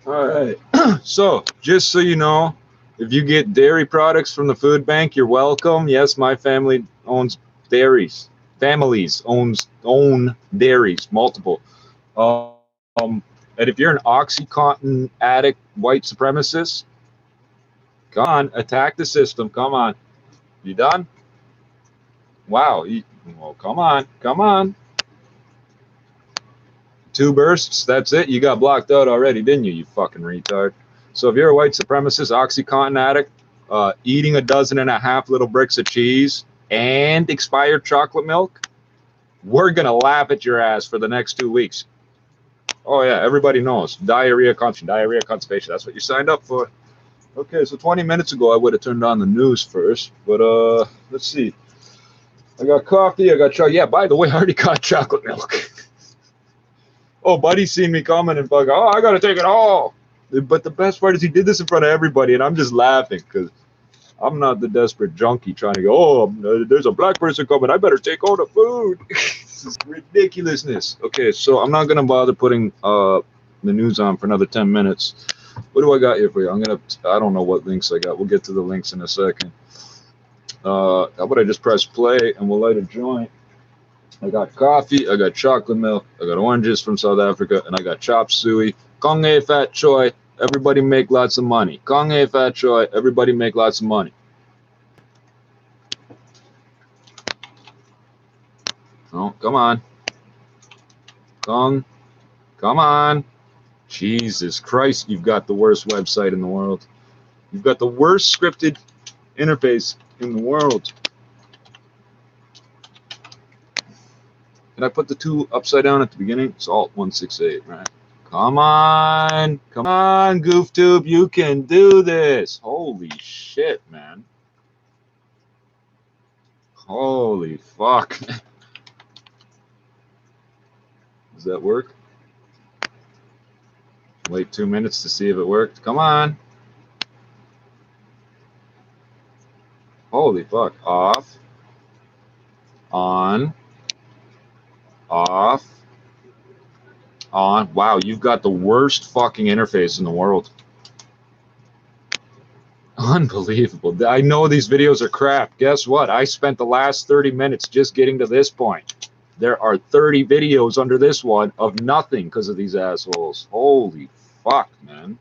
All right. So, just so you know, if you get dairy products from the food bank, you're welcome. Yes, my family owns dairies. Families own dairies, multiple. And if you're an OxyContin addict, white supremacist, come on, attack the system. Come on. You done? Wow. Well, come on. Come on. Two bursts. That's it. You got blocked out already, didn't you? You fucking retard. So if you're a white supremacist, OxyContin addict, eating a dozen and a half little bricks of cheese and expired chocolate milk, we're gonna laugh at your ass for the next 2 weeks. Oh yeah, everybody knows diarrhea, constipation. That's what you signed up for. Okay, so 20 minutes ago I would have turned on the news first, but let's see. I got coffee. I got chocolate. Yeah, by the way, I already got chocolate milk. Oh, buddy seen me coming and fucking, oh, I gotta take it all. But the best part is he did this in front of everybody, and I'm just laughing because I'm not the desperate junkie trying to go, oh, there's a black person coming. I better take all the food. This is ridiculousness. Okay, so I'm not gonna bother putting the news on for another 10 minutes. What do I got here for you? I don't know what links I got. We'll get to the links in a second. How about I just press play and we'll light a joint. I got coffee, I got chocolate milk, I got oranges from South Africa, and I got chopped suey. Kong e fat choy, everybody make lots of money. Kong e fat choy, everybody make lots of money. Oh, come on. Kong, come on. Jesus Christ, you've got the worst website in the world. You've got the worst scripted interface in the world. Can I put the 2 upside down at the beginning? It's Alt 168, right? Come on, GoofTube, you can do this. Holy shit, man. Holy fuck. Does that work? Wait 2 minutes to see if it worked. Come on. Holy fuck. Off. On. Off. On. Wow, you've got the worst fucking interface in the world. Unbelievable. I know these videos are crap. Guess what? I spent the last 30 minutes just getting to this point. There are 30 videos under this one of nothing because of these assholes. Holy fuck, man.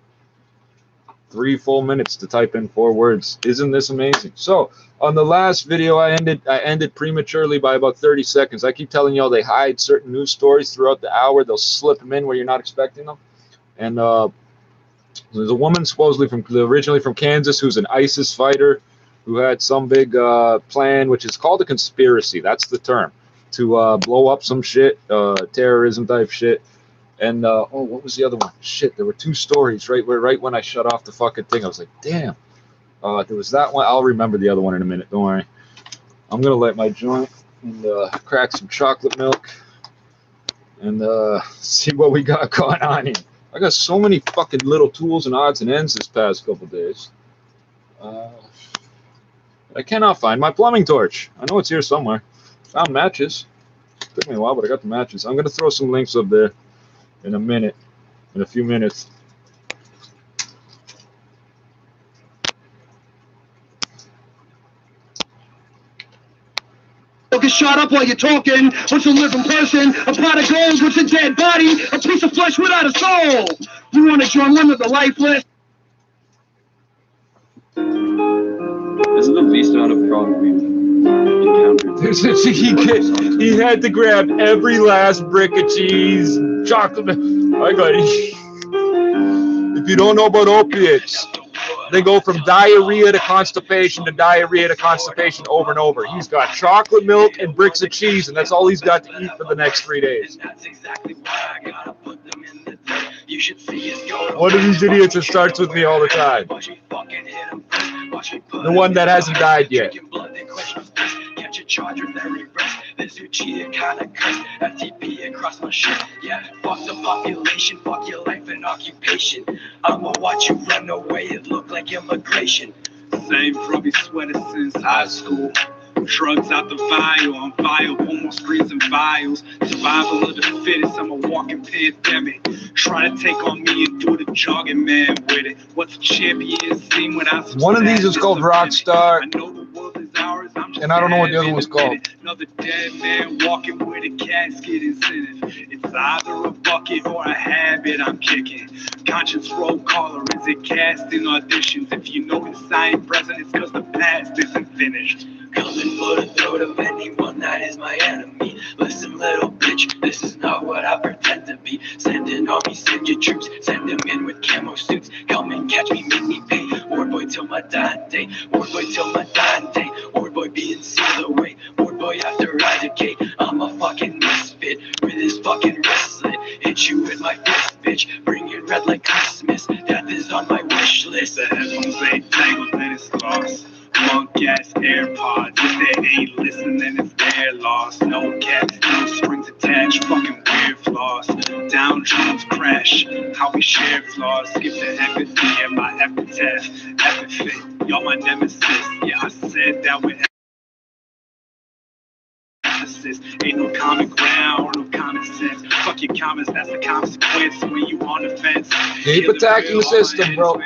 3 full minutes to type in 4 words. Isn't this amazing? So on the last video, I ended prematurely by about 30 seconds. I keep telling y'all they hide certain news stories throughout the hour. They'll slip them in where you're not expecting them. And there's a woman supposedly originally from Kansas who's an ISIS fighter who had some big plan, which is called a conspiracy. That's the term, to blow up some shit, terrorism type shit. And what was the other one? Shit, there were 2 stories right when I shut off the fucking thing. I was like, damn. There was that one. I'll remember the other one in a minute. Don't worry. I'm gonna light my joint and crack some chocolate milk and see what we got going on here. I got so many fucking little tools and odds and ends this past couple days. I cannot find my plumbing torch. I know it's here somewhere. Found matches. Took me a while, but I got the matches. I'm gonna throw some links up there in a few minutes. Get shot up while you're talking. What's a living person? A pot of gold. What's a dead body? A piece of flesh without a soul. You want to join one of the lifeless? This is the least amount of frog we've encountered. He had to grab every last brick of cheese, chocolate. I got it. If you don't know about opiates, they go from diarrhea to constipation over and over. He's got chocolate milk and bricks of cheese, and that's all he's got to eat for the next 3 days. One of these idiots that starts with me all the time. The one that hasn't died yet. This who cheated kinda cursed. FTP across my shit. Yeah, fuck the population, fuck your life and occupation. I'ma watch you run away, it look like immigration. Same grubby sweater since high school. Drugs out the vial, I'm viable, more screens and vials. Survival of the fittest, I'm a walking pandemic. Try to take on me and do the jogging man with it. What's a champion scene without some One of these is called Rockstar. I know the world is ours, I'm just And I don't know what the other one's called. Another dead man walking with a casket incentive. It's either a bucket or a habit I'm kicking. Conscience roll caller, is it casting auditions? If you notice I ain't present, it's cause the past isn't finished. Coming for the throat of anyone that is my enemy. Listen, little bitch, this is not what I pretend to be. Send an army, send your troops, send them in with camo suits. Come and catch me, make me pay. Ward boy till my dying day. Ward boy till my dying day. Ward boy being sealed away. Ward boy after I decay. I'm a fucking misfit with this fucking wrist slit. Hit you with my fist, bitch. Bring it red like Christmas. Death is on my wish list. The headphones ain't tangled, then it's lost. Monk ass AirPods, if they ain't listening, then it's their loss. No cats, no strings attached, fucking weird flaws. Down drones crash, how we share flaws. Skip the empathy and my epitaph. Epithet, y'all my nemesis. Yeah, I said that with emphasis. Ain't no common ground, no common sense. Fuck your comments, that's the consequence when you on the fence. Keep attacking the system, bro.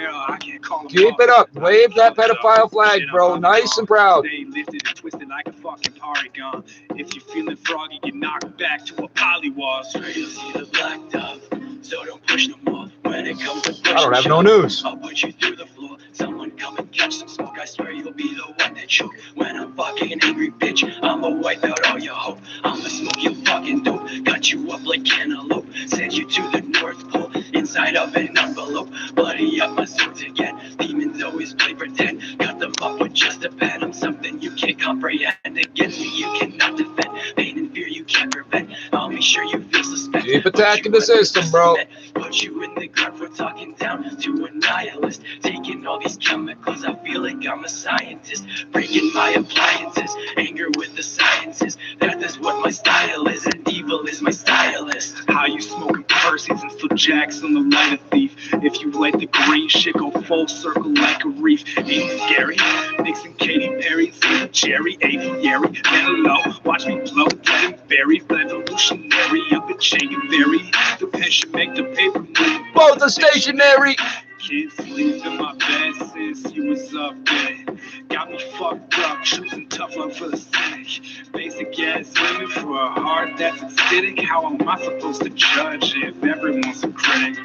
Keep it up. Wave that pedophile flag, bro. Nice and proud. Stay lifted and twisted like a fucking polygon. If you're feeling froggy, get knocked back to a polywall. Swear you'll see the black dove, so don't push no more. When it comes to push, I don't have no news. I'll put you through the floor. Someone come and catch some smoke. I swear you'll be the one that choke. When I'm fucking an angry bitch, I'ma wipe out all your hope. I'ma smoke your fucking dope, cut you up like cantaloupe. Send you to the North Pole, inside of an envelope. Bloody up my swords again. Demons always play pretend. Cut them up with just a pen. I'm something you can't comprehend. Against me you cannot defend. Pain and fear you can't prevent. I'll make sure you feel suspect. Keep attacking the system, bro. Put you in the ground for talking down to a nihilist. Taking all these chemicals, I feel like I'm a scientist. Breaking my appliances, anger with the sciences. That is what my style is, and evil is my stylist. How you smoking Percy's and still Jackson, the lighter thief. If you let the green shit go full circle like a reef, ain't it scary? Nixon, Katy Perry, Steve, Jerry, aviary, hello. Watch me blow, dead and buried, revolutionary. Up in chain and berry. The pen should make the paper move. Both are stationary. Can't sleep in my bed since you was up there. Got me fucked up, choosing tough love for the cynic. Basic ass women for a heart that's acidic. How am I supposed to judge if everyone's a critic?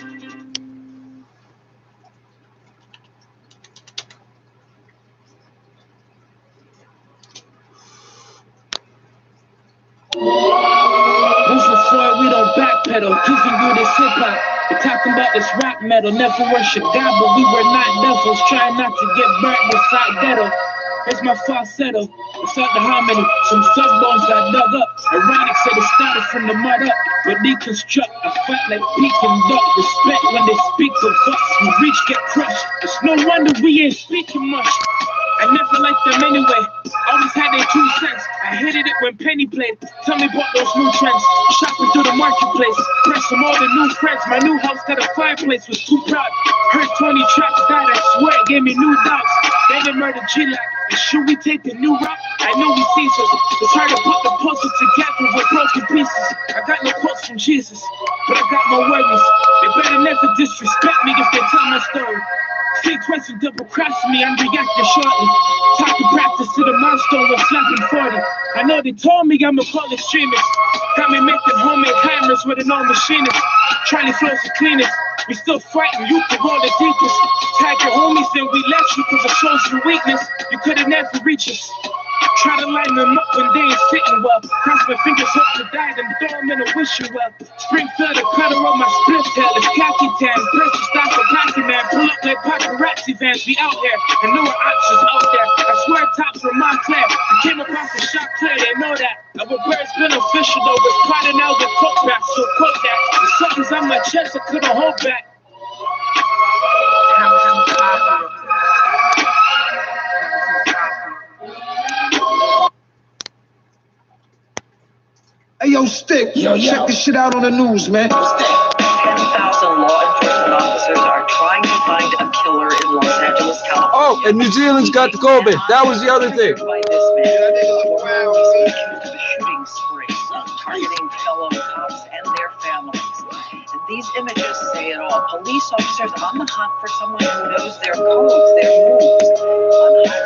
Listen, Floyd, we don't backpedal, giving you this hip hop. We're talking about this rap metal, never worship God, but we were not devils, trying not to get burnt inside ghetto. It's my falsetto, it's not the harmony, some sub bones got dug up. Ironic said it started from the mud up, but deconstruct, I fight like peak and duck. Respect when they speak of us, we reach, get crushed. It's no wonder we ain't speaking much. I never liked them anyway, always had their 2 cents. I hated it when Penny played, tell me about those new trends. Shopping through the marketplace, pressing all the new friends. My new house got a fireplace, was too proud. Heard 20 tracks died, I swear it gave me new doubts. They done murdered G-Lac, should we take the new route? I know we see so it's hard to put the puzzle together with broken pieces. I got no quotes from Jesus, but I got no worries. They better never disrespect me if they tell my story. Say twice and double cross me, I'm reacting shortly. Talking practice to the milestone with slapping 40. I know they told me I'm a call extremist. Got me making homemade hammers with an old machinist. Trying to flow the cleanest. We still fighting, you can roll the deepest. Tag your homies and we left you cause it shows your weakness. You could've never reach us. Try to line them up when they ain't sitting well. Cross my fingers, hope to die, then throw them in a wishing well. Springfield, the cutter on my split tail. It's khaki tan, purchase stock for khaki man. Pull up like paparazzi vans, we out here. And newer options out there. I swear tops from Montclair. I came across the shot clear, they know that. Our bird's been official though, was plotting out with coke back. So quote that. The something's on my chest, I couldn't hold back. Hey, yo, Stick, check this shit out on the news, man. 10,000 law enforcement officers are trying to find a killer in Los Angeles, California. Oh, and New Zealand's got the COVID. That was the other thing. By this man. He's accused of a shooting spree, targeting fellow cops and their families. And these images say it all. Police officers on the hunt for someone who knows their codes, their moves.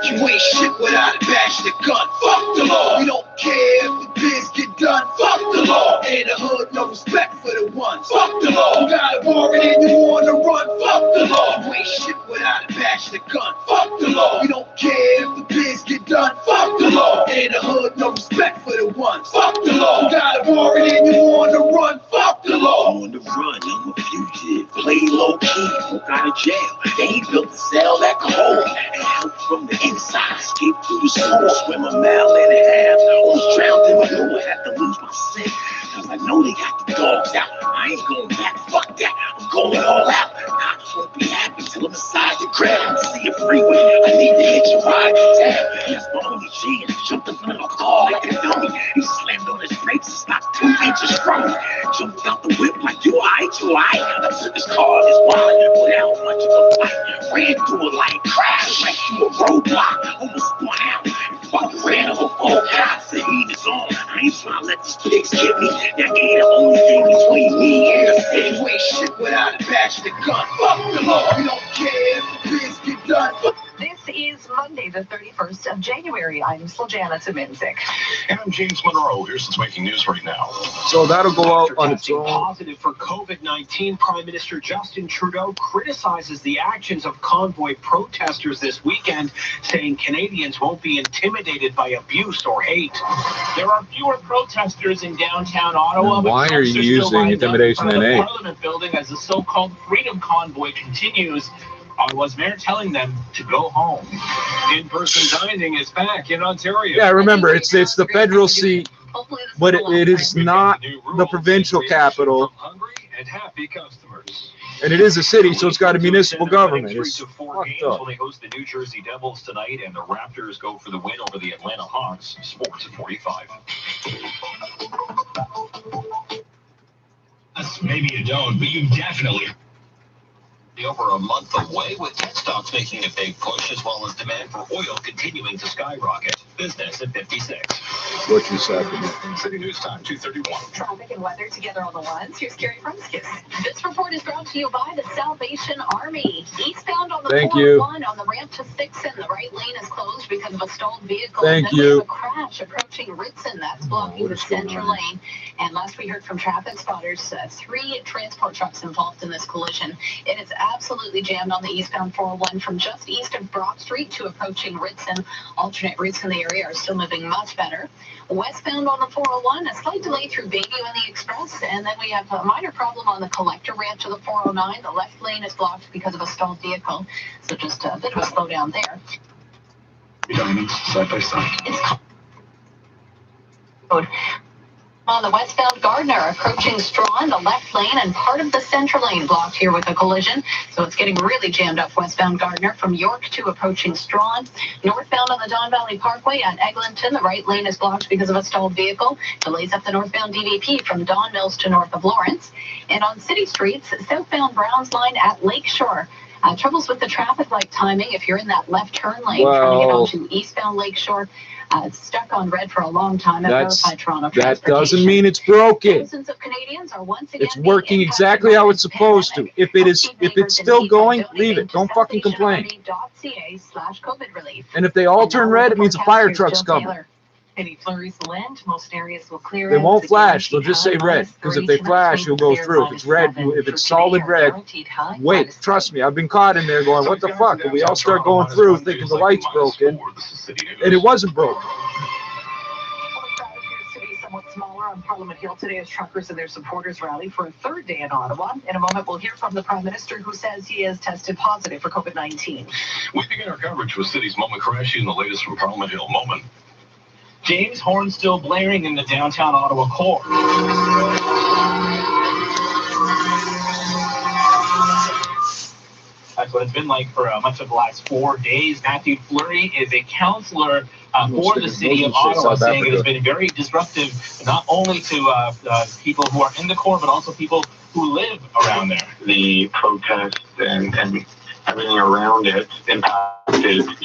You ain't shit without a badge and a gun. Fuck the law. We don't care if the biz get done. Fuck the law. In the hood, no respect for the ones. Fuck the law. You got a warrant and you wanna run. Fuck the law. You ain't shit without a badge and a gun. Fuck the law. We don't care if the biz get done. Fuck the law. In the hood, no respect for the ones. Fuck the law. You got a warrant and you wanna run. Fuck the law. On the run, I'm a fugitive. Play low key, broke out of jail. They ain't built a cell that could hold and help from the inside. Escape through the snow, swim a mile and a half. Almost drowned in my lower, had to lose my scent. Cause I know they got the dogs out. I ain't going back, fuck that. I'm going all out. Cops won't be happy till I'm inside the ground. See a freeway, I need to hit your ride. Damn, that's my only chance. Jumped up in my car like a dummy. He slammed on his brakes and stopped 2 inches from me. Jumped out the whip like, you alright, you alright? I took his car and his wallet, without much of a fight. Ran through a light, crashed right through a roadblock. Almost spun out. Fucking ran over 4 cops. The heat is on. I ain't trying to let these pigs get me. That ain't the only thing between me and the city. You ain't shit without a badge and a gun. Fuck the law. We don't care if the biz get done. This is Monday, the 31st of January. I'm Sljana Tominzik. And I'm James Monroe. Here's what's making news right now. So that'll go out on its Testing own. positive for COVID-19, Prime Minister Justin Trudeau criticizes the actions of convoy protesters this weekend, saying Canadians won't be intimidated by abuse or hate. There are fewer protesters in downtown Ottawa. but Why are you trucks still using lined up in intimidation front of and the hate? Parliament building as the so-called Freedom Convoy continues. Ottawa's mayor telling them to go home. In-person dining is back in Ontario. Yeah, remember, it's the federal seat, but it is not the provincial capital, Hungry and happy customers. and it is a city, so it's got a municipal government. It's to 4 fucked games up. when they host the New Jersey Devils tonight, and the Raptors go for the win over the Atlanta Hawks. Sports at 45. Maybe you don't, but you definitely. Over a month away, with tech stocks making a big push, as well as demand for oil continuing to skyrocket. Business at 56. What you said. City News Time, 2:31. Traffic and weather together on the ones. Here's Gary Frumskis. This report is brought to you by the Salvation Army. Eastbound on the Thank you. 401 on the ramp to Stixon. The right lane is closed because of a stalled vehicle. Thank and then we you. have a crash approaching Ritson. That's blocking what the is going center on? lane. And last we heard from traffic spotters, 3 transport trucks involved in this collision. It is absolutely jammed on the eastbound 401 from just east of Broad Street to approaching Ritson. Alternate routes in the area are still moving much better. Westbound on the 401, a slight delay through Bayview and the Express, and then we have a minor problem on the collector ramp to the 409. The left lane is blocked because of a stalled vehicle, so just a bit of a slowdown there. Diamonds side by side. It's code. On the westbound Gardner, approaching Strawn, the left lane and part of the center lane blocked here with a collision. So it's getting really jammed up westbound Gardner from York to approaching Strawn. Northbound on the Don Valley Parkway at Eglinton, the right lane is blocked because of a stalled vehicle. Delays up the northbound DVP from Don Mills to north of Lawrence. And on city streets, southbound Browns line at Lakeshore. Troubles with the traffic light timing if you're in that left turn lane trying to get onto eastbound Lakeshore. It's stuck on red for a long time. That doesn't mean it's broken. Thousands of Canadians are once again It's working exactly how it's supposed to. If it's still going, leave it. Don't fucking complain. And if they all turn red, it means a fire truck's coming. Any flurries lend, most areas will clear. They won't flash. They'll just say red. Because if they flash, you'll go through. If it's red, if it's solid red, wait. Trust me, I've been caught in there going, what the fuck? And we all start going through thinking the light's broken, and it wasn't broken. Smaller on Parliament Hill today as truckers and their supporters rally for a third day in Ottawa. In a moment, we'll hear from the Prime Minister, who says he has tested positive for COVID-19. We begin our coverage with city's Moment Crashy and the latest from Parliament Hill. Moment. James horn still blaring in the downtown Ottawa core. That's what it's been like for much of the last 4 days. Matthew Fleury is a councillor for the city of Ottawa, saying it has been very disruptive, not only to people who are in the core, but also people who live around there. The protests and everything around it impact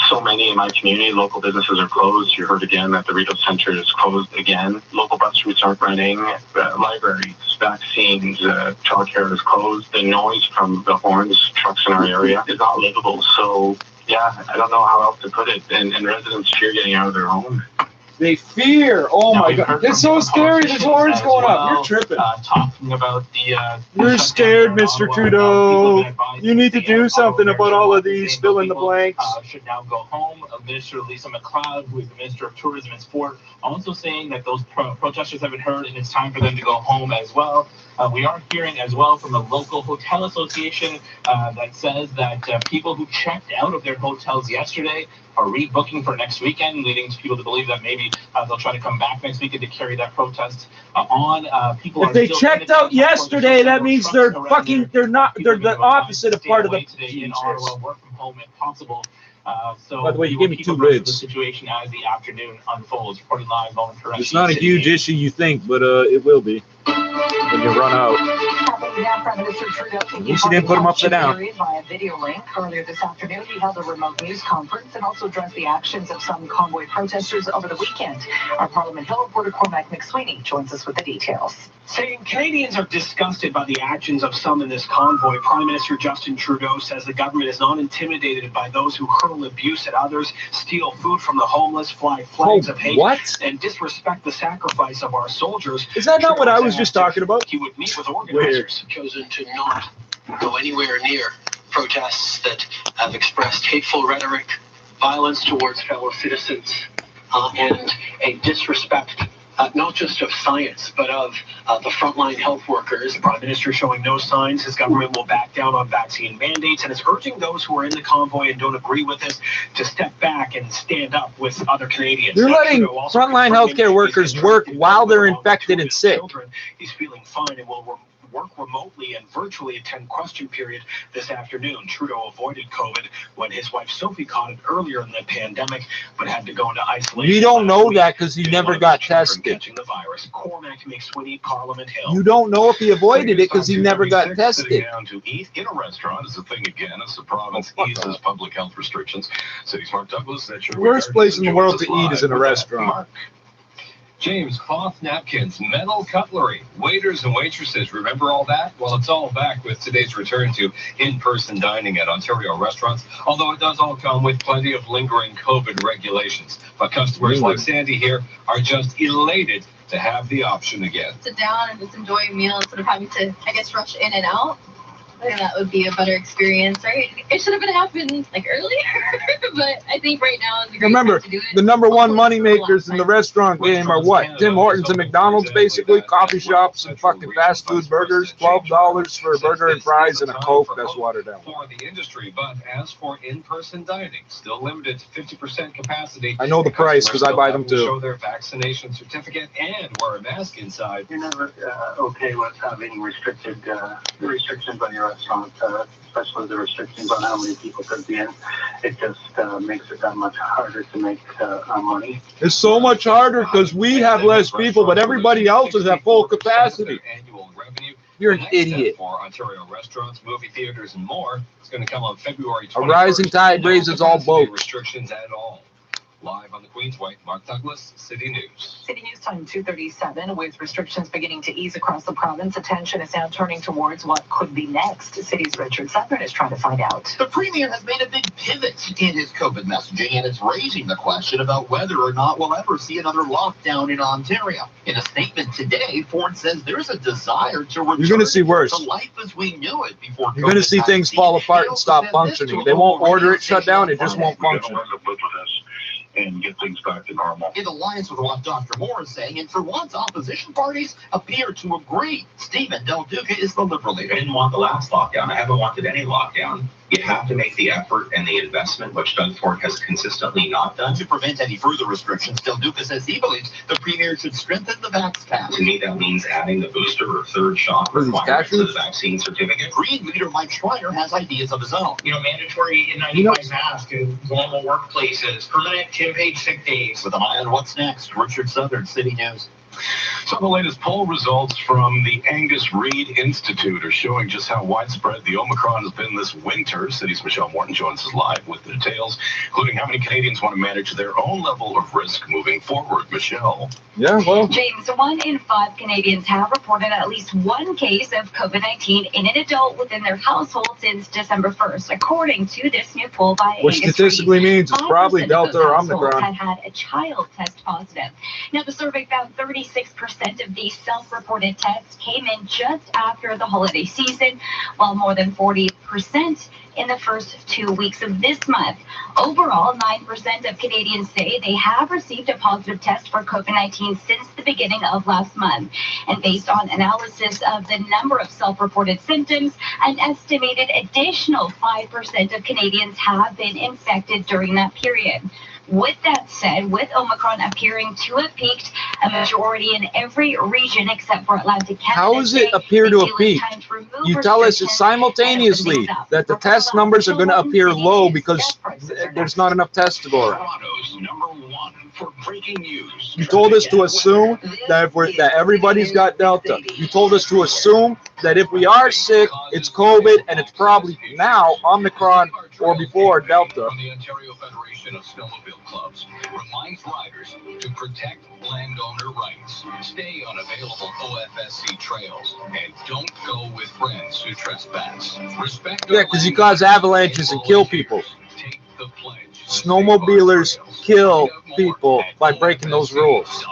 So many in my community, local businesses are closed. You heard again that the retail center is closed again. Local bus routes aren't running. Libraries, vaccines, childcare is closed. The noise from the horns, trucks in our area is not livable. So, yeah, I don't know how else to put it. And residents fear getting out of their home. They fear. Oh my God! It's so scary. There's horns going up. You're tripping. Talking about the. You're scared, Mr. Trudeau. You need to do something about all of these fill in the blanks. Should now go home. Minister Lisa McLeod, who is the Minister of Tourism and Sport, also saying that those protesters haven't heard and it's time for them to go home as well. We are hearing as well from a local hotel association that says that people who checked out of their hotels yesterday are rebooking for next weekend, leading to people to believe that maybe they'll try to come back next weekend to carry that protest on. People if they checked out yesterday, that means they're fucking. They're not. They're the opposite of part of the. Today in Ottawa, work from home if possible. So by the way, you gave me 2 bids. The situation as the afternoon unfolds. Reporting live on Toronto. It's not a huge issue you think, but it will be when you run out. At least you didn't put them upside down. Via video link earlier this afternoon, he held a remote news conference and also addressed the actions of some convoy protesters over the weekend. Our Parliament Hill reporter Cormac McSweeney joins us with the details. Saying Canadians are disgusted by the actions of some in this convoy, Prime Minister Justin Trudeau says the government is not intimidated by those who hurl abuse at others, steal food from the homeless, fly flags of hate, and disrespect the sacrifice of our soldiers. Is that not what I was just talking about? He would meet with organizers. Chosen to not go anywhere near protests that have expressed hateful rhetoric, violence towards fellow citizens, and a disrespect not just of science, but of the frontline health workers. The Prime Minister showing no signs his government will back down on vaccine mandates and is urging those who are in the convoy and don't agree with this to step back and stand up with other Canadians. They're letting frontline healthcare workers work while they're infected and sick. He's feeling fine and will work remotely and virtually attend question period this afternoon. Trudeau avoided COVID when his wife Sophie caught it earlier in the pandemic, but had to go into isolation. You don't know that because he never got tested. Catching the virus. Cormac McSweeney, Parliament Hill. You don't know if he avoided it because he never got tested. Down to eat in a restaurant is a thing again as the province eases public health restrictions. City's Mark Douglas. That's your worst place in the world to eat is in a restaurant. James, cloth napkins, metal cutlery, waiters and waitresses, remember all that? Well, it's all back with today's return to in-person dining at Ontario restaurants, although it does all come with plenty of lingering COVID regulations. But customers like Sandy here are just elated to have the option again. Sit down and just enjoy a meal instead of having to, I guess, rush in and out. I think that would be a better experience, right? It should have been happened like earlier, but I think right now is a great time to do it. The number one money makers in the restaurant game are what? Tim Hortons and McDonald's, basically. Coffee shops and fucking fast food burgers. $12 for a burger and fries and a Coke. That's watered down. For the industry, but as for in-person dining, still limited to 50% capacity. I know the price because I buy them too. Show their vaccination certificate and wear a mask inside. You're never okay with having restrictions on your restaurant, especially the restrictions on how many people could be in. It just makes it that much harder to make money. It's so much harder because we have less people, but everybody else is at full capacity. You're an idiot. For Ontario restaurants, movie theaters, and more, it's going to come on February 21st. A rising tide raises all boats. Restrictions at all. Live on the Queensway, Mark Douglas, City News. City News time 2:37. With restrictions beginning to ease across the province, attention is now turning towards what could be next. City's Richard Southern is trying to find out. The Premier has made a big pivot in his COVID messaging, and it's raising the question about whether or not we'll ever see another lockdown in Ontario. In a statement today, Ford says there's a desire to return You're going to see worse. to life as we knew it before. You're going to see things fall apart and stop functioning. They won't order it shut down. It just won't function. And get things back to normal. In alliance with what Dr. Moore is saying, and for once, opposition parties appear to agree. Stephen Del Duca is the Liberal leader. I didn't want the last lockdown. I haven't wanted any lockdown. You have to make the effort and the investment, which Doug Ford has consistently not done. To prevent any further restrictions, Del Duca says he believes the Premier should strengthen the vax cap. To me, that means adding the booster or third shot requirement to the vaccine certificate. Green leader Mike Schreiner has ideas of his own. You know, mandatory N95 mask in normal workplaces, permanent 10-page sick days. With an eye on what's next, Richard Southern, City News. So the latest poll results from the Angus Reid Institute are showing just how widespread the Omicron has been this winter. City's Michelle Morton joins us live with the details, including how many Canadians want to manage their own level of risk moving forward. Michelle. Yeah, well. James, 1 in 5 Canadians have reported at least one case of COVID-19 in an adult within their household since December 1st, according to this new poll by Which Angus statistically Reid. means it's probably Delta or Omicron. Had a child test positive. Now, the survey found 36% of these self-reported tests came in just after the holiday season, while more than 40% in the first 2 weeks of this month. Overall, 9% of Canadians say they have received a positive test for COVID-19 since the beginning of last month. And based on analysis of the number of self-reported symptoms, an estimated additional 5% of Canadians have been infected during that period. With that said, with Omicron appearing to have peaked, a majority in every region except for Atlantic Canada. How does it appear to have peaked? You tell us simultaneously that the test numbers are going to appear low because there's not enough tests to go around. You told us to assume that everybody's got Delta. You told us to assume that if we are sick, it's COVID, and it's probably now Omicron or before Delta. The Ontario Federation of Snowmobile Clubs reminds riders to protect landowner rights, stay on available OFSC trails, and don't go with friends who trespass. Yeah, because you cause avalanches and kill people. Snowmobilers kill people by breaking those rules.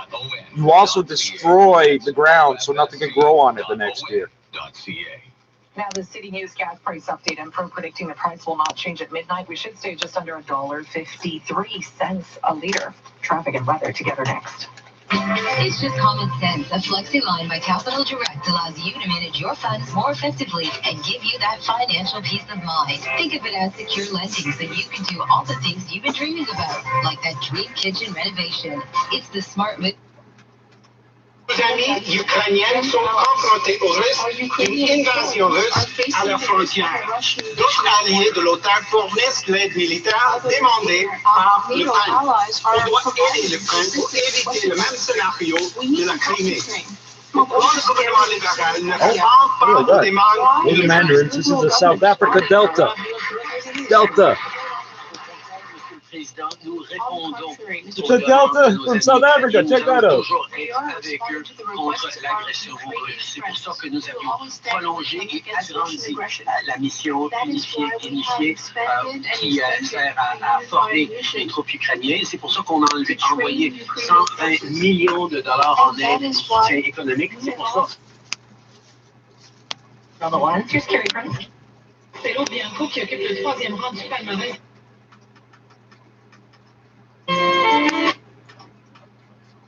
You also destroy the ground so nothing can grow on it the next year. Now, the City News gas price update and Pro predicting the price will not change at midnight. We should stay just under $1.53 a liter. Traffic and weather together next. It's just common sense. A Flexi line by Capital Direct allows you to manage your funds more effectively and give you that financial peace of mind. Think of it as secure lending so you can do all the things you've been dreaming about, like that dream kitchen renovation. It's the smart move. Les amis ukrainiennes sont confrontés au risque d'une invasion russe à leurs frontières. D'autres alliés de l'OTAN fournissent l'aide militaire demandée par l'Ukraine. On doit aider l'Ukraine pour éviter le même scénario de la Crimée. Pourquoi le gouvernement libéral ne répond pas aux demandes Hey, Mandarins, this is the South Africa Delta. Delta. It's a Delta from South Africa. Check that out. Avec eux contre l'agression russe. C'est pour ça que nous avions prolongé et agrandi la mission unifiée qui sert à former les troupes ukrainiennes. C'est pour ça qu'on a envoyé 120 millions de dollars en aide et soutien économique. C'est pour ça. C'est l'autre Bianco qui occupe le 3e rang du palmarès.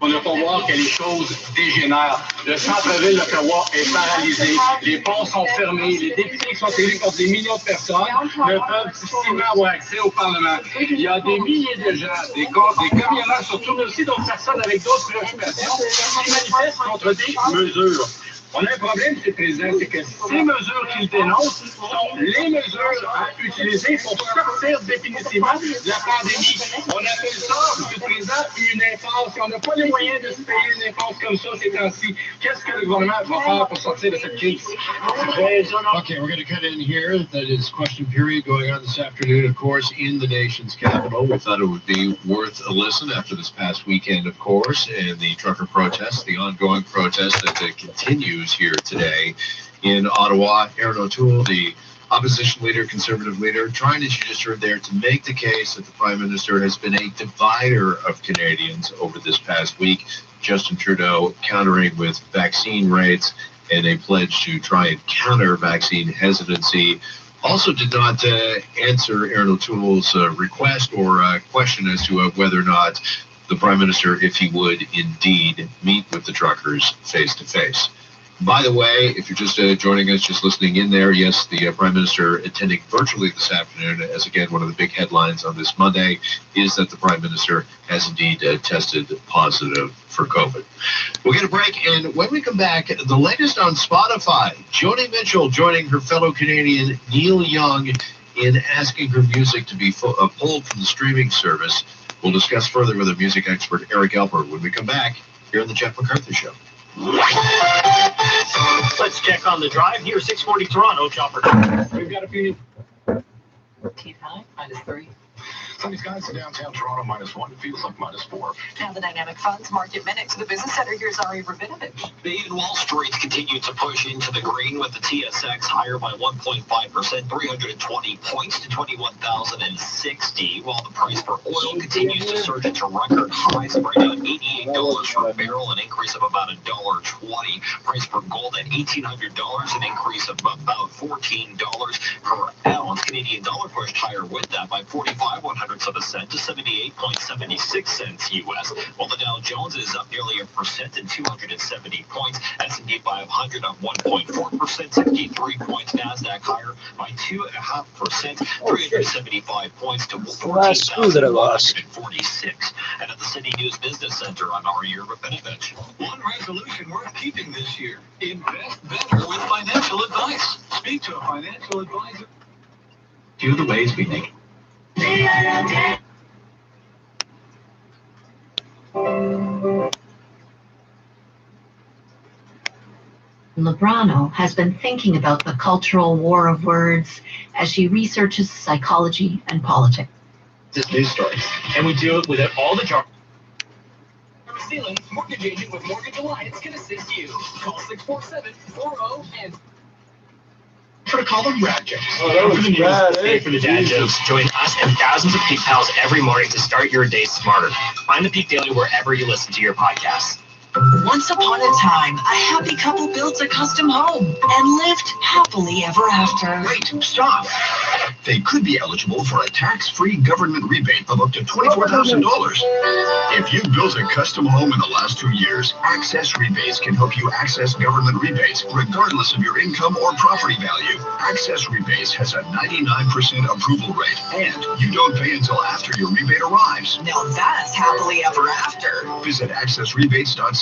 On ne peut pas voir que les choses dégénèrent. Le centre-ville d'Ottawa est paralysé. Les ponts sont fermés. Les députés qui sont élus contre des millions de personnes ne peuvent difficilement avoir accès au Parlement. Il y a des milliers de gens, des camionneurs surtout, mais aussi d'autres personnes avec d'autres préoccupations qui manifestent contre des mesures. On a un problème, M. le Président, c'est que ces mesures qu'il dénonce sont les mesures à utiliser pour sortir définitivement de la pandémie. On appelle ça, M. le Président, une impasse. On n'a pas les moyens de se payer une impasse comme ça ces temps-ci. Qu'est-ce que le gouvernement va faire pour sortir de cette crise? Okay, we're going to cut in here. That is question period going on this afternoon, of course, in the nation's capital. We thought it would be worth a listen after this past weekend, of course, and the trucker protest, the ongoing protest that continues here today in Ottawa. Aaron O'Toole, the opposition leader, conservative leader, trying, as you just heard there, to make the case that the Prime Minister has been a divider of Canadians over this past week. Justin Trudeau countering with vaccine rates and a pledge to try and counter vaccine hesitancy. Also did not answer Aaron O'Toole's request or question as to whether or not the Prime Minister, if he would indeed meet with the truckers face-to-face. By the way, if you're just joining us, just listening in there, yes, the Prime Minister attending virtually this afternoon, as again, one of the big headlines on this Monday is that the Prime Minister has indeed tested positive for COVID. We'll get a break, and when we come back, the latest on Spotify, Joni Mitchell joining her fellow Canadian Neil Young in asking her music to be pulled from the streaming service. We'll discuss further with our music expert, Eric Elper, when we come back here on the Jeff MacArthur Show. Let's check on the drive here. 640 Toronto, Chopper. We've got a few. T5, -3. Sunny skies in downtown Toronto, -1. It feels like -4. Now the Dynamic Funds Market Minute to the Business Center. Here's Ari Rabinovich. Main Wall Street continued to push into the green with the TSX higher by 1.5%, 320 points to 21,060, while the price for oil continues to surge into record highs of right now $88 per barrel, an increase of about $1.20. Price for gold at $1,800, an increase of about $14 per ounce. Canadian dollar pushed higher with that by 45/100 of a cent to 78.76 cents US, while the Dow Jones is up nearly 1% and 270 points. S&P 500 up 1.4%, 63 points. Nasdaq higher by 2.5%, 375 points to 14,146. And at the City News Business Center, I'm Ari Rabinovich. One resolution worth keeping this year: invest better with financial advice. Speak to a financial advisor. Do the ways we make. Lebrano has been thinking about the cultural war of words as she researches psychology and politics. This news story, and we do it with all the jargon. Ceiling, mortgage agent with Mortgage Alliance can assist you. Call 647-40 and To call them rad jokes. for the news, for the dad jokes. Join us and thousands of Peak Pals every morning to start your day smarter. Find the Peak Daily wherever you listen to your podcasts. Once upon a time, a happy couple built a custom home and lived happily ever after. Wait, stop. They could be eligible for a tax-free government rebate of up to $24,000. If you built a custom home in the last 2 years, Access Rebates can help you access government rebates regardless of your income or property value. Access Rebates has a 99% approval rate, and you don't pay until after your rebate arrives. Now that's happily ever after. Visit accessrebates.ca.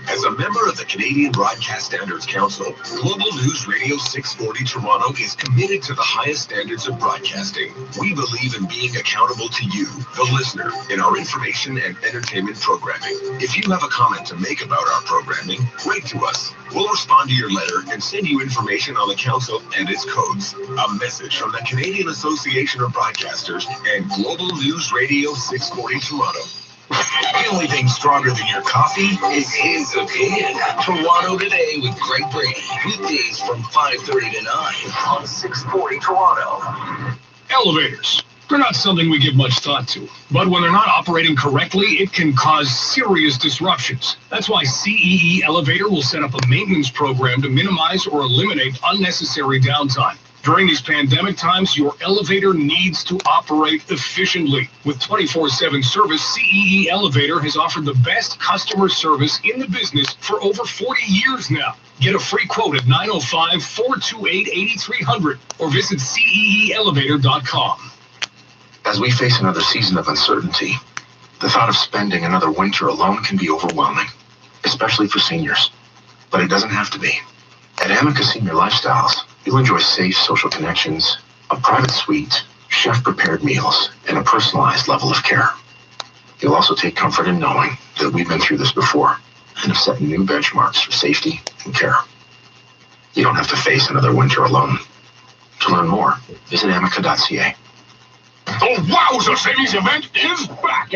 As a member of the Canadian Broadcast Standards Council, Global News Radio 640 Toronto is committed to the highest standards of broadcasting. We believe in being accountable to you, the listener, in our information and entertainment programming. If you have a comment to make about our programming, write to us. We'll respond to your letter and send you information on the council and its codes. A message from the Canadian Association of Broadcasters and Global News Radio 640 Toronto. The only thing stronger than your coffee is his opinion. Toronto Today with Greg Brady. Weekdays from 5:30 to 9 on 640 Toronto. Elevators. They're not something we give much thought to. But when they're not operating correctly, it can cause serious disruptions. That's why CEE Elevator will set up a maintenance program to minimize or eliminate unnecessary downtime. During these pandemic times, your elevator needs to operate efficiently. With 24/7 service, CEE Elevator has offered the best customer service in the business for over 40 years now. Get a free quote at 905-428-8300 or visit ceeelevator.com. As we face another season of uncertainty, the thought of spending another winter alone can be overwhelming, especially for seniors. But it doesn't have to be. At Amica Senior Lifestyles, you'll enjoy safe social connections, a private suite, chef-prepared meals, and a personalized level of care. You'll also take comfort in knowing that we've been through this before and have set new benchmarks for safety and care. You don't have to face another winter alone. To learn more, visit amica.ca. Oh, wowza! Savings event is back!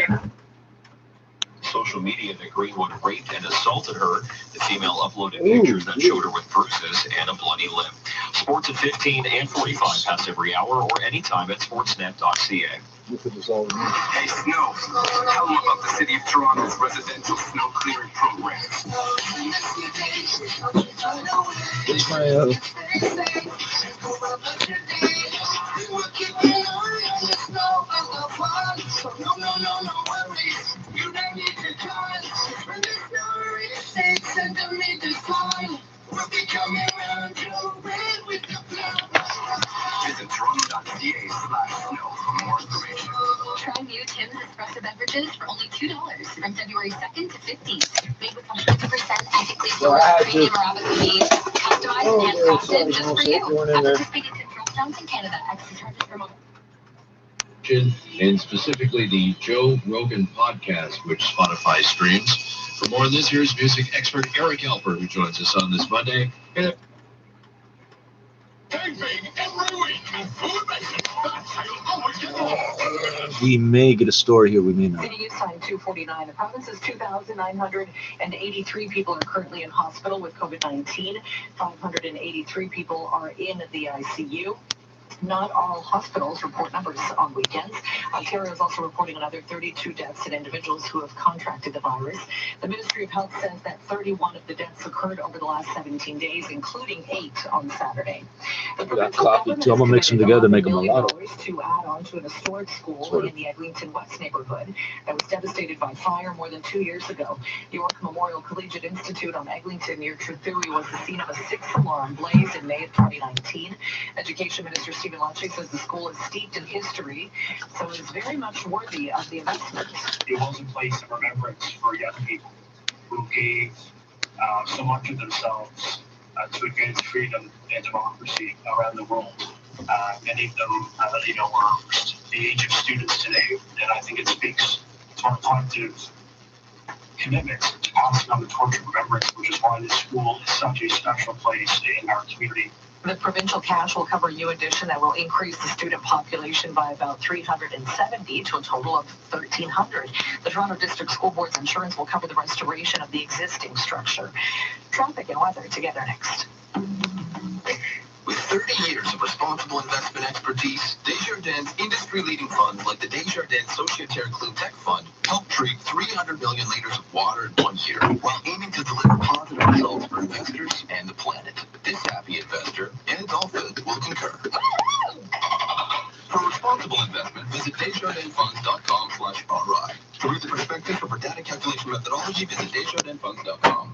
Social media that Greenwood raped and assaulted her. The female uploaded pictures that showed her with bruises and a bloody lip. Sports at 15 and 45 past every hour or anytime at sportsnet.ca. Hey, Snow, tell them about the City of Toronto's residential snow clearing program. It's my Visit toronto.ca/snow for more information. Try new Tim's espresso beverages for only $2 from February 2nd to 15th. Made with 100% ethically sourced premium Arabica beans, customized and handcrafted just for you. At participating Tim's restaurants in Canada, extra charges for mobile. And specifically the Joe Rogan podcast, which Spotify streams. For more on this, here's music expert Eric Alper, who joins us on this Monday. We may get a story here, we may not. City Use Sign 249. The province's 2,983 people are currently in hospital with COVID-19. 583 people are in the ICU. Not all hospitals report numbers on weekends. Ontario is also reporting another 32 deaths in individuals who have contracted the virus. The Ministry of Health says that 31 of the deaths occurred over the last 17 days, including 8 on Saturday. The provincial government I'm gonna mix them together, make them a lot. to add on to an historic school in the Eglinton West neighborhood that was devastated by fire more than 2 years ago. York Memorial Collegiate Institute on Eglinton near Trippz was the scene of a 6th-alarm blaze in May of 2019. Education Minister Stephen Lache says the school is steeped in history, so it is very much worthy of the investment. It was a place of remembrance for young people who gave so much of themselves to advance freedom and democracy around the world. Many of them, are the age of students today, and I think it speaks to our collective commitment to passing on the torch of remembrance, which is why this school is such a special place in our community. The provincial cash will cover U addition that will increase the student population by about 370 to a total of 1,300. The Toronto District School Board's insurance will cover the restoration of the existing structure. Traffic and weather together next. With 30 years of responsible investment expertise, Desjardins' industry-leading funds like the Desjardins Sociétaire Clean Tech Fund help treat 300 million liters of water in 1 year while aiming to deliver positive results for investors and the planet. This happy investor and Dolphin will concur. For responsible investment, visit DesjardinFunds.com/RI. To read the prospectus or for data calculation methodology, visit DesjardinFunds.com.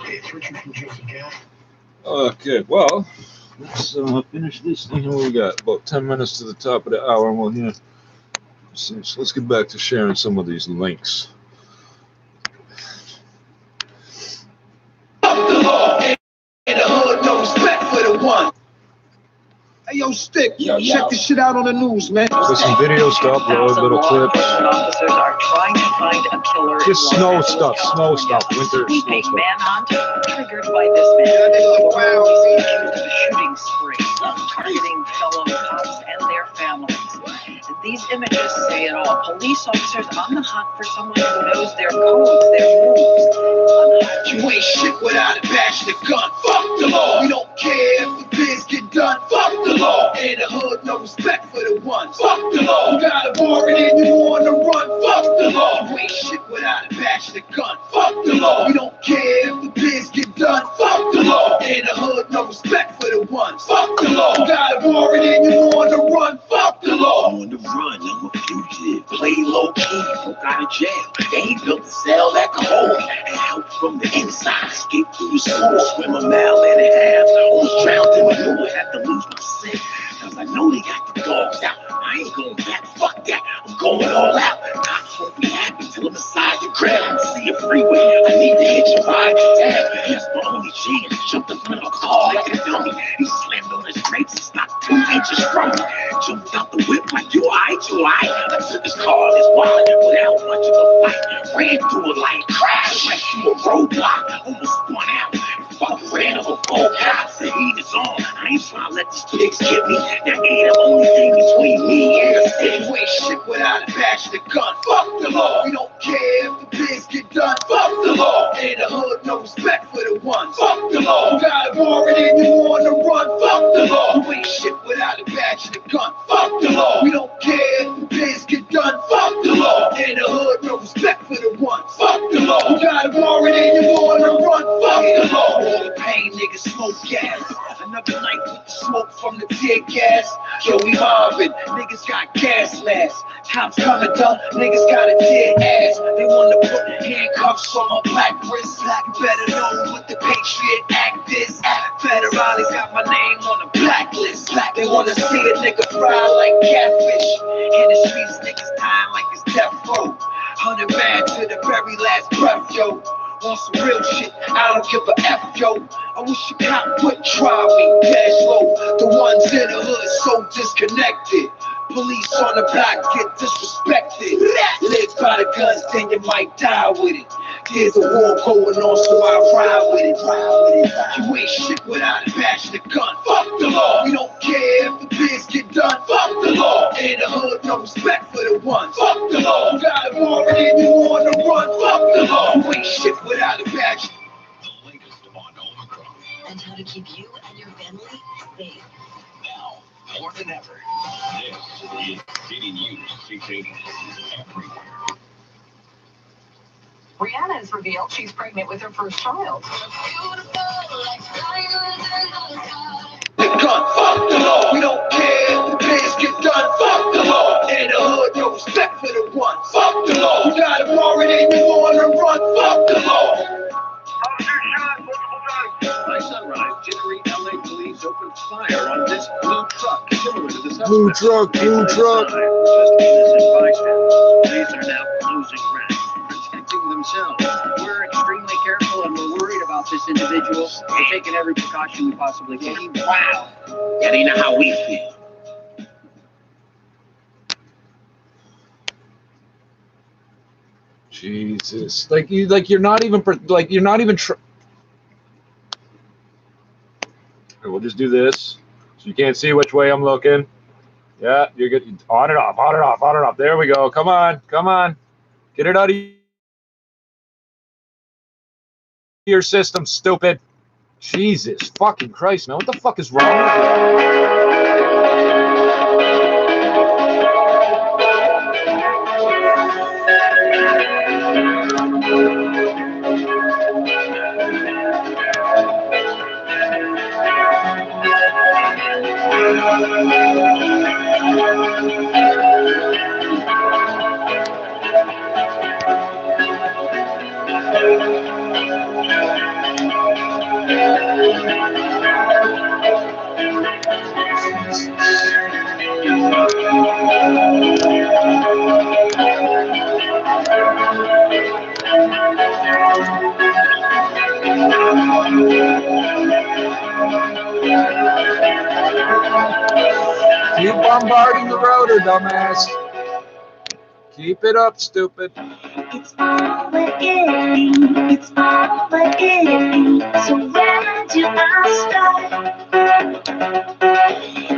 It's Richard from Juicy Gas. Okay, well, let's finish this thing. What we got? About 10 minutes to the top of the hour, and we'll so let's get back to sharing some of these links. In the hood, no respect for the one. Hey, yo, Stick, check this shit out on the news, man. There's some video stuff, little clips. Officers are trying to find a killer. Just snow stuff, winter snow Big stuff. manhunt triggered by this man. Accused of a shooting spree, targeting fellow cops and their families. These images say it all. Police officers on the hunt for someone who knows their codes, their moves. You ain't shit without a badge and a gun. Fuck the law. We don't care if the biz get done. Fuck the law. In the hood, no respect for the ones. Fuck the law. You got a warrant and you on the run. Fuck the law. You ain't shit without a badge and a gun. Fuck the law. We don't care if the biz get done. Fuck the law. In the hood, no respect for the ones. Fuck the law. You got a warrant and you on the run. Fuck the law. On the run, I'm a fugitive. Play low key, broke out of jail. They ain't built to sell that cold. And help from the inside, escape through the school. Swim a mile and a half. Almost drowned in the pool. Had to lose my scent. Cause I know they got the dogs out. I ain't going back. Fuck that. I'm going all out. Cops won't be happy till I'm beside the crowd. I see a freeway. I need to hit your ride. Damn, that's my only chance. Jumped up in my car like a dummy. He slammed on his brakes and stopped 2 inches from me. Jumped out the whip like, you alright, you alright? I took his car and his wallet without much of a fight. Ran through a light, crashed right through a roadblock. Almost spun out. Fuck ran over 4 cops. The heat is on. I ain't trying to let these pigs get me. That ain't the only thing between me and the city. You ain't shit without a badge and a gun. Fuck the law. We don't care if the biz get done. Fuck the law. In the hood, no respect for the ones. Fuck the law. You got a warrant and you on the run. Fuck the law. You ain't shit without a badge and a gun. Fuck the law. We don't care if the biz get done. Fuck the law. In the hood, no respect for the ones. Fuck the law. You got a warrant and you on the run. Fuck the law. All the pain, niggas smoke gas. Another night with the smoke from the tear gas. Yo, we mobbing. Niggas got gas masks. Cops coming down. Niggas got a dead ass. They wanna put handcuffs on my black wrist. You better know what the Patriot Act is. Federales got my name on the blacklist. They wanna see a nigga fry like catfish. In the streets, niggas dying like it's death row. 100 mad to the very last breath, yo. On some real shit, I don't give a F, yo. I wish a cop would try me, cash low. The ones in the hood so disconnected. Police on the block get disrespected. Live by the guns, then you might die with it. There's a war going on, so I ride with it. You ain't shit without a passionate gun. Fuck the law. We don't care if the bids get done. Fuck the law. In the hood, no respect for the ones. Fuck the law. You got a warrant and you on the run. Fuck the law. You ain't shit without a passion. The latest on Omicron. And how to keep you and your family safe. Now, more than ever, this is City News 680 everywhere. Rihanna has revealed she's pregnant with her first child. The gun, fuck the law. We don't care if the bids get done. Fuck the law. In the hood, no respect for the ones. Fuck the law. You got a warrant and you on the run. Fuck the law. By sunrise, jittery LA police opened fire on this blue truck, similar to the suspect. Blue truck. Just innocent bystanders. Police are now losing ground, protecting themselves. We're extremely careful and we're worried about this individual. We're taking every precaution we possibly can. Wow. Yeah, they know how we feel. Jesus, you're not even we'll just do this so you can't see which way I'm looking. Yeah, you're good. On and off, on and off, on and off. There we go. Come on, get it out of your system, stupid. Jesus fucking Christ, man, what the fuck is wrong with Keep bombarding the rotor, dumbass. Keep it up, stupid. It's all the ending. It's all the ending. So where do I start?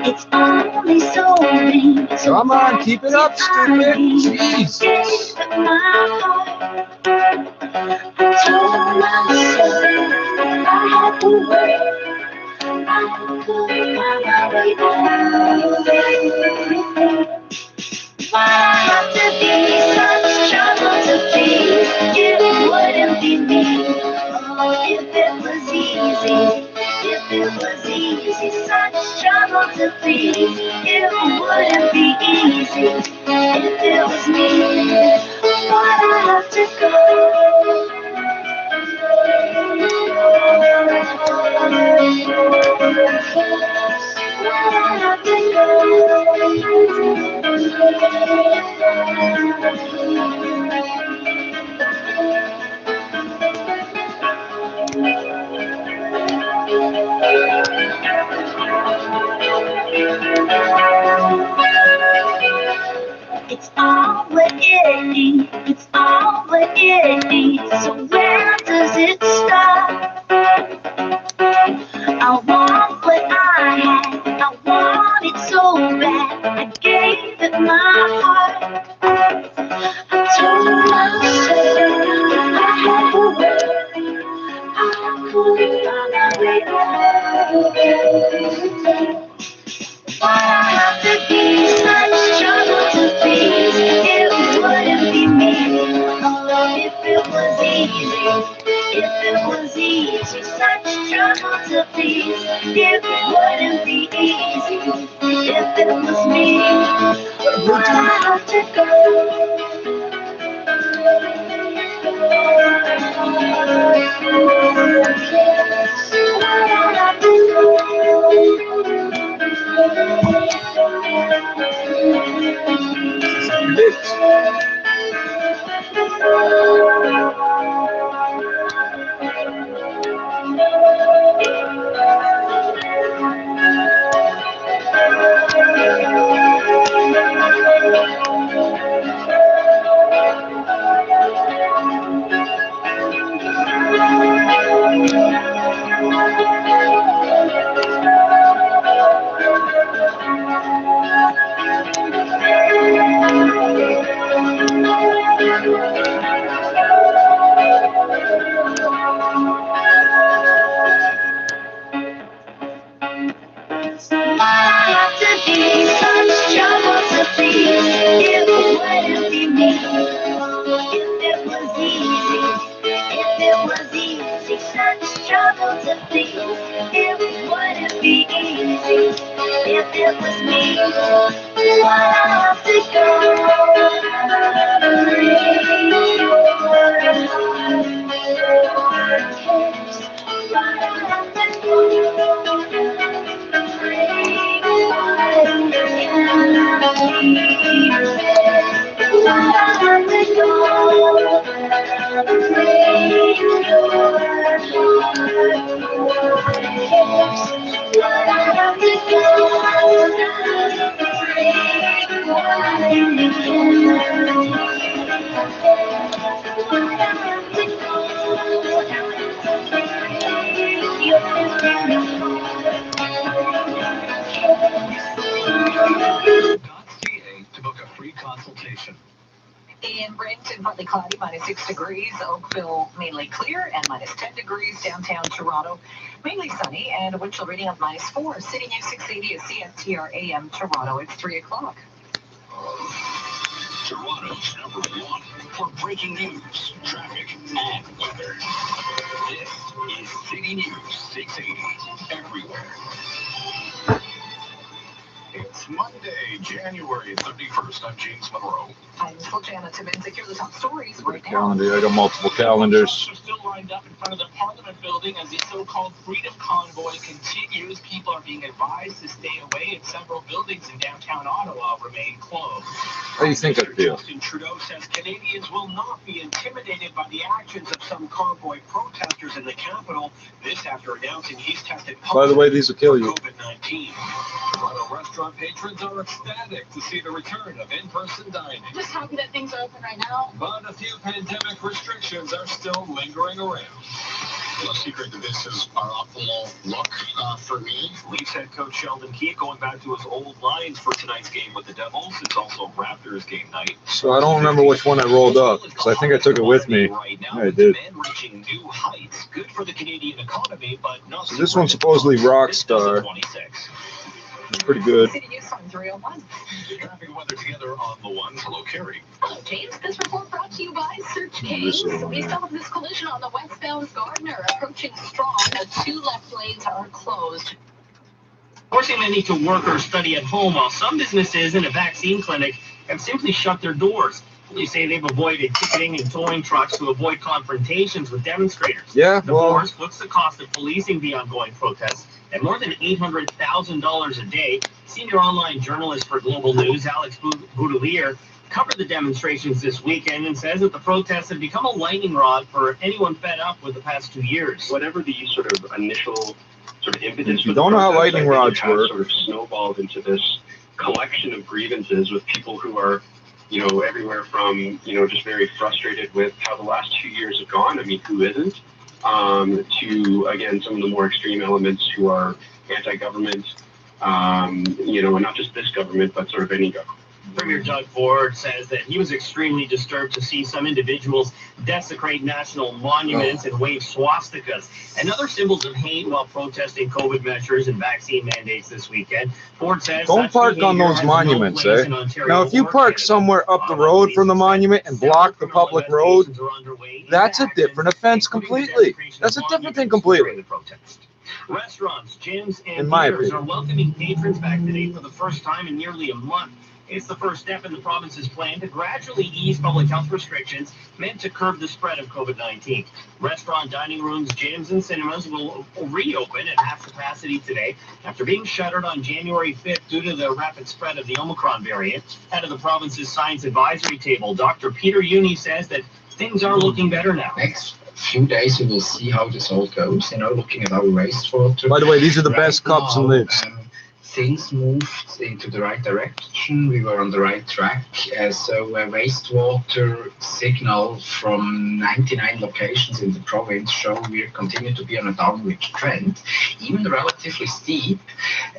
It's only so mean. So come on, keep it up, stupid. Jesus. I told myself I had to wait. I couldn't find my way out. Why I have to be such trouble to please? It wouldn't be me. Oh, if it was easy, such trouble to please. It wouldn't be easy if it was me. Why'd I have to go? Why'd I have to go? It's all what it needs. It's all what it needs. So where does it stop? I want what I had. I want it so bad. I gave it my heart. I told myself I had to wait. I couldn't find my way out. Why I have to be such trouble to please? It wouldn't be me. Oh, if it was easy, such trouble to please. It wouldn't be easy if it was me. Why'd I have to go? Why'd I have to go? such trouble to please. It wouldn't be me if it was easy. If it was easy, such trouble to please. It wouldn't be easy if it was me. But I have to go. To book a free consultation. In Brampton, partly cloudy, -6 degrees. Oakville, mainly clear, and -10 degrees. Downtown Toronto, mainly sunny, and a wind chill reading of -4. City News 680 is CFTR AM Toronto. It's 3 o'clock. Toronto's #1 for breaking news, traffic, and weather. This is City News 680 everywhere. It's Monday, January 31st. I'm James Monroe. I'm Jana Timmons. Here are the top stories right now. Calendar. I got multiple calendars. Are still lined up in front of the Parliament building as the so-called Freedom Convoy continues. People are being advised to stay away, and several buildings in downtown Ottawa remain closed. How do you think I feel? Justin Trudeau says Canadians will not be intimidated by the actions of some convoy protesters in the capital. This after announcing he's tested By the way, these will kill you. COVID-19. Toronto restaurant patrons are ecstatic to see the return of in-person dining. Just happy that things are open right now. But a few pandemic restrictions are still lingering around. No secret that this is our optimal look for me. Leafs head coach Sheldon Keefe going back to his old lines for tonight's game with the Devils. It's also Raptors game night. So I don't remember which one I rolled up, because I think I took it with me. Right now, Yeah, I did. demand reaching new heights. Good for the Canadian economy, but not So this one's supposedly Rockstar. 26. It's pretty good. City News on 301. Traffic and weather together on the one. Hello, Carrie. James, this report brought to you by Search This Kings. is- We still have this collision on the westbound Gardner approaching Strong. The 2 left lanes are closed. Forcing many to work or study at home, while some businesses and a vaccine clinic have simply shut their doors. Police say they've avoided ticketing and towing trucks to avoid confrontations with demonstrators. Yeah, The well, force puts the cost of policing the ongoing protests at more than $800,000 a day. Senior online journalist for Global News, Alex Boudelier, covered the demonstrations this weekend and says that the protests have become a lightning rod for anyone fed up with the past 2 years. Whatever the sort of initial sort of impetus. if you don't know how lightning rods it has work, sort of snowballed into this collection of grievances with people who are, everywhere from, just very frustrated with how the last 2 years have gone. I mean, who isn't? To, again, some of the more extreme elements who are anti-government, and not just this government, but sort of any government. Premier Doug Ford says that he was extremely disturbed to see some individuals desecrate national monuments and wave swastikas and other symbols of hate while protesting COVID measures and vaccine mandates this weekend. Ford says don't park on those monuments, eh? Now, if you park somewhere up the road from the monument and block the public road, that's a different offense completely. That's a different thing completely. Restaurants, gyms, In and my theaters are opinion. welcoming patrons back today for the first time in nearly a month. It's the first step in the province's plan to gradually ease public health restrictions meant to curb the spread of COVID-19. Restaurant, dining rooms, gyms, and cinemas will reopen at half capacity today after being shuttered on January 5th due to the rapid spread of the Omicron variant. Head of the province's science advisory table, Dr. Peter Uni, says that things are looking better now. Next few days, we will see how this all goes, looking at our wastewater. By the way, these are the best cups and lids. Things moved into the right direction. We were on the right track. So wastewater signal from 99 locations in the province show we continue to be on a downward trend, even relatively steep.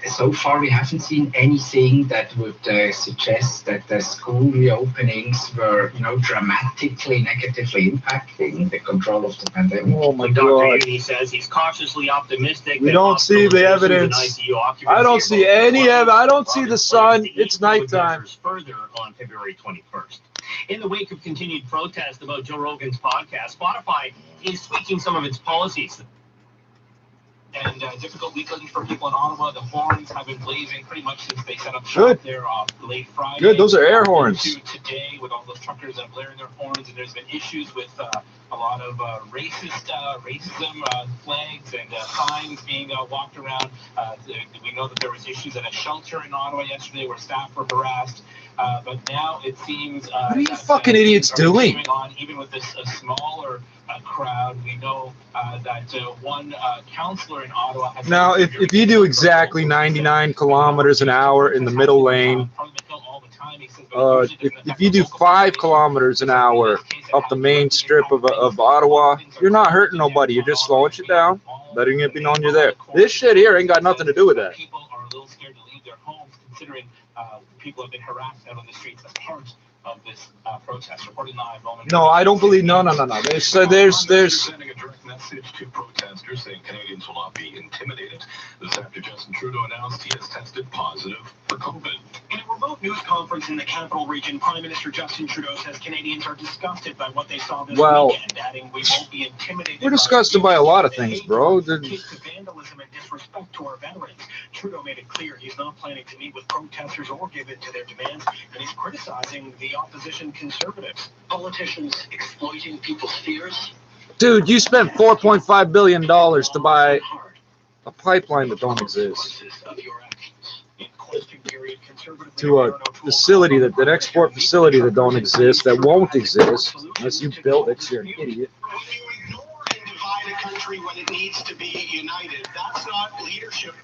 So far, we haven't seen anything that would suggest that the school reopenings were, dramatically negatively impacting the control of the pandemic. Oh my Dr. God. Uni says he's cautiously optimistic. We that don't see the hospitalizations and evidence. ICU occupancy I don't see any of. I don't see the sun. It's nighttime. Further on February 21st. In the wake of continued protest about Joe Rogan's podcast, Spotify is tweaking some of its policies. And difficult weekend for people in Ottawa. The horns have been blazing pretty much since they set up shop there late Friday. Good, those are air horns. Today, with all those truckers blaring their horns, and there's been issues with a lot of racism flags and signs being walked around. We know that there was issues at a shelter in Ottawa yesterday where staff were harassed. But now it seems what are you fucking idiots doing? On, even with this smaller crowd, we know that one counselor in Ottawa has now, if you do exactly 99 kilometers an hour in the middle lane, if you do 5 kilometers an hour up the main strip of Ottawa, you're not hurting nobody. You're just slowing shit down, letting it be known you're there. This shit here ain't got nothing to do with that. People are a little scared to leave their homes, considering people have been harassed out on the streets as part of this protest. Reporting live. No, I don't believe. No. There's Sending a direct message to protesters saying Canadians will not be intimidated. This after Justin Trudeau announced he has tested positive for COVID. In a remote news conference in the Capital Region, Prime Minister Justin Trudeau says Canadians are disgusted by what they saw this weekend, adding we won't be intimidated. We're disgusted by a lot of things, bro. Vandalism and disrespect to our veterans. Trudeau made it clear he's not planning to meet with protesters or give in to their demands, and he's criticizing the opposition Conservatives. Politicians exploiting people's fears. Dude, you spent $4.5 billion to buy a pipeline that don't exist. To a facility an export facility that don't exist, that won't exist unless you build it. You're an idiot. Divide a country when it needs to be united. That's not leadership.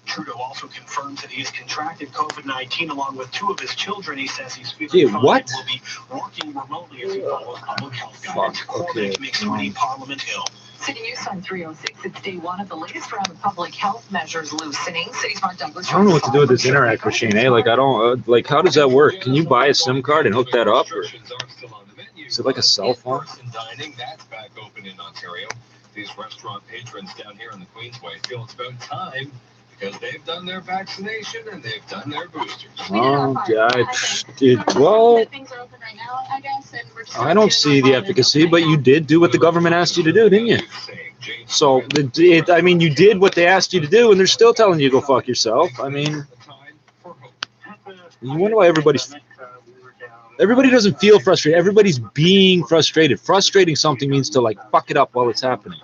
Trudeau also confirms that he has contracted COVID-19 along with 2 of his children. He says he's feeling fine what? and will be working remotely as he follows public health guidance. Corbett makes Sweeney Parliament Hill. City News on 306. It's day 1 of the latest round of public health measures loosening. City's Mark Douglas. I don't know what to do with this Interact machine, eh? Like, I don't, like, how does that work? Can you buy a SIM card and hook that up? Or is it like a cell phone? Dining, that's back open in Ontario. These restaurant patrons down here in the Queensway feel it's about time because they've done their vaccination and they've done their boosters. Oh, God. Well, I don't see the efficacy, but you did do what the government asked you to do, didn't you? So, I mean, you did what they asked you to do, and they're still telling you to go fuck yourself. I mean, you wonder why everybody doesn't feel frustrated. Everybody's being frustrated. Frustrating something means to, like, fuck it up while it's happening.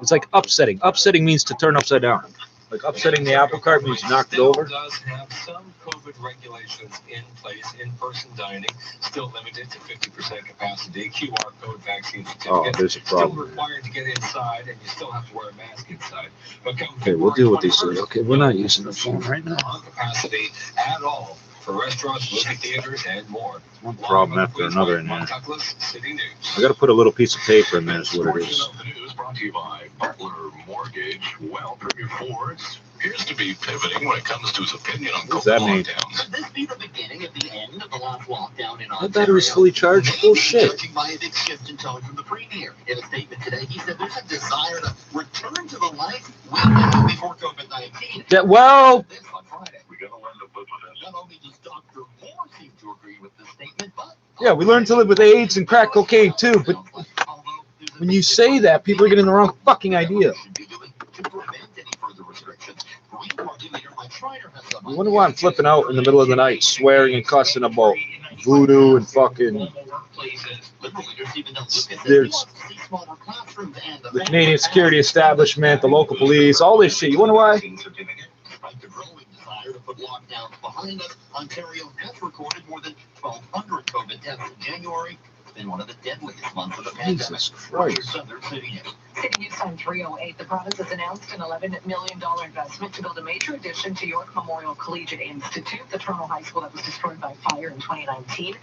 It's like upsetting. Upsetting means to turn upside down. Like upsetting the apple cart means you knocked it over. Does have some COVID regulations in place. In-person dining still limited to 50% capacity. QR code vaccine certificate. Oh, there's a problem. Still required to get inside, and you still have to wear a mask inside. But okay, we'll do what they say. Okay, we're not using the phone right now. On capacity at all for restaurants, movie theaters, and more. One problem after another in there. I got to put a little piece of paper in there. Is what it is. The news brought to you by Butler Mortgage. Well, Premier Ford appears to be pivoting when it comes to his opinion on COVID lockdowns. Could this be the beginning of the end of the last lockdown in Ontario? My battery's fully charged. Bullshit. Judging by a big shift in tone from the Premier. In a statement today, he said there's a desire to return to the life we knew before COVID-19. Yeah, well. This on Friday. We got to learn to live with it. Not only does Dr. Moore seem to agree with this statement, but yeah, we learned to live with AIDS and crack cocaine too. But when you say that, people are getting the wrong fucking idea. I wonder why I'm flipping out in the middle of the night, swearing and cussing about voodoo and fucking. There's the Canadian security establishment, the local police, all this shit. You wonder why? To put lockdowns behind us, Ontario has recorded more than 1,200 COVID deaths in January. It's been one of the deadliest months of the pandemic. Jesus Christ. City News on 308. The province has announced an $11 million investment to build a major addition to York Memorial Collegiate Institute, the Toronto high school that was destroyed by fire in 2019.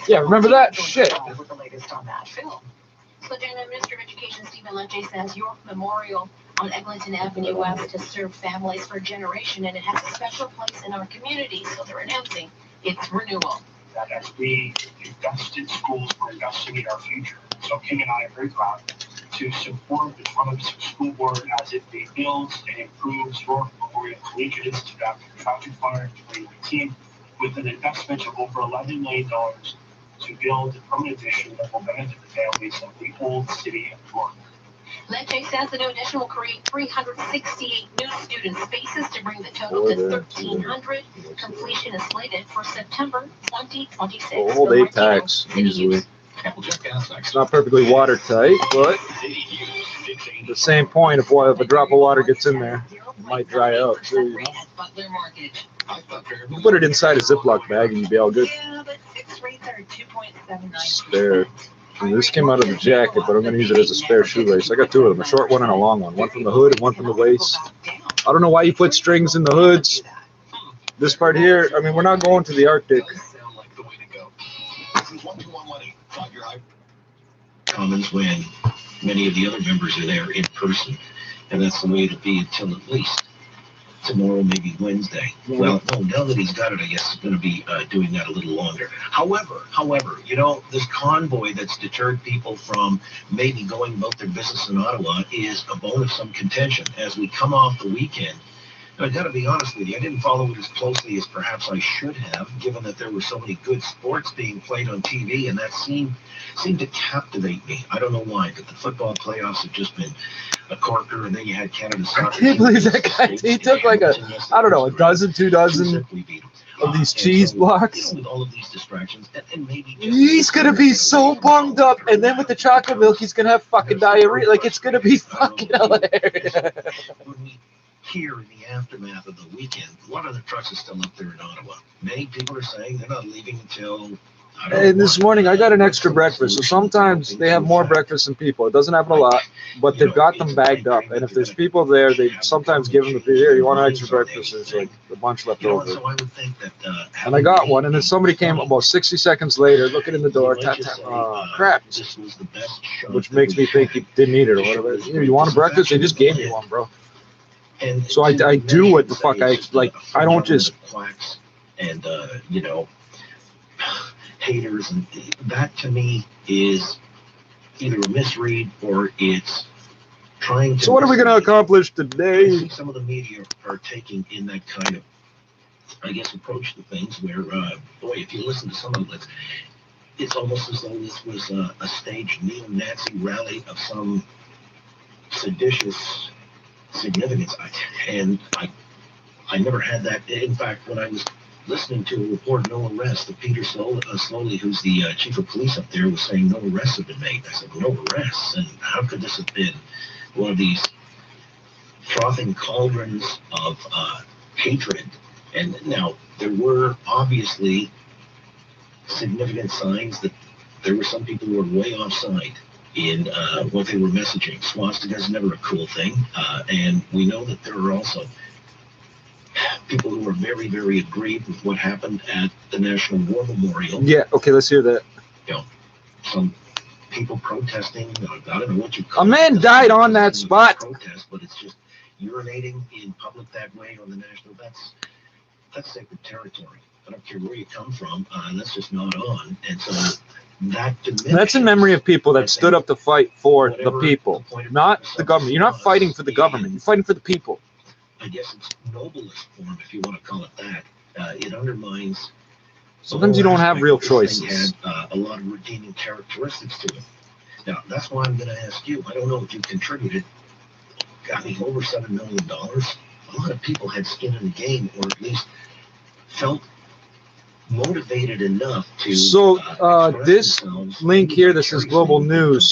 Yeah, remember that? Shit. With the latest on that film. So, Dana, Minister of Education Stephen Lecce says York Memorial on Eglinton Avenue West has served families for a generation, and it has a special place in our community. So they're announcing its renewal. That as we invest in schools, we're investing in our future. So King and I are very proud to support the Toronto School Board as it builds and improves York Memorial Memorial Collegiate Institute after a tragic fire in 2019, with an investment of over $11 million to build a permanent addition that will benefit the families of the old city of York. Lecce says the new addition will create 368 new student spaces to bring the total to 1,300. Completion is slated for September 2026. Old Apex, usually. It's not perfectly watertight, but the same point, if a drop of water gets in there, it might dry out too. You know? Put it inside a Ziploc bag and you'll be all good. Spare. And this came out of the jacket, but I'm going to use it as a spare shoelace. I got two of them, a short one and a long one. One from the hood and one from the waist. I don't know why you put strings in the hoods. This part here, I mean, we're not going to the Arctic. Commons when many of the other members are there in person, and that's the way it'll be until at least tomorrow, maybe Wednesday. Well, no, now that he's got it, I guess he's going to be doing that a little longer. However, you know, this convoy that's deterred people from maybe going about their business in Ottawa is a bone of some contention as we come off the weekend. Now, I got to be honest with you, I didn't follow it as closely as perhaps I should have, given that there were so many good sports being played on TV, and that seemed to captivate me. I don't know why, but the football playoffs have just been a corker, and then you had Canada soccer. I can't believe that guy. He took like a dozen, 2 dozen of these cheese blocks. You know, with all of these distractions, and maybe he's gonna be so bummed up, and then with the chocolate milk, he's gonna have fucking diarrhea. Like, it's gonna be fucking hilarious. Here in the aftermath of the weekend, what other trucks are still up there in Ottawa? Many people are saying they're not leaving until. And this morning I got an extra breakfast, so sometimes they have more breakfast than people. It doesn't happen a lot, but they've got them bagged up. And if there's people there, they sometimes give them the here. You want an extra breakfast? There's like a bunch left over. And I got one, and then somebody came about 60 seconds later, looking in the door, tap tap. Crap! Which makes me think he didn't eat it or whatever. You want a breakfast? They just gave me one, bro. So I do what the fuck I like. I don't just quacks and you know, haters, and that to me is either a misread or it's trying to. So what are we going to accomplish today? I think some of the media are taking in that kind of, I guess, approach to things where, boy, if you listen to some of it, it's almost as though this was a staged neo-Nazi rally of some seditious significance, and I never had that. In fact, when I was listening to a report, no arrests, that Peter Slowly, who's the chief of police up there, was saying no arrests have been made. I said, no arrests? And how could this have been one of these frothing cauldrons of hatred? And now, there were obviously significant signs that there were some people who were way offside in what they were messaging. Swastika is never a cool thing, and we know that there are also people who are very, very aggrieved with what happened at the National War Memorial. Yeah, okay, let's hear that. You know, some people protesting, I don't know what you call it. A man died on that spot. Protest, but it's just urinating in public that way on the national, that's sacred territory. I don't care where you come from, that's just not on. And so that's in memory of people that stood up to fight for the people, not the government. You're not fighting for the government. You're fighting for the people. I guess it's noblest form, if you want to call it that. It undermines. Sometimes you don't have real choices. Had a lot of redeeming characteristics to it. Now, that's why I'm going to ask you. I don't know if you contributed. I mean, over $7 million. A lot of people had skin in the game, or at least felt motivated enough to. So this link here that says Global News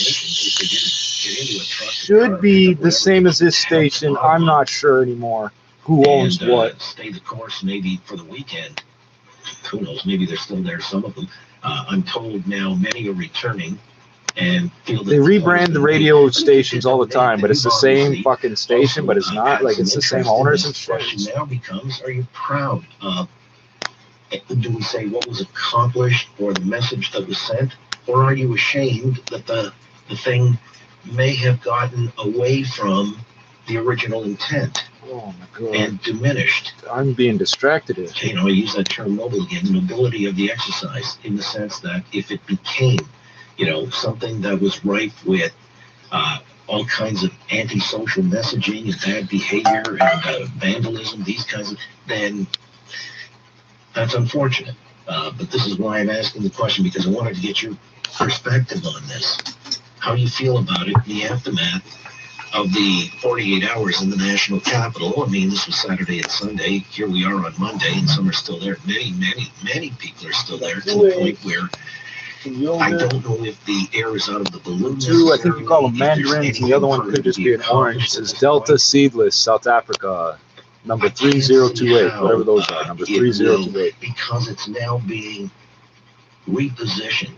should be the same as this station. I'm not sure anymore who owns what. Stay the course maybe for the weekend. Who knows? Maybe they're still there, some of them. I'm told now many are returning and feel that they rebrand the radio stations all the time, but it's the same fucking station, but it's not. Like, it's the same owners and shit. The question now becomes, are you proud of, do we say what was accomplished or the message that was sent, or are you ashamed that the thing may have gotten away from the original intent? Oh my God. And diminished. I'm being distracted here. You know, I use that term noble again, the nobility of the exercise, in the sense that if it became, you know, something that was rife with all kinds of antisocial messaging and bad behavior and vandalism, these kinds of, then that's unfortunate. But this is why I'm asking the question, because I wanted to get your perspective on this. How you feel about it in the aftermath of the 48 hours in the national capital. I mean, this was Saturday and Sunday. Here we are on Monday, and some are still there. Many people are still there, to the point where I don't know if the air is out of the balloon. Two, I think you call them mandarins, and the other one could just be an orange. It says Delta Seedless, South Africa, number 3028, whatever those are, number 3028. Because it's now being repositioned.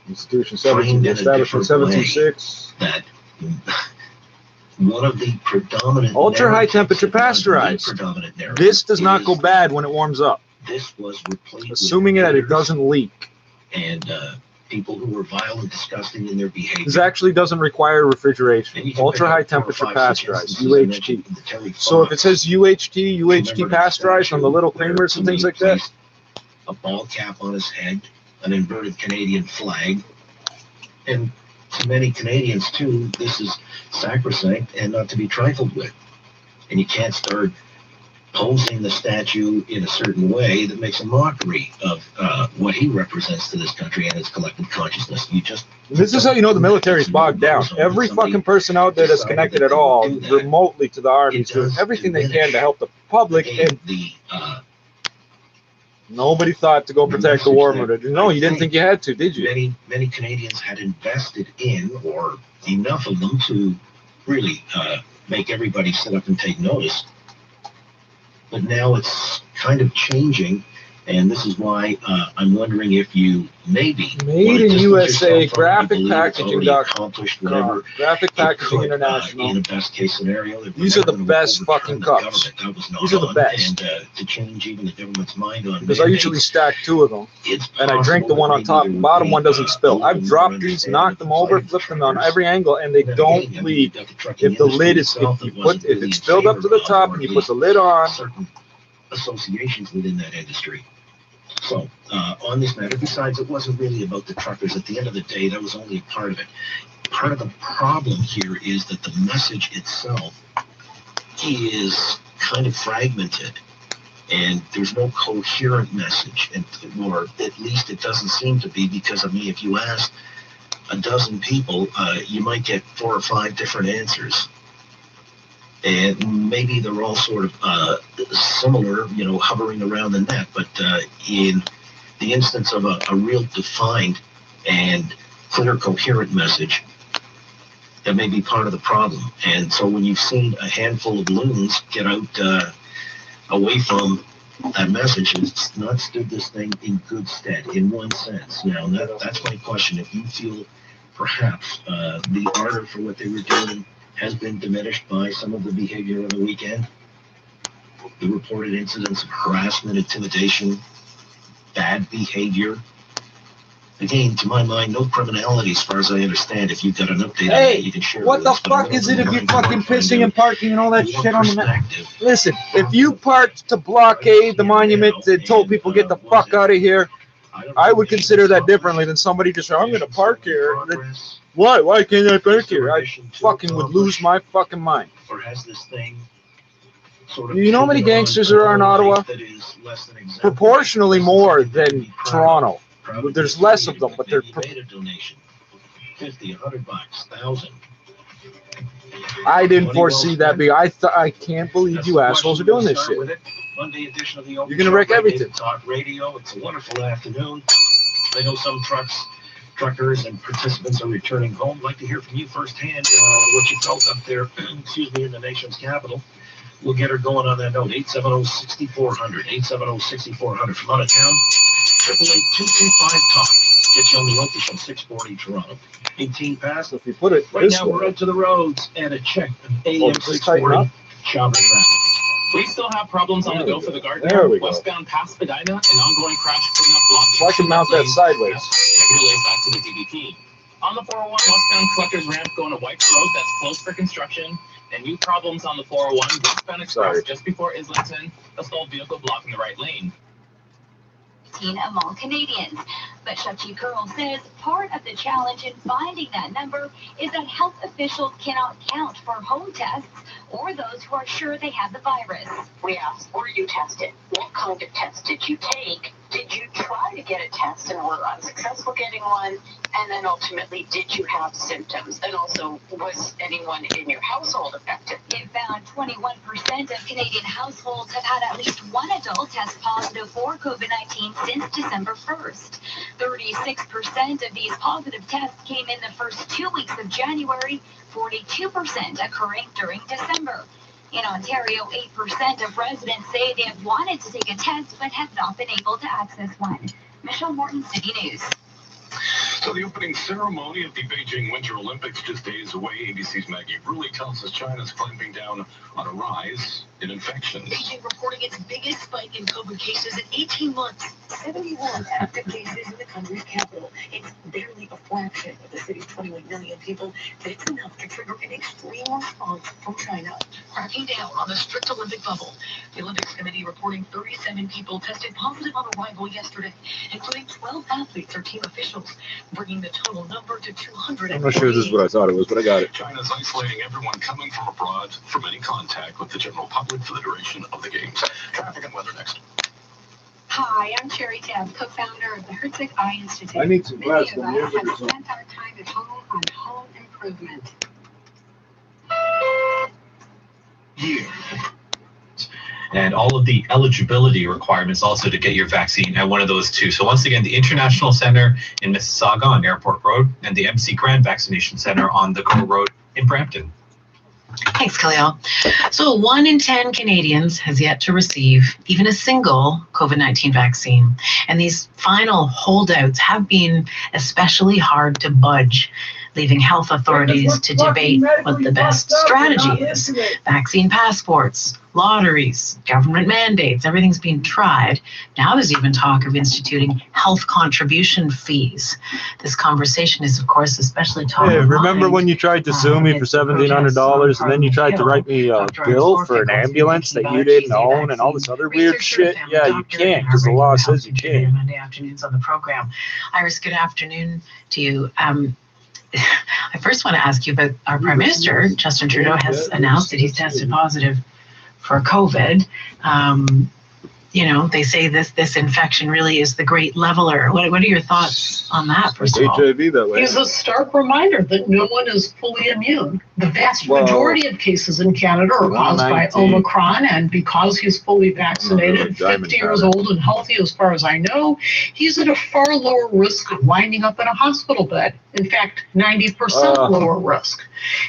Institution 7, establishment 726. That one of the predominant ultra high temperature pasteurized. This does not go bad when it warms up. This was replaced, assuming that it doesn't leak. And people who were vile and disgusting in their behavior. This actually doesn't require refrigeration. Ultra high temperature pasteurized, UHT. So if it says UHT pasteurized on the little creamers and things like that. A ball cap on his head, an inverted Canadian flag, and to many Canadians too, this is sacrosanct and not to be trifled with. And you can't start posing the statue in a certain way that makes a mockery of what he represents to this country and its collective consciousness. This is how you know the military's bogged down. Every fucking person out there that's connected at all remotely to the army is doing everything they can to help the public, and nobody thought to go protect the war memorial. No, you didn't think you had to, did you? Many Canadians had invested in, or enough of them to really make everybody sit up and take notice. But now it's kind of changing, and this is why I'm wondering if you maybe Made in USA, graphic packaging, accomplished whatever graphic packaging international. In a best case scenario, these are the best fucking cups. These are the best. And to change even the government's mind on because I usually stack two of them, and I drink the one on top. The bottom one doesn't spill. I've dropped these, knocked them over, flipped them on every angle, and they don't leak. If the lid is, if it's filled up to the top, and you put the lid on. Certain associations within that industry. So on this matter, besides, it wasn't really about the truckers. At the end of the day, that was only a part of it. Part of the problem here is that the message itself is kind of fragmented, and there's no coherent message, or at least it doesn't seem to be, because, I mean, if you ask a dozen people, you might get 4 or 5 different answers. And maybe they're all sort of similar, you know, hovering around the net. But in the instance of a real defined and clear, coherent message, that may be part of the problem. And so when you've seen a handful of loons get out away from that message, it's not stood this thing in good stead, in one sense. Now, that's my question. If you feel perhaps the ardor for what they were doing has been diminished by some of the behavior on the weekend, the reported incidents of harassment, intimidation, bad behavior. Again, to my mind, no criminality as far as I understand. If you've got an update on that, you can share what the fuck is it if you're fucking pissing and parking and all that shit on the map? Listen, if you parked to blockade the monument and told people get the fuck out of here, I would consider that differently than somebody just saying, I'm going to park here. Why? Why can't I park here? I fucking would lose my fucking mind. Or has this thing sort of, you know how many gangsters there are in Ottawa? Proportionally more than Toronto. There's less of them, but they're. Donation, $50, $100, $1,000. I didn't foresee that being. I can't believe you assholes are doing this shit. Monday edition of the You're gonna wreck everything. Talk Radio. It's a wonderful afternoon. I know some truckers and participants are returning home. I'd like to hear from you firsthand what you felt up there, excuse me, in the nation's capital. We'll get her going on that note. 870-6400, 870-6400 from out of town. 888-225-TALK. Get you on the Opie Show, 640 Toronto. 18 past. If you put it right now, we're out to the roads and a check of AM 640 shopping traffic. We still have problems on the go for the Gardner, westbound past Spadina, and ongoing crash putting up blocks. So I can mount that sideways. Back to the DBP. On the 401 westbound Collectors Ramp going to White's Road, that's closed for construction. And new problems on the 401 westbound Express just before Islington, a stalled vehicle blocking the right lane. COVID-19 among Canadians. But Shachi Pearl says part of the challenge in finding that number is that health officials cannot count for home tests or those who are sure they have the virus. We asked, were you tested? What kind of test did you take? Did you try to get a test and were unsuccessful getting one? And then ultimately, did you have symptoms? And also, was anyone in your household affected? It found 21% of Canadian households have had at least one adult test positive for COVID-19 since December 1st. 36% of these positive tests came in the first 2 weeks of January, 42% occurring during December. In Ontario, 8% of residents say they have wanted to take a test but have not been able to access one. Michelle Morton, City News. So the opening ceremony of the Beijing Winter Olympics just days away. ABC's Maggie Rulli tells us China's clamping down on a rise in infections. Beijing reporting its biggest spike in COVID cases in 18 months. 71 active cases in the country's capital. It's barely a fraction of the city's 21 million people, but it's enough to trigger an extreme response from China. Cracking down on the strict Olympic bubble. The Olympics Committee reporting 37 people tested positive on arrival yesterday, including 12 athletes or team officials, bringing the total number to 200. I'm not sure this is what I thought it was, but I got it. China's isolating everyone coming from abroad from any contact with the general public for the duration of the games. Traffic and weather next. Hi, I'm Sherry Tabb, co-founder of the Herzig Eye Institute. I need some Many glasses. of us have spent our time at home on home improvement. Year. And all of the eligibility requirements also to get your vaccine at one of those two. So once again, the International Center in Mississauga on Airport Road and the MC Grand Vaccination Center on the Gore Road in Brampton. Thanks, Khalil. So 1 in 10 Canadians has yet to receive even a single COVID-19 vaccine. And these final holdouts have been especially hard to budge, leaving health authorities to debate what the best strategy is. Vaccine passports, lotteries, government mandates, everything's being tried. Now there's even talk of instituting health contribution fees. This conversation is, of course, especially top of remember mind, when you tried to sue me for $1,700 and then you tried to write me a bill for an ambulance that you didn't own and all this other weird shit? Yeah, you can't because the law says you can't. Monday afternoons on the program. Iris, good afternoon to you. I first want to ask you about our Prime Minister, Justin Trudeau, has announced that he's tested positive for COVID. You know, they say this infection really is the great leveler. What are your thoughts on that, first of all? HIV that way. He's a stark reminder that no one is fully immune. The vast majority of cases in Canada are caused by Omicron, and because he's fully vaccinated, 50 years old and healthy as far as I know, he's at a far lower risk of winding up in a hospital bed. In fact, 90% lower risk.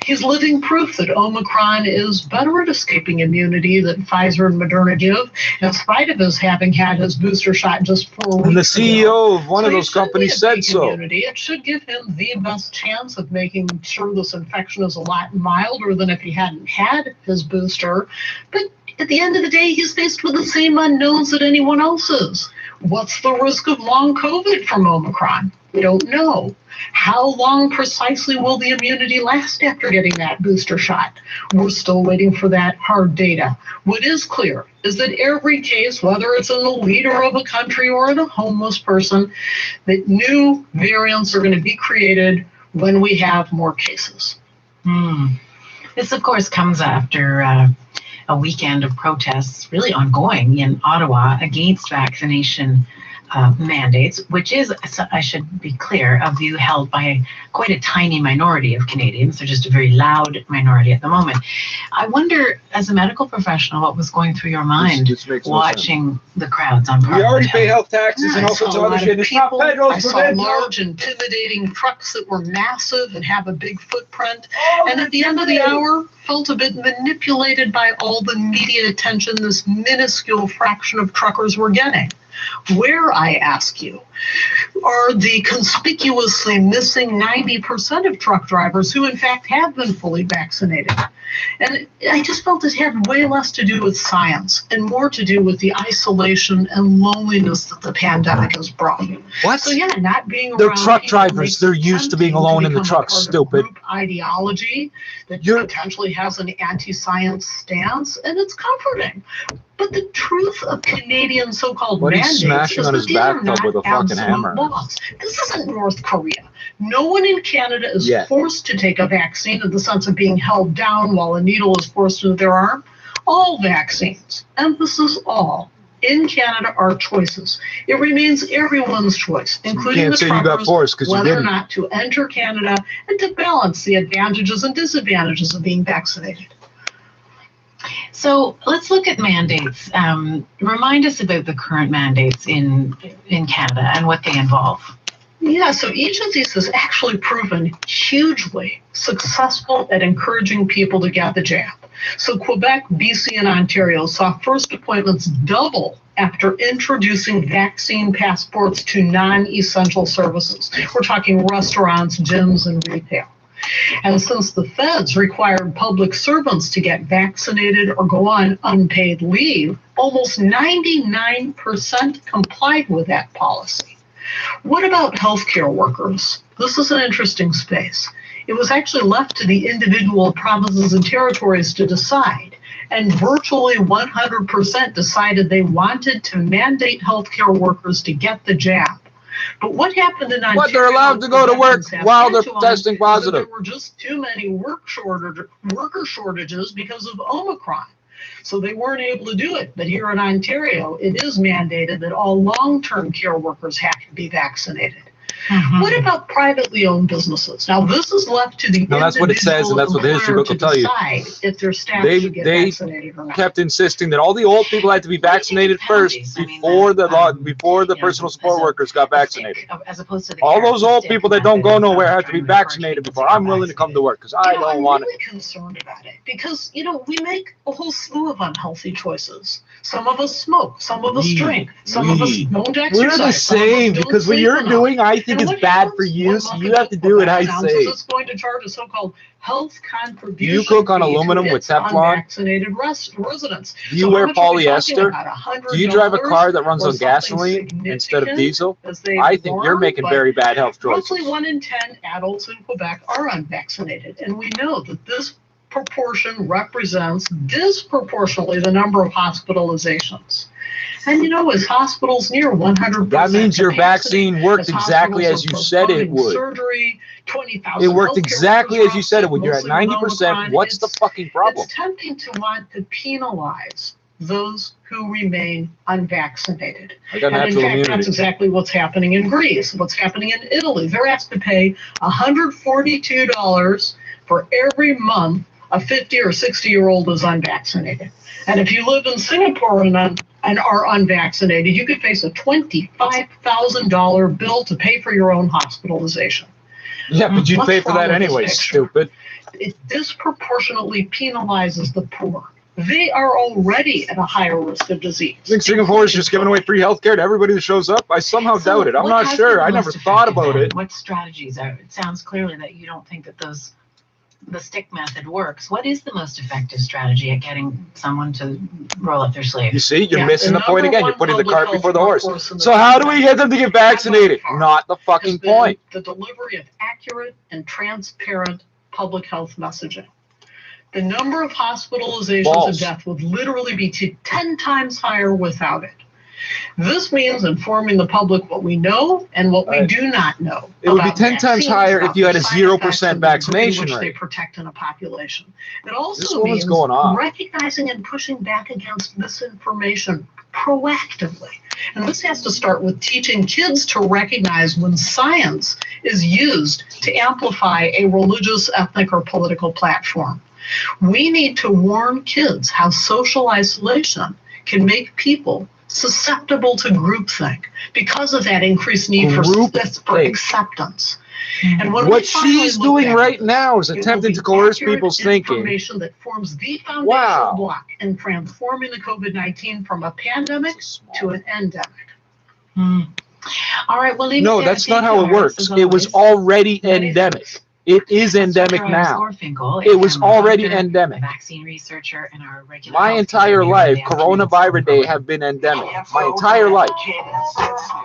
He's living proof that Omicron is better at escaping immunity than Pfizer and Moderna give, in spite of his having had his booster shot just 4 weeks And the ago. CEO of one of those companies said so. It should give him the best chance of making sure this infection is a lot milder than if he hadn't had his booster. But at the end of the day, he's faced with the same unknowns that anyone else is. What's the risk of long COVID from Omicron? We don't know. How long precisely will the immunity last after getting that booster shot? We're still waiting for that hard data. What is clear is that every case, whether it's in the leader of a country or in a homeless person, that new variants are going to be created when we have more cases. This, of course, comes after a weekend of protests really ongoing in Ottawa against vaccination mandates, which is, I should be clear, a view held by quite a tiny minority of Canadians. They're just a very loud minority at the moment. I wonder, as a medical professional, what was going through your mind watching the crowds on Parliament? We already pay health taxes and all sorts of other shit. It's not federal. I saw large, intimidating trucks that were massive and have a big footprint. And at the end of the hour, felt a bit manipulated by all the media attention this minuscule fraction of truckers were getting. Where, I ask you, are the conspicuously missing 90% of truck drivers who in fact have been fully vaccinated? And I just felt it had way less to do with science and more to do with the isolation and loneliness that the pandemic has brought. What? So yeah, not being around. They're truck drivers. They're used to being alone in the truck, stupid. Ideology that potentially has an anti-science stance, and it's comforting. But the truth of Canadian so-called But he's mandates smashing is on that his these are bathtub not with a fucking absolute hammer. laws. This isn't North Korea. No one in Canada is Yeah. forced to take a vaccine in the sense of being held down while a needle is forced into their arm. All vaccines, emphasis all, in Canada are choices. It remains everyone's choice, including the say you got truckers, forced 'cause you whether or didn't. not to enter Canada and to balance the advantages and disadvantages of being vaccinated. So let's look at mandates. Remind us about the current mandates in Canada and what they involve. Yeah, so each of these has actually proven hugely successful at encouraging people to get the jab. So Quebec, BC, and Ontario saw first appointments double after introducing vaccine passports to non-essential services. We're talking restaurants, gyms, and retail. And since the feds required public servants to get vaccinated or go on unpaid leave, almost 99% complied with that policy. What about healthcare workers? This is an interesting space. It was actually left to the individual provinces and territories to decide, and virtually 100% decided they wanted to mandate healthcare workers to get the jab. But what happened in Ontario? But they're allowed to go to work while they're testing positive. There were just too many worker shortages because of Omicron. So they weren't able to do it. But here in Ontario, it is mandated that all long-term care workers have to be vaccinated. Mm-hmm. What about privately owned businesses? Now, this is left to the no, that's what it says, and that's what the history book will tell you. If their staff should get vaccinated or not. Kept insisting that all the old people had to be vaccinated first before the personal support workers got vaccinated. As opposed to all those old people that don't go nowhere have to be vaccinated before I'm willing to come to work because I don't want it. I'm really concerned about it because, we make a whole slew of unhealthy choices. Some of us smoke, some of us drink, some of us don't exercise. We're the same because what you're doing, I think, is bad for you, so you have to do it, I say. It's going to charge a so-called health contribution. You cook on aluminum with Teflon? Unvaccinated residents. Do you wear polyester? Do you drive a car that runs on gasoline instead of diesel? I think you're making very bad health choices. Roughly 1 in 10 adults in Quebec are unvaccinated, and we know that this proportion represents disproportionately the number of hospitalizations. And as hospitals near 100%. That means your vaccine worked exactly as you said it would. Surgery, 20,000. It worked exactly as you said it would. You're at 90%. What's the fucking problem? It's tempting to want to penalize those who remain unvaccinated. I got and in natural fact, immunity. That's exactly what's happening in Greece, what's happening in Italy. They're asked to pay $142 for every month a 50 or 60-year-old is unvaccinated. And if you live in Singapore and are unvaccinated, you could face a $25,000 bill to pay for your own hospitalization. Yeah, but you'd pay for that anyway, stupid. It disproportionately penalizes the poor. They are already at a higher risk of disease. I think Singapore is just giving away free healthcare to everybody that shows up. I somehow doubt it. I'm not sure. I never thought about it. What strategies are? It sounds clearly that you don't think that the stick method works. What is the most effective strategy at getting someone to roll up their sleeves? You see, you're missing the point again. You're putting the cart before the horse. So how do we get them to get vaccinated? Not the fucking point. The delivery of accurate and transparent public health messaging. The number of hospitalizations and death would literally be 10 times higher without it. This means informing the public what we know and what we do not know. It would be 10 times higher if you had a 0% vaccination rate. They rate. protect in a population. It also This woman's means going on. recognizing and pushing back against misinformation proactively. And this has to start with teaching kids to recognize when science is used to amplify a religious, ethnic, or political platform. We need to warn kids how social isolation can make people susceptible to groupthink because of that increased need for acceptance. And what she's doing right now is attempting to coerce people's thinking. Information that forms the foundational block in transforming the COVID-19 from a pandemic to an endemic. All right, well, no, that's not how it works. It was already endemic. It is endemic now. It was already endemic. Vaccine researcher and our regular my entire life, coronavirus day have been endemic. My entire life. Jesus Christ.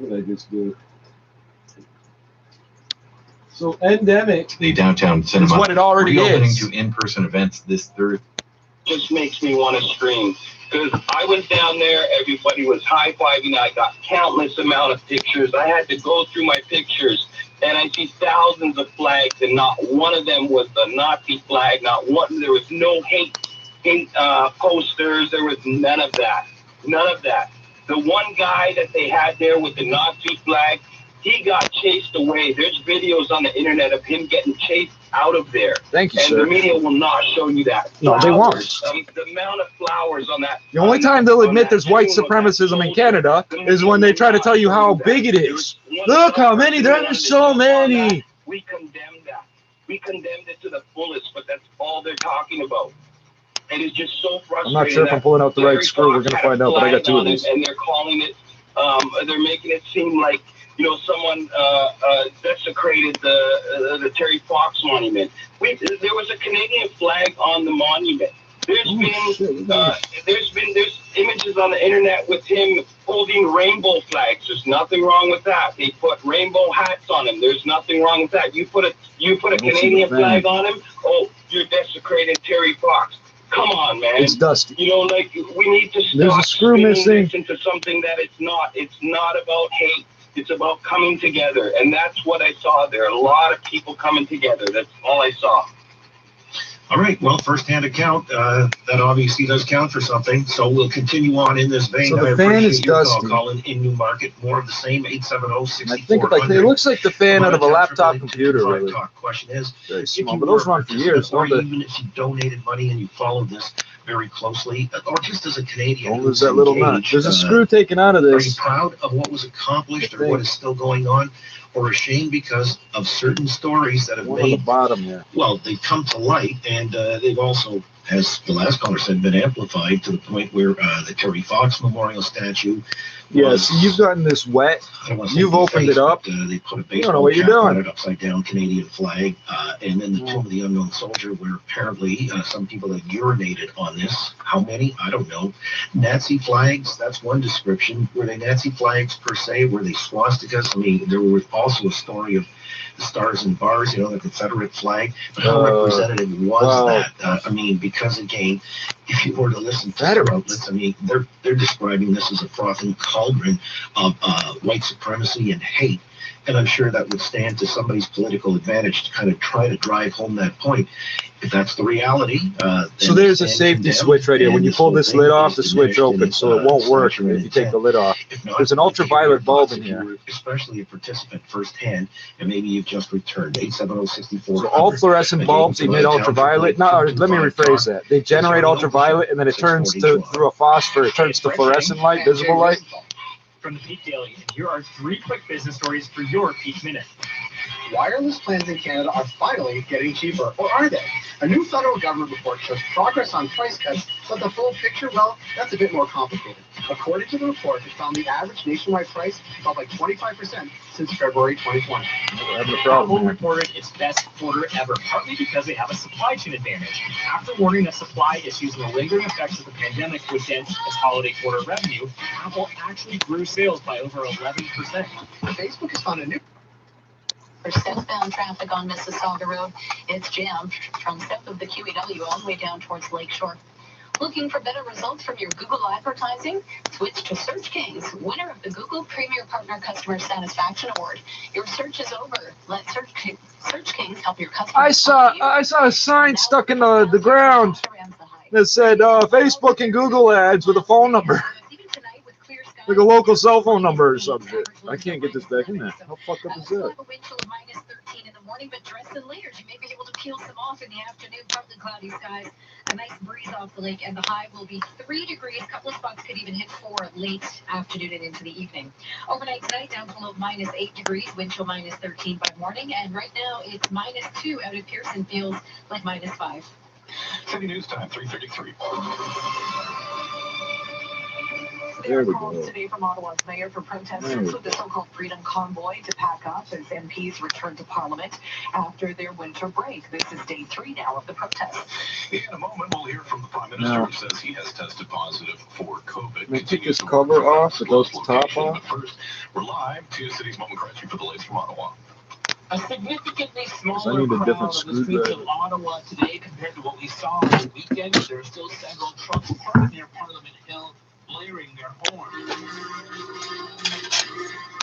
did I just do? So endemic. The downtown cinema. It's what it already reopening is. to in-person events this Thursday. Just makes me want to scream. Because I was down there, everybody was high-fiving. I got countless amount of pictures. I had to go through my pictures, and I see thousands of flags, and not one of them was the Nazi flag. Not one. There was no hate posters. There was none of that. None of that. The one guy that they had there with the Nazi flag, he got chased away. There's videos on the internet of him getting chased out of there. Thank you, and sir. the media will not show you that. No, they won't. The amount of flowers on that. The only time they'll admit there's white supremacism in Canada is when they try to tell you how big it is. Look how many, there's so many. We condemned that. We condemned it to the fullest, but that's all they're talking about. And it's just so frustrating. I'm not sure if I'm pulling out the right screw. We're going to find out, but I got two of these. And they're calling it, they're making it seem like, you know, someone desecrated the Terry Fox monument. There was a Canadian flag on the monument. There's images on the internet with him holding rainbow flags. There's nothing wrong with that. They put rainbow hats on him. There's nothing wrong with that. You put a Canadian flag on him. Oh, you're desecrating Terry Fox. Come on, man. It's dusty. You know, like we need to There's a stop screw spinning missing. this into something that it's not. It's not about hate. It's about coming together, and that's what I saw there. A lot of people coming together. That's all I saw. All right, well, first-hand account, that obviously does count for something, so we'll continue on in this vein. So the I fan appreciate is your dusty. call, Colin, in Newmarket, more of the same, 870-6400. I think it looks like the fan out of a laptop computer, really. Question is, very if small, you but those were run for years, or don't they? even if you donated money and you followed this very closely, or just as a Canadian, Don't lose that little nut. engaged, There's a screw taken out of are you this. proud of what was accomplished or what is still going on, or ashamed because of certain stories that have One on the made, bottom here. well, they've come to light, and they've also, as the last caller said, been amplified to the point where the Terry Fox Memorial statue. Yeah, so you've gotten this wet. I don't wanna say You've opened defaced, it up. but, they put a You don't baseball know what you're cap on doing. it, upside down Canadian flag, and then the tomb of the unknown soldier, where apparently some people have urinated on this. How many? I don't know. Nazi flags, that's one description. Were they Nazi flags per se? Were they swastikas? I mean, there was also a story of the stars and bars, you know, the Confederate flag. But how representative was that? I mean, because again, if you were to listen to some outlets, I mean, they're describing this as a frothing cauldron of white supremacy and hate. And I'm sure that would stand to somebody's political advantage to kind of try to drive home that point. If that's the reality, So there's a safety switch right here. When you pull this lid off, the switch opens, so it won't work if you take the lid off. There's an ultraviolet bulb in here. Especially a participant firsthand, and maybe you've just returned 870-6400. So all fluorescent bulbs emit ultraviolet. No, or let me rephrase that. They generate ultraviolet, and then it turns to, through a phosphor, it turns to fluorescent light, visible light. From the Peak Daily, and here are 3 quick business stories for your Peak Minute. Wireless plans in Canada are finally getting cheaper, or are they? A new federal government report shows progress on price cuts, but the full picture, well, that's a bit more complicated. According to the report, it found the average nationwide price fell by 25% since February 2020. Apple reported its best quarter ever, partly because they have a supply chain advantage. After warning that supply issues and the lingering effects of the pandemic would dent its holiday quarter revenue, Apple actually grew sales by over 11%. Facebook has found a new For southbound traffic on Mississauga Road, it's jammed from south of the QEW all the way down towards Lakeshore. Looking for better results from your Google advertising? Switch to Search Kings, winner of the Google Premier Partner Customer Satisfaction Award. Your search is over. Let Search Kings help your customers. I saw a sign stuck in the ground that said Facebook and Google ads with a phone number. Like a local cell phone number or some shit. I can't get this back in there. How fucked up is that? But dress in layers. You may be able to peel some off in the afternoon. Partly cloudy skies, a nice breeze off the lake, and the high will be 3 degrees. A couple of spots could even hit 4 late afternoon and into the evening. Overnight tonight, down below -8 degrees, wind chill -13 by morning, and right now it's -2 out at Pearson. Feels like -5. City News Time, 3:33. There we calls go. today from Ottawa's mayor for protesters with the so-called Freedom Convoy to pack up as MPs return to Parliament after their winter break. This is day 3 now of the protest. In a moment, we'll hear from the Prime Minister who says he has tested positive for COVID. Let me take this cover off. It goes the top off. But first, we're live to City's Moment Crunching for the latest from Ottawa. A significantly I smaller need a crowd different on the streets of Ottawa today compared to what we saw on the weekend. There are still several trucks parked near Parliament Hill, blaring their horns.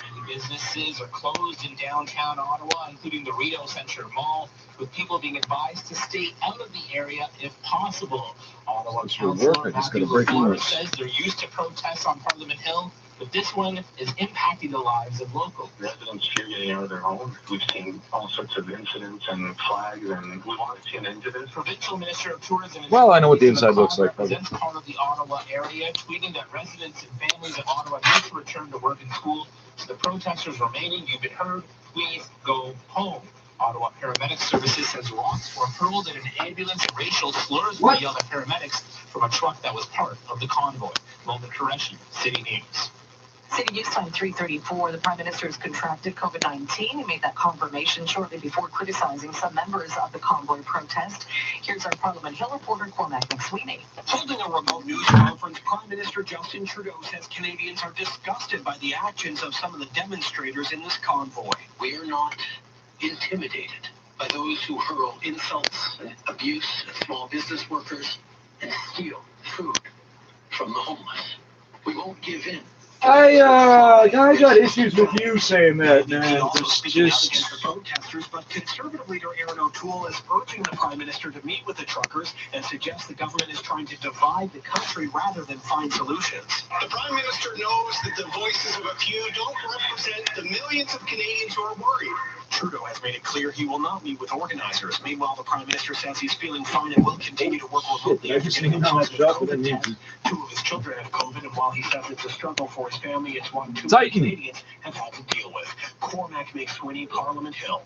Many businesses are closed in downtown Ottawa, including the Rideau Centre Mall, with people being advised to stay out of the area if possible. Ottawa Councillor Matthew LaFleur says they're used to protests on Parliament Hill, but this one is impacting the lives of locals. Residents fear getting out of their homes. We've seen all sorts of incidents and flags, and we want to see an end to this. Provincial Minister of Tourism. Well, I know what the inside looks like. Represents part of the Ottawa area, tweeting that residents and families in Ottawa need to return to work and school. To the protesters remaining, you've been heard. Please go home. Ottawa Paramedic Services says rocks were hurled at an ambulance and racial slurs were yelled at paramedics from a truck that was part of the convoy. Moment Qureshi, City News. City News Time 3:34. The Prime Minister has contracted COVID-19. He made that confirmation shortly before criticizing some members of the convoy protest. Here's our Parliament Hill reporter, Cormac McSweeney. Holding a remote news conference, Prime Minister Justin Trudeau says Canadians are disgusted by the actions of some of the demonstrators in this convoy. We are not intimidated by those who hurl insults and abuse at small business workers and steal food from the homeless. We won't give in. I got issues with you saying that, man. Against the protesters, but Conservative leader Aaron O'Toole is urging the Prime Minister to meet with the truckers and suggests the government is trying to divide the country rather than find solutions. The Prime Minister knows that the voices of a few don't represent the millions of Canadians who are worried. Trudeau has made it clear he will not meet with organizers. Meanwhile, the Prime Minister says he's feeling fine and will continue to work remotely after getting a positive COVID test. 2 of his children have COVID, and while he says it's a struggle for his family, it's one too many Canadians have had to deal with. Cormac McSweeney, Parliament Hill.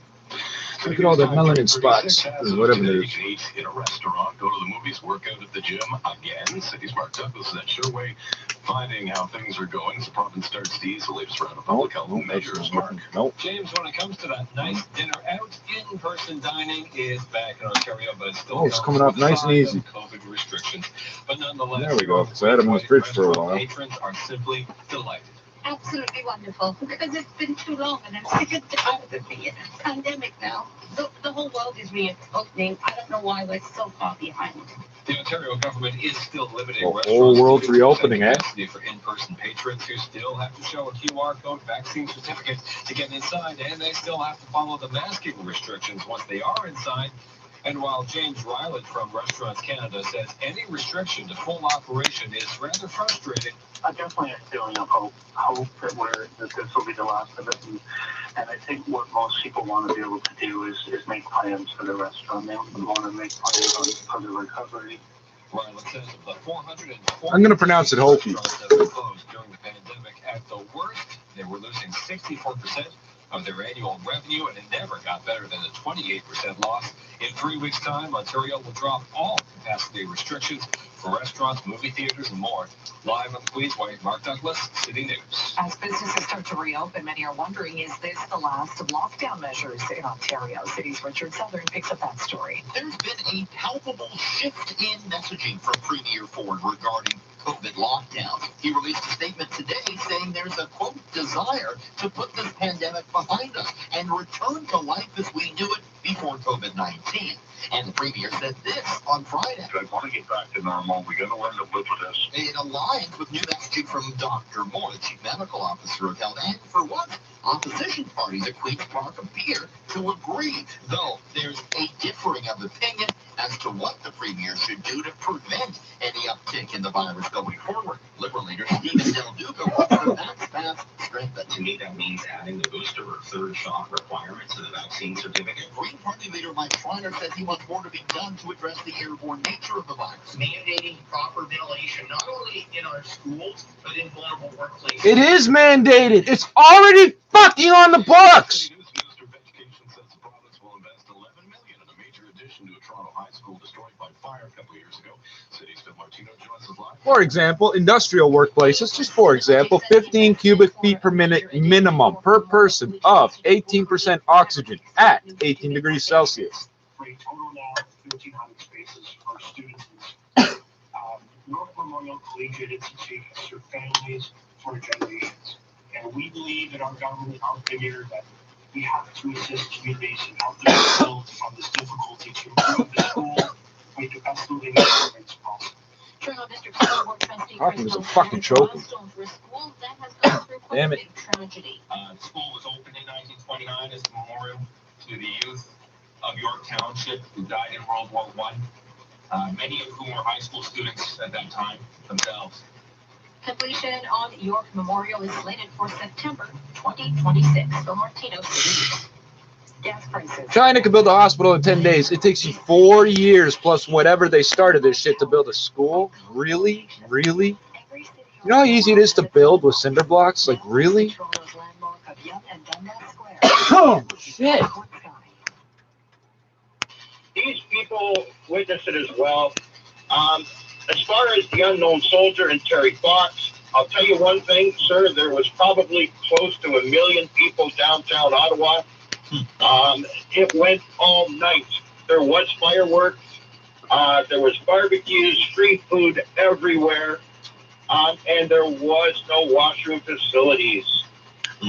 Look at all the melanin spots, or whatever it is. Eat in a restaurant, go to the movies, work out at the gym again. City's Mark Douglas is at SUEY, finding how things are going as the province starts to ease the latest round of public health measures. Mark. James, when it comes to that nice dinner out, in-person dining is back in Ontario, but it's still it's coming up nice and easy. COVID restrictions. But nonetheless, there we go. So I had them in the fridge for a while. Patrons are simply delighted. Absolutely wonderful, because it's been too long and I'm sick and tired of the pandemic now. The whole world is reopening. I don't know why we're so far behind. The Ontario government is still limiting the whole world's reopening, eh? For in-person patrons who still have to show a QR code vaccine certificate to get inside, and they still have to follow the masking restrictions once they are inside. And while James Ryland from Restaurants Canada says any restriction to full operation is rather frustrating, definitely a feeling of hope that this will be the last of it. And I think what most people want to be able to do is make plans for the restaurant. They want to make plans on the recovery. Ryland says of the 440 I'm going to pronounce it Hokie. that were closed during the pandemic, at the worst, they were losing 64% of their annual revenue, and it never got better than a 28% loss. In 3 weeks' time, Ontario will drop all capacity restrictions for restaurants, movie theaters, and more. Live on the Queensway, Mark Douglas, City News. As businesses start to reopen, many are wondering, is this the last of lockdown measures in Ontario? City's Richard Southern picks up that story. There's been a palpable shift in messaging from Premier Ford regarding COVID lockdowns. He released a statement today saying there's a, quote, desire to put this pandemic behind us and return to life as we knew it before COVID-19. And the Premier said this on Friday. I want to get back to normal. We're going to learn to live with this. It aligns with new messaging from Dr. Moore, the Chief Medical Officer of Health, and for once, opposition parties at Queen's Park appear to agree, though there's a differing of opinion as to what the Premier should do to prevent any uptick in the virus going forward. Liberal leader Stephen Del Duca wants the vax pass strengthened. To me, that means adding the booster or third shot requirements to the vaccine certificate. Green Party leader Mike Schreiner says he wants more to be done to address the airborne nature of the virus. Mandating proper ventilation, not only in our schools, but in vulnerable workplaces. It is mandated. It's already fucking on the books. addition to a Toronto high school destroyed by fire a couple of years ago. City's Phil Martino joins us live. For example, industrial workplaces, just for example, 15 cubic feet per minute minimum per person of 18% oxygen at 18 degrees Celsius. For a total now of 1,300 spaces for students. North Memorial Collegiate Institute has served families for generations. And we believe in our government, our figure, that we have to assist communities and help them build on this difficulty to improve the school with the best living environments possible. Toronto District School Board Trustee Talking was a Chris fucking Milestone choking. for a school that has gone through quite Damn a it. big tragedy. The school was opened in 1929 as a memorial to the youth of York Township who died in World War I, many of whom were high school students at that time themselves. Completion on York Memorial is slated for September 2026. For Martino City News. Gas prices. China could build a hospital in 10 days. It takes you 4 years plus whatever they started this shit to build a school. Really? Really? You know how easy it is to build with cinder blocks? Like, really? Toronto's landmark of Yonge and Dundas Square. Oh, shit. These people witnessed it as well. As far as the unknown soldier and Terry Fox, I'll tell you one thing, sir. There was probably close to 1 million people downtown Ottawa. It went all night. There was fireworks. There was barbecues, street food everywhere. And there was no washroom facilities.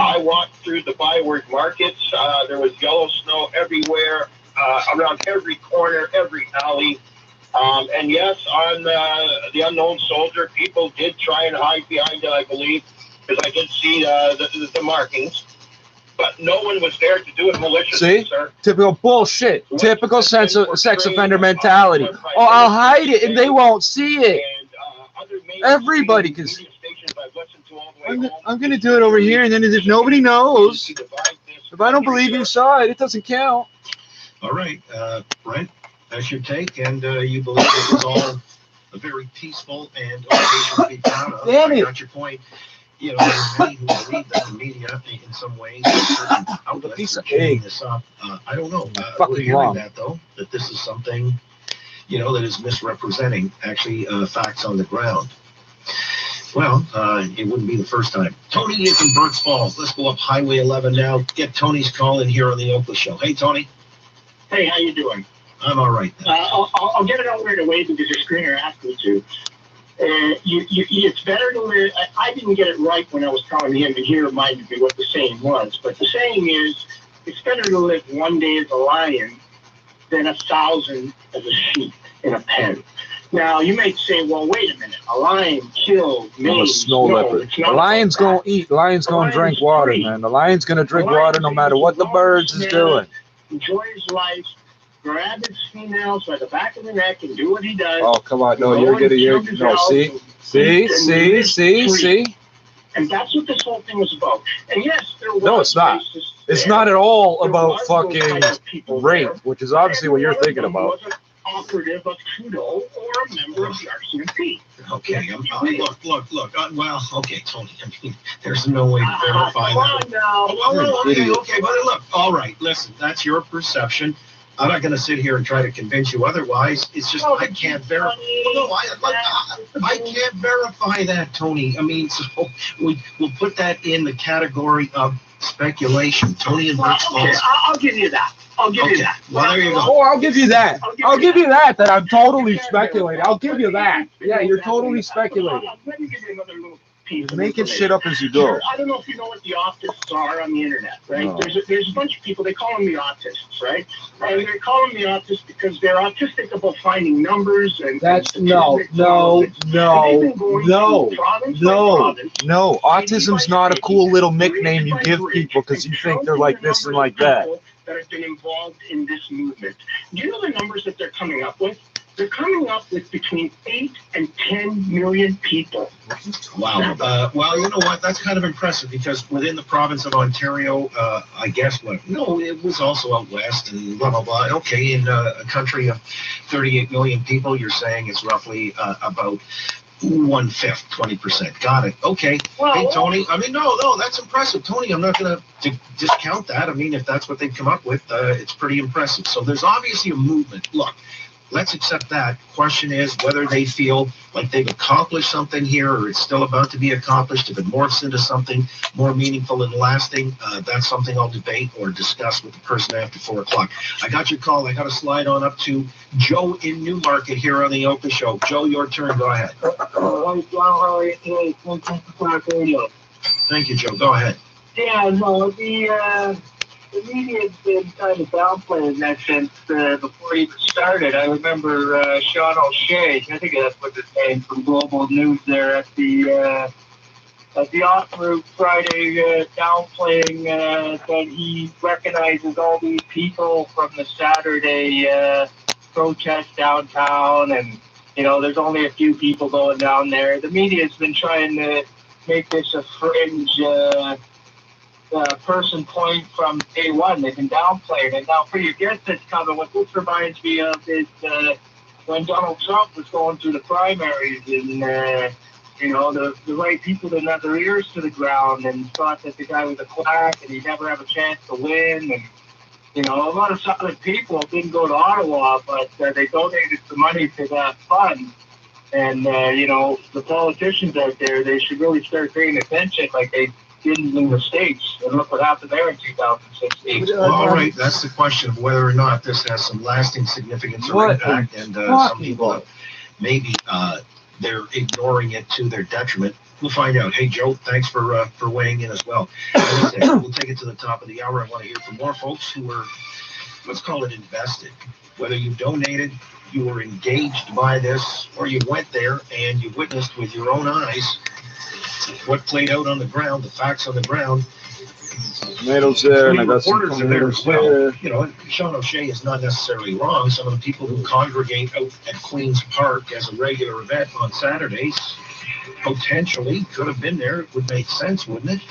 I walked through the Byward markets. There was yellow snow everywhere, around every corner, every alley. And yes, on the unknown soldier, people did try and hide behind it, I believe, because I did see the markings. But no one was there to do it maliciously, See? sir. Typical bullshit. Typical sex offender mentality. Oh, I'll hide it and they won't see it. Everybody can see. I'm going to do it over here, and then if nobody knows, if I don't believe you saw it, it doesn't count. All right, Brent, that's your take, and you believe it was all a very peaceful and occasion to be proud of. Damn it. I got your point. You know, there's many who believe that the media, in some ways, certain outlets are changing this up. I don't know. We're hearing that, though, that this is something, you know, that is misrepresenting, actually, facts on the ground. Well, it wouldn't be the first time. Tony is in Burks Falls. Let's go up Highway 11 now. Get Tony's call in here on the Oakland Show. Hey, Tony. Hey, how you doing? I'm all right. I'll get it over right away because your screener asked me to. It's better to live. I didn't get it right when I was telling him, and he reminded me what the saying was. But the saying is, it's better to live one day as a lion than 1,000 as a sheep in a pen. Now, you may say, well, wait a minute. A lion killed, I'm a maimed. snow No, leopard. it's The not lion's about going to eat. The lion's going to drink water, man. The lion's going to drink water no matter what the birds is doing. Enjoy his life. Grab his females by the back of the neck and do what he does. Oh, come on. No, you're getting, no, see? And that's what this whole thing was about. And yes, there was. No, it's not. It's not at all about fucking rape, which is obviously what you're thinking about. Operative of Trudeau or a member of the RCMP. Okay, look. Well, okay, Tony. I mean, there's no way to verify that. Okay, but look. All right, listen. That's your perception. I'm not going to sit here and try to convince you otherwise. It's just I can't verify. I can't verify that, Tony. I mean, so we'll put that in the category of speculation. Tony and Burks Falls. Okay, I'll give you that. I'll give you that. Well, there you go. Oh, I'll give you that. I'll give you that I'm totally speculating. I'll give you that. Yeah, you're totally speculating. Let me give you another little piece. You're making shit up as you go. I don't know if you know what the autists are on the internet, right? No. There's a bunch of people, they call them the autists, right? And they call them the autists because they're autistic about finding numbers and That's no. Autism's not a cool little nickname you give people because you think they're like this and like that. That have been involved in this movement. Do you know the numbers that they're coming up with? They're coming up with between 8 and 10 million people. Wow. Well, you know what? That's kind of impressive because within the province of Ontario, I guess it was also out west and blah, blah, blah. Okay, in a country of 38 million people, you're saying it's roughly about 1/5, 20%. Got it. Okay. Well, hey, Tony. I mean, no, that's impressive. Tony, I'm not going to discount that. I mean, if that's what they've come up with, it's pretty impressive. So there's obviously a movement. Look, let's accept that. Question is whether they feel like they've accomplished something here or it's still about to be accomplished. If it morphs into something more meaningful and lasting, that's something I'll debate or discuss with the person after 4 o'clock. I got your call. I got to slide on up to Joe in Newmarket here on the Oka Show. Joe, your turn. Go ahead. How are you today? Thank you, Joe. Go ahead. Yeah, no, the media's been kind of downplaying that since before it even started. I remember Sean O'Shea, I think that's what his name, from Global News there at the off-route Friday, downplaying that he recognizes all these people from the Saturday protest downtown, and there's only a few people going down there. The media's been trying to make this a fringe person point from day one. They've been downplaying it. Now, for your guest that's coming, what this reminds me of is when Donald Trump was going through the primaries, and the right people didn't have their ears to the ground and thought that the guy was a quack and he'd never have a chance to win. And a lot of solid people didn't go to Ottawa, but they donated the money to that fund. And the politicians out there, they should really start paying attention, like they didn't in the States, and look what happened there in 2016. All right, that's the question of whether or not this has some lasting significance or impact, and some people maybe they're ignoring it to their detriment. We'll find out. Hey, Joe, thanks for weighing in as well. We'll take it to the top of the hour. I want to hear from more folks who are, let's call it, invested. Whether you donated, you were engaged by this, or you went there and you witnessed with your own eyes what played out on the ground, the facts on the ground. Tomatoes there, and I got some tomatoes there. Sean O'Shea is not necessarily wrong. Some of the people who congregate out at Queen's Park as a regular event on Saturdays potentially could have been there. It would make sense, wouldn't it?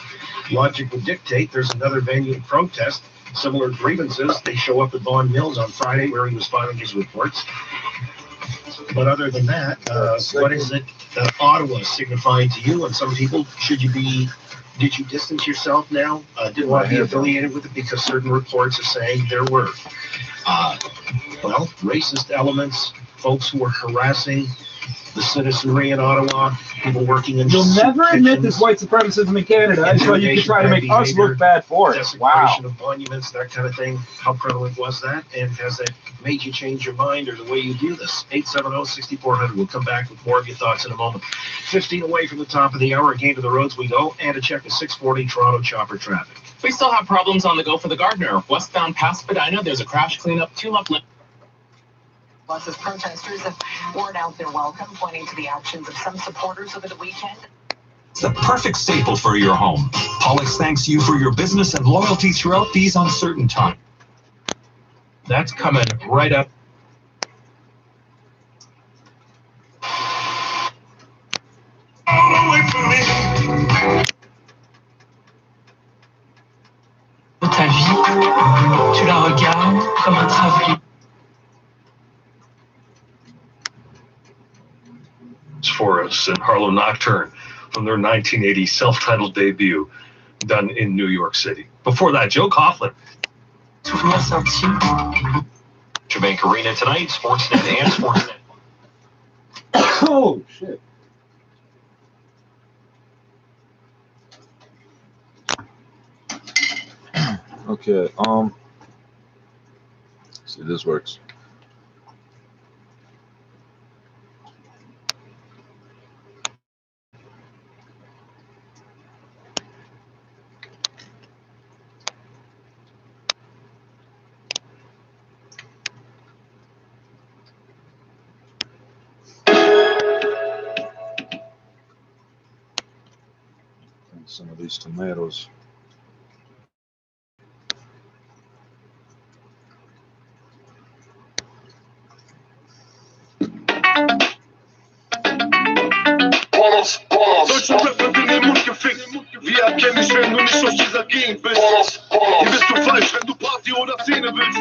Logic would dictate there's another venue to protest similar grievances. They show up at Vaughan Mills on Friday where he was filing his reports. But other than that, what is it that Ottawa is signifying to you? And some people, did you distance yourself now? Didn't want to be affiliated with it because certain reports are saying there were, racist elements, folks who were harassing the citizenry in Ottawa, people working in You'll never admit this white supremacism in Canada, so you can try to make us look bad for it. Wow. Of monuments, that kind of thing. How prevalent was that? And has that made you change your mind or the way you view this? 870-6400. We'll come back with more of your thoughts in a moment. 15 away from the top of the hour. Again, to the roads we go. And a check of 640 Toronto chopper traffic. We still have problems on the go for the Gardner. Westbound past Spadina, there's a crash cleanup, 2 left lane. As protesters have worn out their welcome, pointing to the actions of some supporters over the weekend. It's the perfect staple for your home. Pollux thanks you for your business and loyalty throughout these uncertain times. That's coming right up. Ta vie, tu la regardes comme un travail. For us in Harlow Nocturne from their 1980 self-titled debut done in New York City. Before that, Joe Coughlin. Bank Arena tonight, Sportsnet and Sportsnet. Oh, shit. Okay, see if this works. Some of these tomatoes. Deutsche Rapper bin im Mund gefickt. Wir erkennen dich, wenn du nicht aus dieser Gegend bist. Hier bist du falsch, wenn du Party oder Szene willst.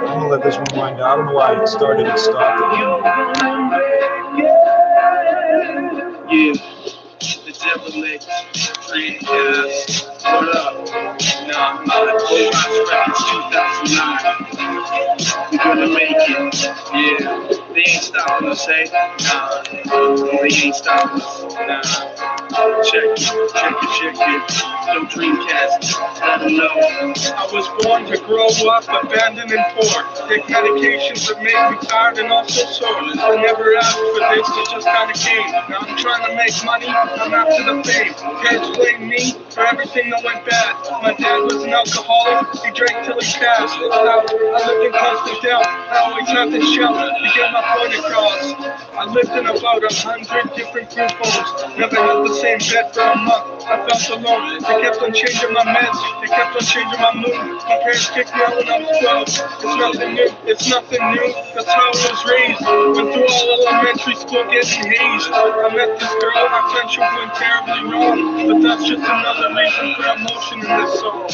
gonna let this one wind down. I don't know why it started and stopped it. Yeah, the devil is free. What up? Nah, Records 2009. We're gonna make it. Yeah, they ain't stopping us, eh? Nah, they ain't stopping us. Nah. Check it. No Dreamcast, let them know. I was born to grow up abandoned and poor. Take medications that make me tired and also sore. I never asked for this, it just kinda came. Now I'm trying to make money, I'm after the fame. Parents blame me for everything that went bad. My dad was an alcoholic, he drank till he passed. I lived in constant doubt, I always had to shout to get my point across. I lived in about 100 different group homes. Never had the same bed for a month. I felt alone. They kept on changing my meds. They kept on changing my mood. My parents kicked me out when I was 12. It's nothing new. That's how I was raised. Went through all elementary school getting hazed. I met this girl. Our friendship went terribly wrong. But that's just another reason for emotion in this song.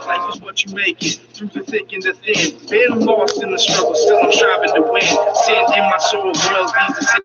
Life is what you make it, through the thick and the thin. Been lost in the struggle, still I'm striving to win. Sin in my soul, world leads to sin.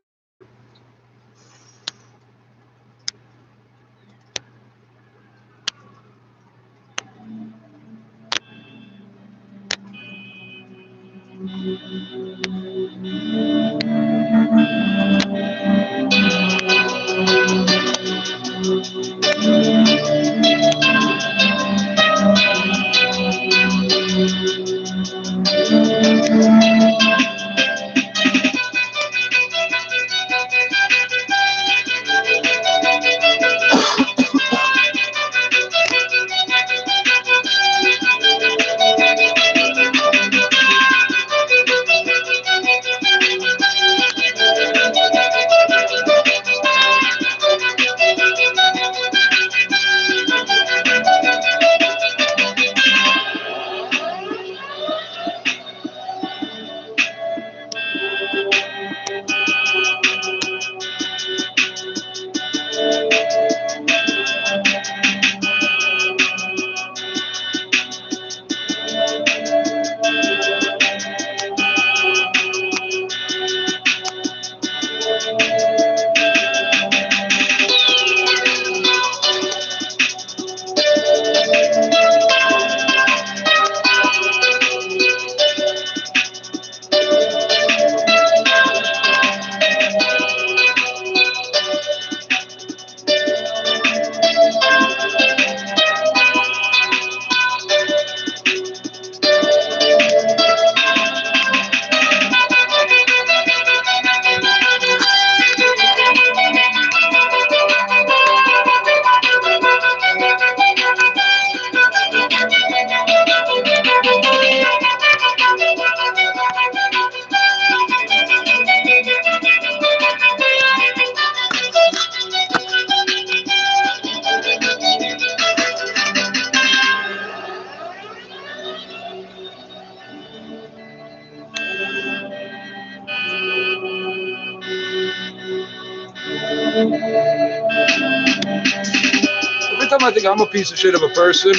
Every time I think I'm a piece of shit of a person,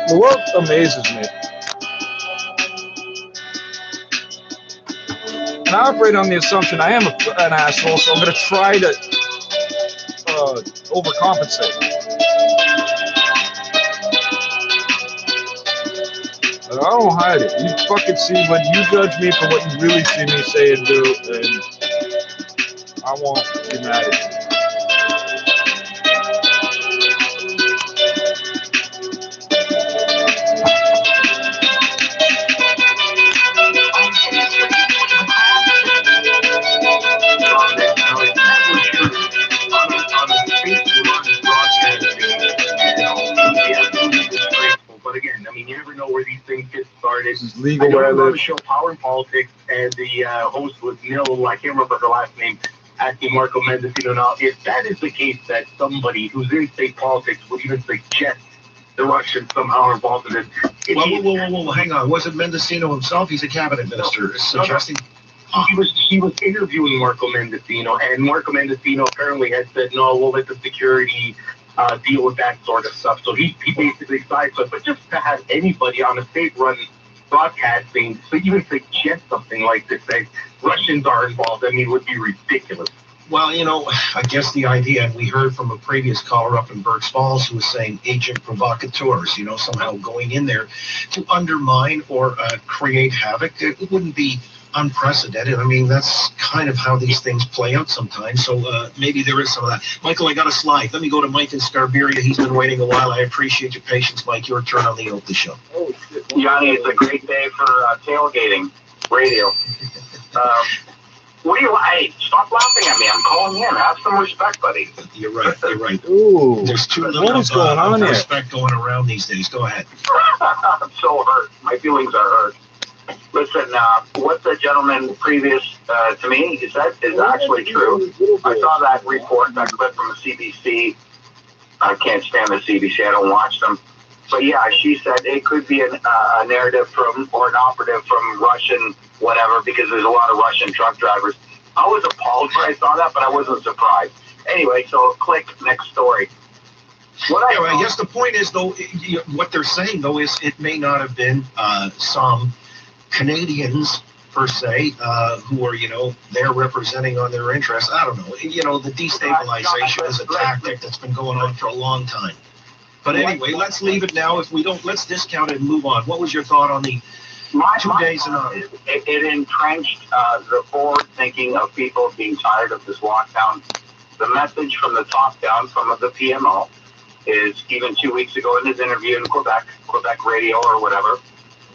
the world amazes me. And I operate on the assumption I am an asshole, so I'm going to try to overcompensate. But I don't hide it. You fucking see when you judge me for what you really see me say and do, and I won't be mad at you. But again, I mean, you never know where these things get started. This is legal where I live. The show Power and Politics, and the host was Neil, I can't remember her last name, asking Marco Mendocino now, if that is the case, that somebody who's in state politics would even suggest the Russians somehow are involved in it. Whoa, hang on. Was it Mendocino himself? He's a cabinet minister. Suggesting... He was interviewing Marco Mendocino, and Marco Mendocino apparently had said, no, we'll let the security deal with that sort of stuff. So he basically sideswiped. But just to have anybody on a state-run broadcasting so even suggest something like this, that Russians are involved, I mean, would be ridiculous. Well, I guess the idea, and we heard from a previous caller up in Berks Falls who was saying agent provocateurs, somehow going in there to undermine or create havoc. It wouldn't be unprecedented. I mean, that's kind of how these things play out sometimes. So maybe there is some of that. Michael, I got a slide. Let me go to Mike in Scarberia. He's been waiting a while. I appreciate your patience, Mike. Your turn on the Oakley Show. Yanni, it's a great day for tailgating radio. What do you? Hey, stop laughing at me. I'm calling in. Have some respect, buddy. You're right. Ooh. There's too little what is going on here? respect going around these days. Go ahead. I'm so hurt. My feelings are hurt. Listen, what the gentleman previous to me he said is actually true. I saw that report, that clip from the CBC. I can't stand the CBC. I don't watch them. But yeah, she said it could be a narrative from or an operative from Russian whatever, because there's a lot of Russian truck drivers. I was appalled when I saw that, but I wasn't surprised. Anyway, so click next story. I guess the point is, though, what they're saying, though, is it may not have been some Canadians per se who are, they're representing on their interests. I don't know. The destabilization is a tactic that's been going on for a long time. But anyway, let's leave it now. If we don't, let's discount it and move on. What was your thought on the 2 days and on? It entrenched the forward thinking of people being tired of this lockdown. The message from the top down, from the PMO, is even 2 weeks ago in his interview in Quebec radio or whatever,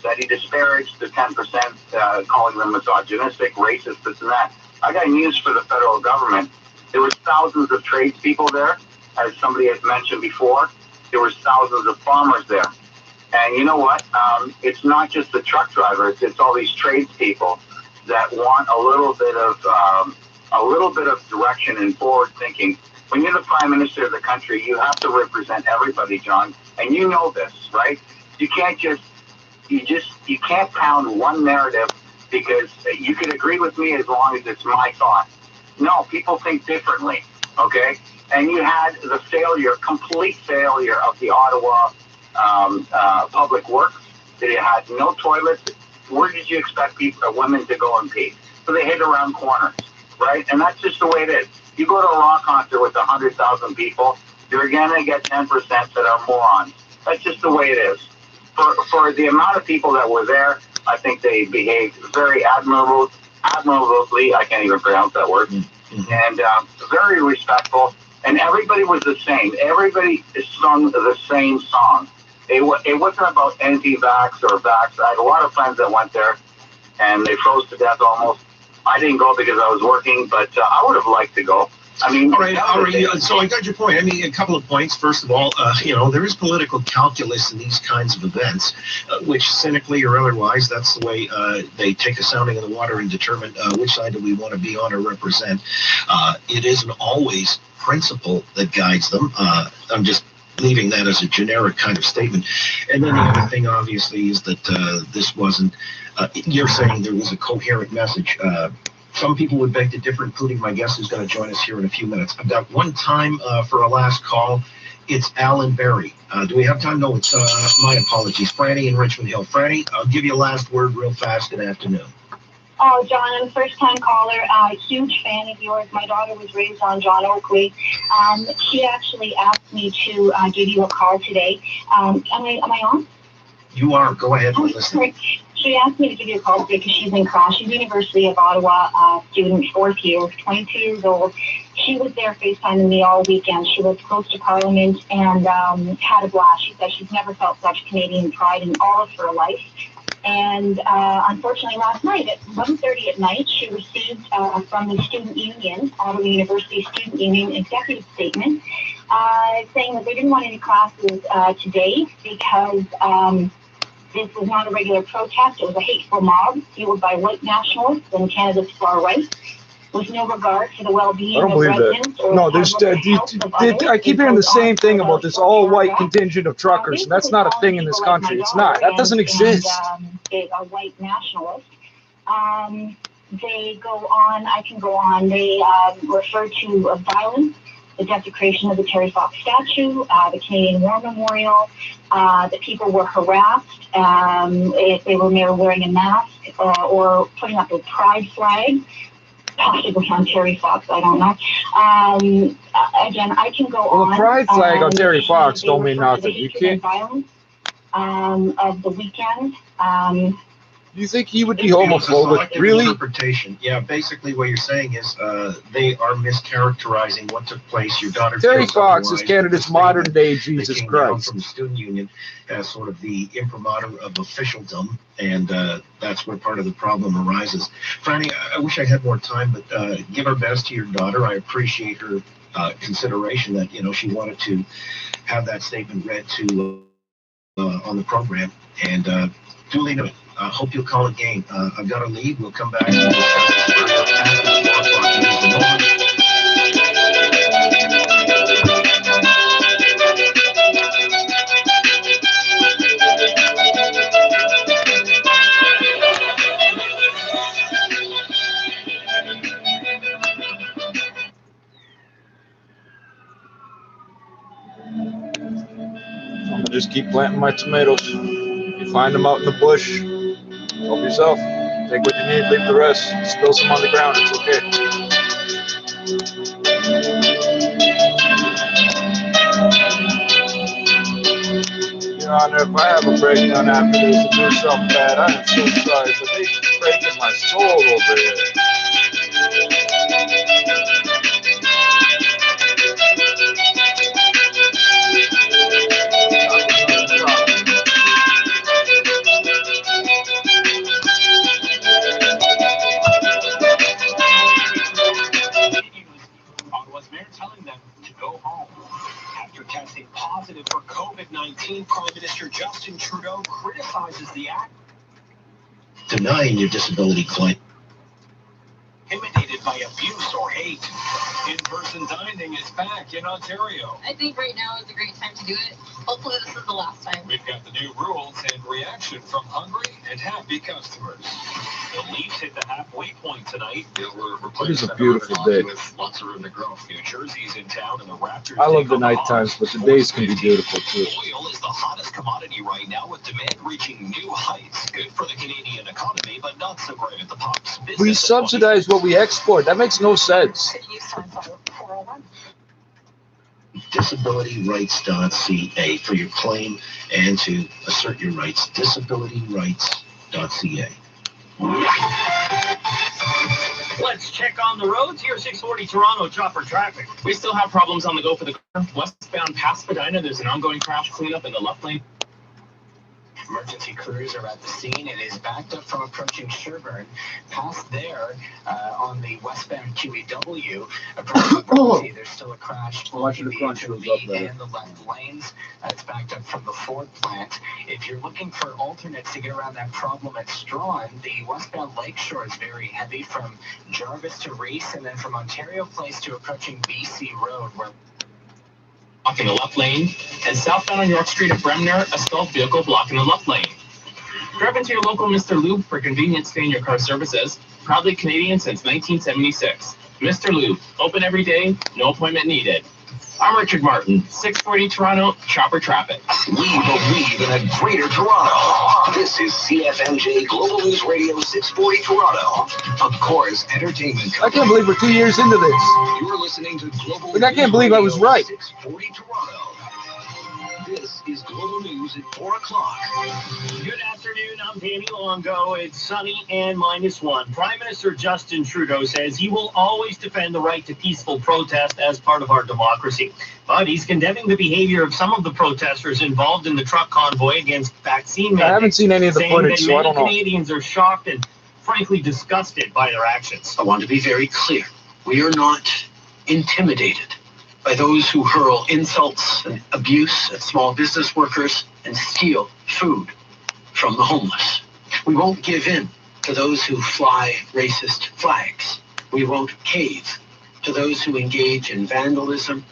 that he disparaged the 10%, calling them misogynistic, racist, this and that. I got news for the federal government. There was thousands of tradespeople there, as somebody had mentioned before. There was thousands of farmers there. And you know what? It's not just the truck drivers. It's all these tradespeople that want a little bit of direction and forward thinking. When you're the prime minister of the country, you have to represent everybody, John. And you know this, right? You can't you can't pound one narrative because you can agree with me as long as it's my thought. No, people think differently, okay? And you had the complete failure of the Ottawa public works. They had no toilets. Where did you expect women to go and pee? So they hid around corners, right? And that's just the way it is. You go to a rock concert with 100,000 people, you're going to get 10% that are morons. That's just the way it is. For the amount of people that were there, I think they behaved very admirably. I can't even pronounce that word. Mm-hmm. And very respectful. And everybody was the same. Everybody sung the same song. It wasn't about anti-vax or vax. I had a lot of friends that went there, and they froze to death almost. I didn't go because I was working, but I would have liked to go. I mean, all right. So I got your point. I mean, a couple of points. First of all, there is political calculus in these kinds of events, which cynically or otherwise, that's the way they take a sounding of the water and determine which side do we want to be on or represent. It isn't always principle that guides them. I'm just leaving that as a generic kind of statement. And then the other thing, obviously, is that this wasn't, you're saying there was a coherent message. Some people would beg to differ, including my guest who's going to join us here in a few minutes. I've got one time for a last call. It's Alan Berry. Do we have time? No, it's my apologies. Franny in Richmond Hill. Franny, I'll give you a last word real fast. Good afternoon. Oh, John, I'm a first-time caller. Huge fan of yours. My daughter was raised on John Oakley. She actually asked me to give you a call today. Am I on? You are. Go ahead. Listen. She asked me to give you a call today because she's in class. She's University of Ottawa student, 4th year, 22 years old. She was there FaceTiming me all weekend. She was close to Parliament and had a blast. She said she's never felt such Canadian pride in all of her life. And unfortunately, last night at 1:30 at night, she received from the Student Union, Ottawa University Student Union, executive statement saying that they didn't want any classes today because this was not a regular protest. It was a hateful mob fueled by white nationalists and Canada's far right. with no regard for the well-being I don't of believe residents that. or No, the there's. public health of others. I keep It hearing the goes same on thing for about about this 4 all-white paragraphs. contingent of truckers, and that's not a thing in this country. It's not. That doesn't exist. A white nationalist. They go on, I can go on, they refer to violence, the desecration of the Terry Fox statue, the Canadian War Memorial, that people were harassed if they were wearing a mask or putting up a pride flag, possibly on Terry Fox, I don't know. Again, I can go on. Well, the pride flag on Terry Fox don't mean nothing. You can't. Violence of the weekend. Do you think he would be homophobic? Really? Interpretation. Yeah, basically what you're saying is they are mischaracterizing what took place. Your daughter Terry Fox is Canada's modern-day Jesus Christ. From the student union as sort of the imprimatur of officialdom, and that's where part of the problem arises. Franny, I wish I had more time, but give our best to your daughter. I appreciate her consideration that she wanted to have that statement read to on the program, and duly noted. I hope you'll call again. I've got to leave. We'll come back and discuss this further after 4 o'clock news and moment. I'm gonna just keep planting my tomatoes. You find them out in the bush. Help yourself. Take what you need, leave the rest. Spill some on the ground, it's okay. Your Honor, if I have a breakdown after this and do something bad, I am so sorry, but they breaking my soul over here. Ottawa's mayor telling them to go home. After testing positive for COVID-19, Prime Minister Justin Trudeau criticizes the act. Denying your disability claim. Intimidated by abuse or hate. In-person dining is back in Ontario. I think right now is a great time to do it. Hopefully this is the last time. We've got the new rules and reaction from hungry and happy customers. The Leafs hit the halfway point tonight. It is a beautiful day. With lots of room to grow. New Jersey's in town and the Raptors. I love the night times, but the days can be beautiful too. Oil is the hottest commodity right now, with demand reaching new heights. Good for the Canadian economy, but not so great at the pumps. We subsidize what we export. That makes no sense. DisabilityRights.ca for your claim and to assert your rights. DisabilityRights.ca. Let's check on the roads here. 640 Toronto, chopper traffic. We still have problems on the go for the westbound past Spadina. There's an ongoing crash cleanup in the left lane. Emergency crews are at the scene. It is backed up from approaching Sherburne. Past there, on the westbound QEW, approaching Berkeley, there's still a crash blocking the HOV and the left lanes. It's backed up from the Ford plant. If you're looking for alternates to get around that problem at Strawn, the westbound Lakeshore is very heavy from Jarvis to Reese, and then from Ontario Place to approaching BC Road, where blocking the left lane, and southbound on York Street at Bremner, a stalled vehicle blocking the left lane. Drive into your local Mr. Lube for convenient stay in your car services. Proudly Canadian since 1976. Mr. Lube, open every day, no appointment needed. I'm Richard Martin, 640 Toronto, chopper traffic. We believe in a greater Toronto. This is CFMJ Global News Radio 640 Toronto. Of course, entertainment. I can't believe we're 2 years into this. You're listening to Global But I can't believe I was right. 640 Toronto. This is Global News at 4 o'clock. Good afternoon, I'm Danny Longo. It's sunny and -1. Prime Minister Justin Trudeau says he will always defend the right to peaceful protest as part of our democracy. But he's condemning the behavior of some of the protesters involved in the truck convoy against vaccine mandates. I haven't seen any of the footage, so I don't know. Canadians are shocked and frankly disgusted by their actions. I want to be very clear. We are not intimidated by those who hurl insults and abuse at small business workers and steal food from the homeless. We won't give in to those who fly racist flags. We vote cave to those who engage in vandalism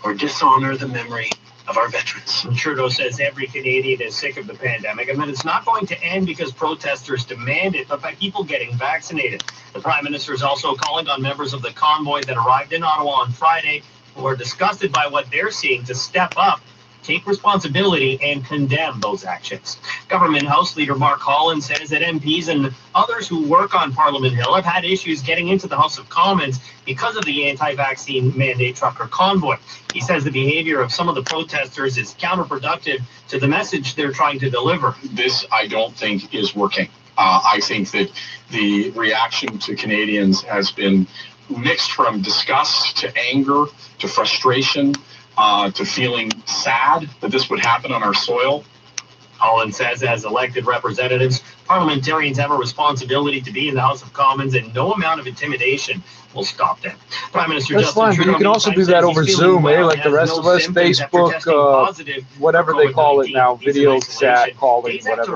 or dishonor the memory of our veterans. And Trudeau says every Canadian is sick of the pandemic and that it's not going to end because protesters demand it, but by people getting vaccinated. The Prime Minister is also calling on members of the convoy that arrived in Ottawa on Friday, who are disgusted by what they're seeing, to step up, take responsibility, and condemn those actions. Government House Leader Mark Holland says that MPs and others who work on Parliament Hill have had issues getting into the House of Commons because of the anti-vaccine mandate trucker convoy. He says the behavior of some of the protesters is counterproductive to the message they're trying to deliver. This, I don't think, is working. I think that the reaction to Canadians has been mixed from disgust to anger to frustration, to feeling sad that this would happen on our soil. Holland says as elected representatives, parliamentarians have a responsibility to be in the House of Commons, and no amount of intimidation will stop them. Prime Minister That's Justin fine, but Trudeau you can also do that over Zoom, like the rest of us, Facebook, whatever they call it now, video chat, calling, whatever,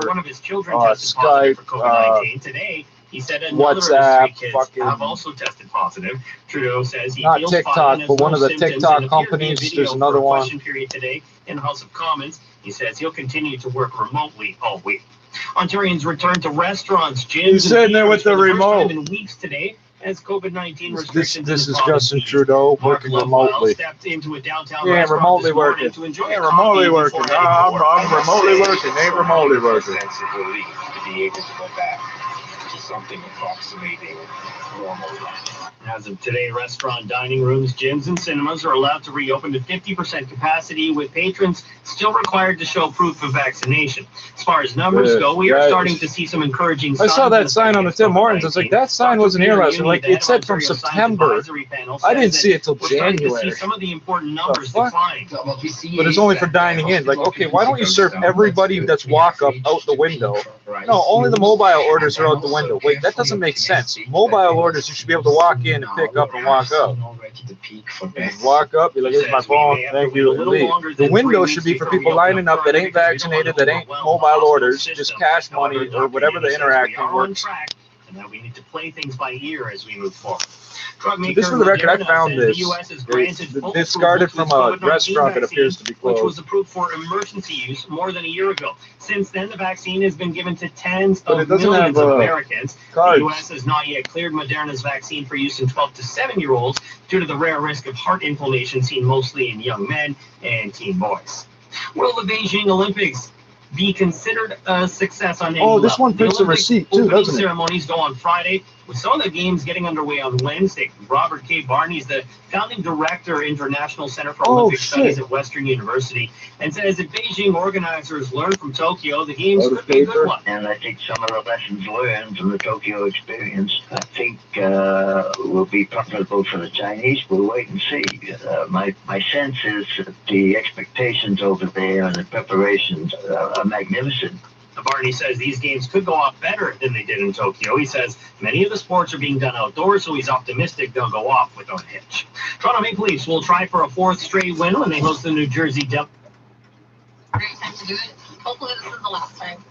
Skype, today. He said another WhatsApp, of his 3 kids fucking, have also tested positive. Trudeau says he not feels TikTok, fine and but has one no of the symptoms TikTok and appeared companies, via video there's another for a one. question period today in the House of Commons. He says he'll continue to work remotely all week. Ontarians return to restaurants, gyms, He's sitting there with the remote. in weeks today as COVID-19 This restrictions. is Justin Trudeau working remotely. Stepped into a downtown Yeah, restaurant remotely this morning working. to enjoy Yeah, coffee remotely before working. heading to work. I'm remotely working. They remotely working. Sense of relief to be able to go back to something approximating normal life. As of today, restaurant, dining rooms, gyms, and cinemas are allowed to reopen to 50% capacity, with patrons still required to show proof of vaccination. As far as numbers go, we are starting to see some encouraging signs. I saw that sign on the Tim Hortons. I was like, that sign wasn't here last week. Like, it said from September. I didn't see it till January. Some of the important numbers decline. But it's only for dining in. Like, okay, why don't you serve everybody that's walk up out the window? No, only the mobile orders are out the window. Wait, that doesn't make sense. Mobile orders, you should be able to walk in and pick up and walk out. Walk up, you're like, here's my phone, thank you, and leave. The window should be for people lining up that ain't vaccinated, that ain't mobile orders, just cash money or whatever the interaction works. And that we need to play things by ear as we move forward. Just for the record, I found this. It's discarded from a restaurant that appears to be closed. Which was approved for emergency use more than a year ago. Since then, the vaccine has been given to tens of millions of Americans. The U.S. has not yet cleared Moderna's vaccine for use in 12 to 7-year-olds due to the rare risk of heart inflammation seen mostly in young men and teen boys. Will the Beijing Olympics be considered a success on any level? This one prints a receipt too, doesn't it? Ceremonies go on Friday, with some of the games getting underway on Wednesday. Robert K. Barney is the founding director, International Center for Olympic Studies at Western University, and says if Beijing organizers learn from Tokyo, the games could be a good one. And I think some of the lessons learned from the Tokyo experience, I think, will be profitable for the Chinese. We'll wait and see. My sense is that the expectations over there and the preparations are magnificent. Barney says these games could go off better than they did in Tokyo. He says many of the sports are being done outdoors, so he's optimistic they'll go off without a hitch. Toronto Maple Leafs will try for a 4th straight win when they host the New Jersey Devils. Great time to do it. Hopefully this is the last time.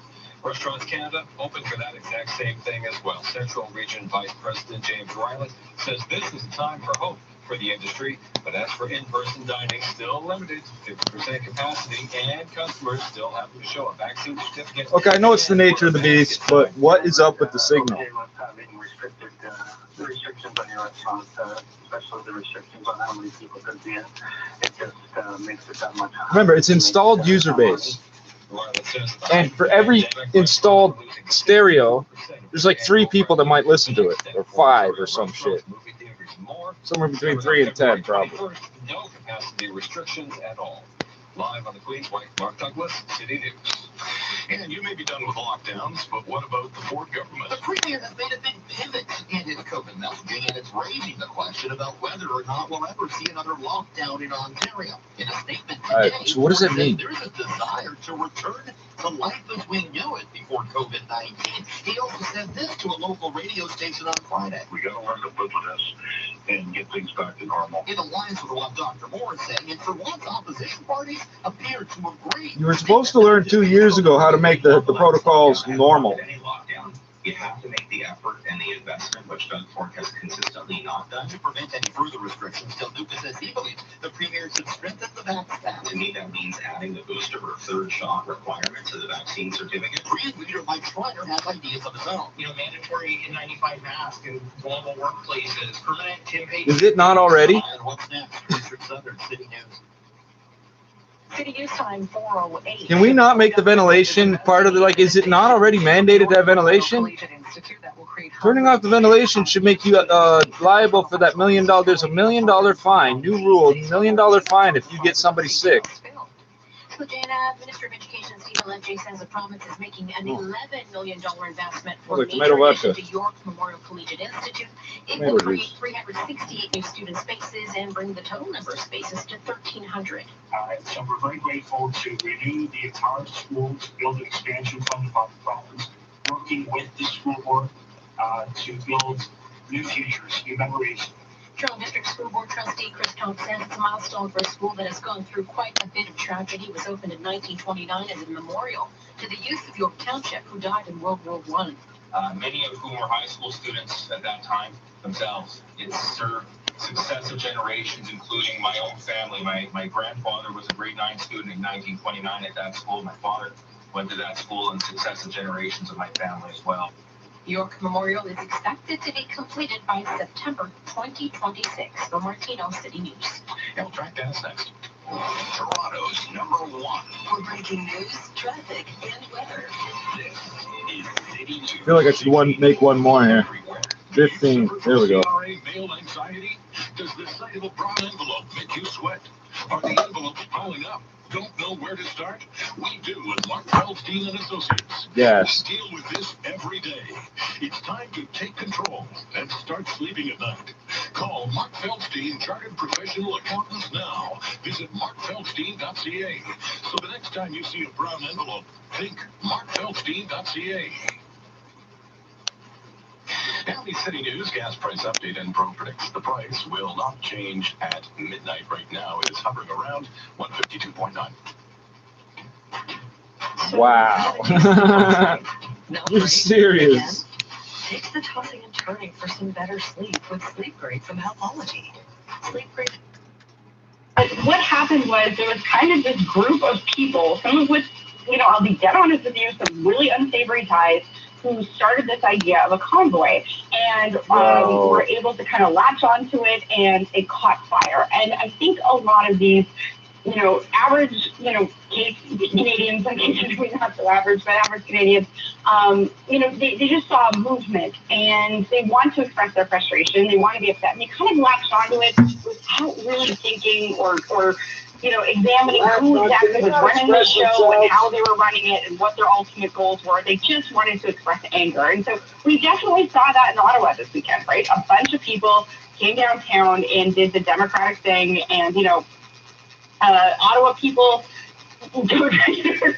Restaurants Canada open for that exact same thing as well. Central Region Vice President James Riley says this is a time for hope for the industry, but as for in-person dining, still limited to 50% capacity, and customers still having to show a vaccine certificate. Okay, I know it's the nature of the beast, but what is up with the signal? The restrictions on your restaurant, especially the restrictions on how many people could be in, it just makes it that much harder. Remember, it's installed user base. And for every installed stereo, there's like 3 people that might listen to it, or 5 or some shit. Somewhere between 3 and 10, probably. No capacity restrictions at all. Live on the Queensway, Mark Douglas, City News. And you may be done with lockdowns, but what about the Ford government? The Premier has made a big pivot in his COVID messaging, and it's raising the question about whether or not we'll ever see another lockdown in Ontario. In a statement today, so what does that mean? There's a desire to return to life as we knew it before COVID-19. He also said this to a local radio station on Friday. We got to learn to live with this and get things back to normal. In alliance with what Dr. Moore is saying, and for once, opposition parties appear to agree. You were supposed to learn 2 years ago how to make the protocols normal. You have to make the effort and the investment, which Doug Ford has consistently not done. To prevent any further restrictions, Del Duca says he believes the premier should strengthen the vaccine. To me, that means adding the booster or third shot requirement to the vaccine certificate. Brand leader Mike Schreiner has ideas of his own. Mandatory N95 mask in global workplaces, permanent Tim Is it not already? And what's next? Richard Southern, City News. City News Time 4:08. Can we not make the ventilation part of the, like, is it not already mandated to have ventilation? Turning off the ventilation should make you liable for that $1 million. There's a $1 million fine, new rule, $1 million fine if you get somebody sick. So, Jana, Minister of Education Steve Lecce says the province is making an $11 million investment for major addition to York Memorial Collegiate Institute. It will create 368 new student spaces and bring the total number of spaces to 1,300. So we're very grateful to renew the entire school to build an expansion funded by the province, working with the school board to build new futures, new memories. Toronto District School Board Trustee Chris Tomp says it's a milestone for a school that has gone through quite a bit of tragedy. It was opened in 1929 as a memorial to the youth of York Township who died in World War I. Many of whom were high school students at that time themselves. It served successive generations, including my own family. My grandfather was a grade 9 student in 1929 at that school. My father went to that school, and successive generations of my family as well. York Memorial is expected to be completed by September 2026. For Martino City News. And we'll track down next. Toronto's #1 for breaking news, traffic, and weather. This is City News. I feel like I should make one more here. 15. There we go. Mail anxiety? Does the sight of a brown envelope make you sweat? Are the envelopes piling up? Don't know where to start? We do at Mark Feldstein and Associates. Yes. We deal with this every day. It's time to take control and start sleeping at night. Call Mark Feldstein, Chartered Professional Accountants now. Visit markfeldstein.ca. So the next time you see a brown envelope, think markfeldstein.ca. Now the City News gas price update. Pro predicts the price will not change at midnight. Right now it is hovering around 152.9. Wow. You're serious. Take the tossing and turning for some better sleep with Sleep Great from Healthology. Sleep Great. What happened was there was kind of this group of people, some of which, I'll be dead honest with you, some really unsavory ties, who started this idea of a convoy, and were able to kind of latch onto it, and it caught fire. And I think a lot of these, average, Canadians, maybe not so average, but average Canadians, they just saw a movement, and they want to express their frustration. They want to be upset, and they kind of latched onto it without really thinking or examining who exactly was running the show and how they were running it and what their ultimate goals were. They just wanted to express anger. And so we definitely saw that in Ottawa this weekend, right? A bunch of people came downtown and did the Democratic thing. And, Ottawa people, they're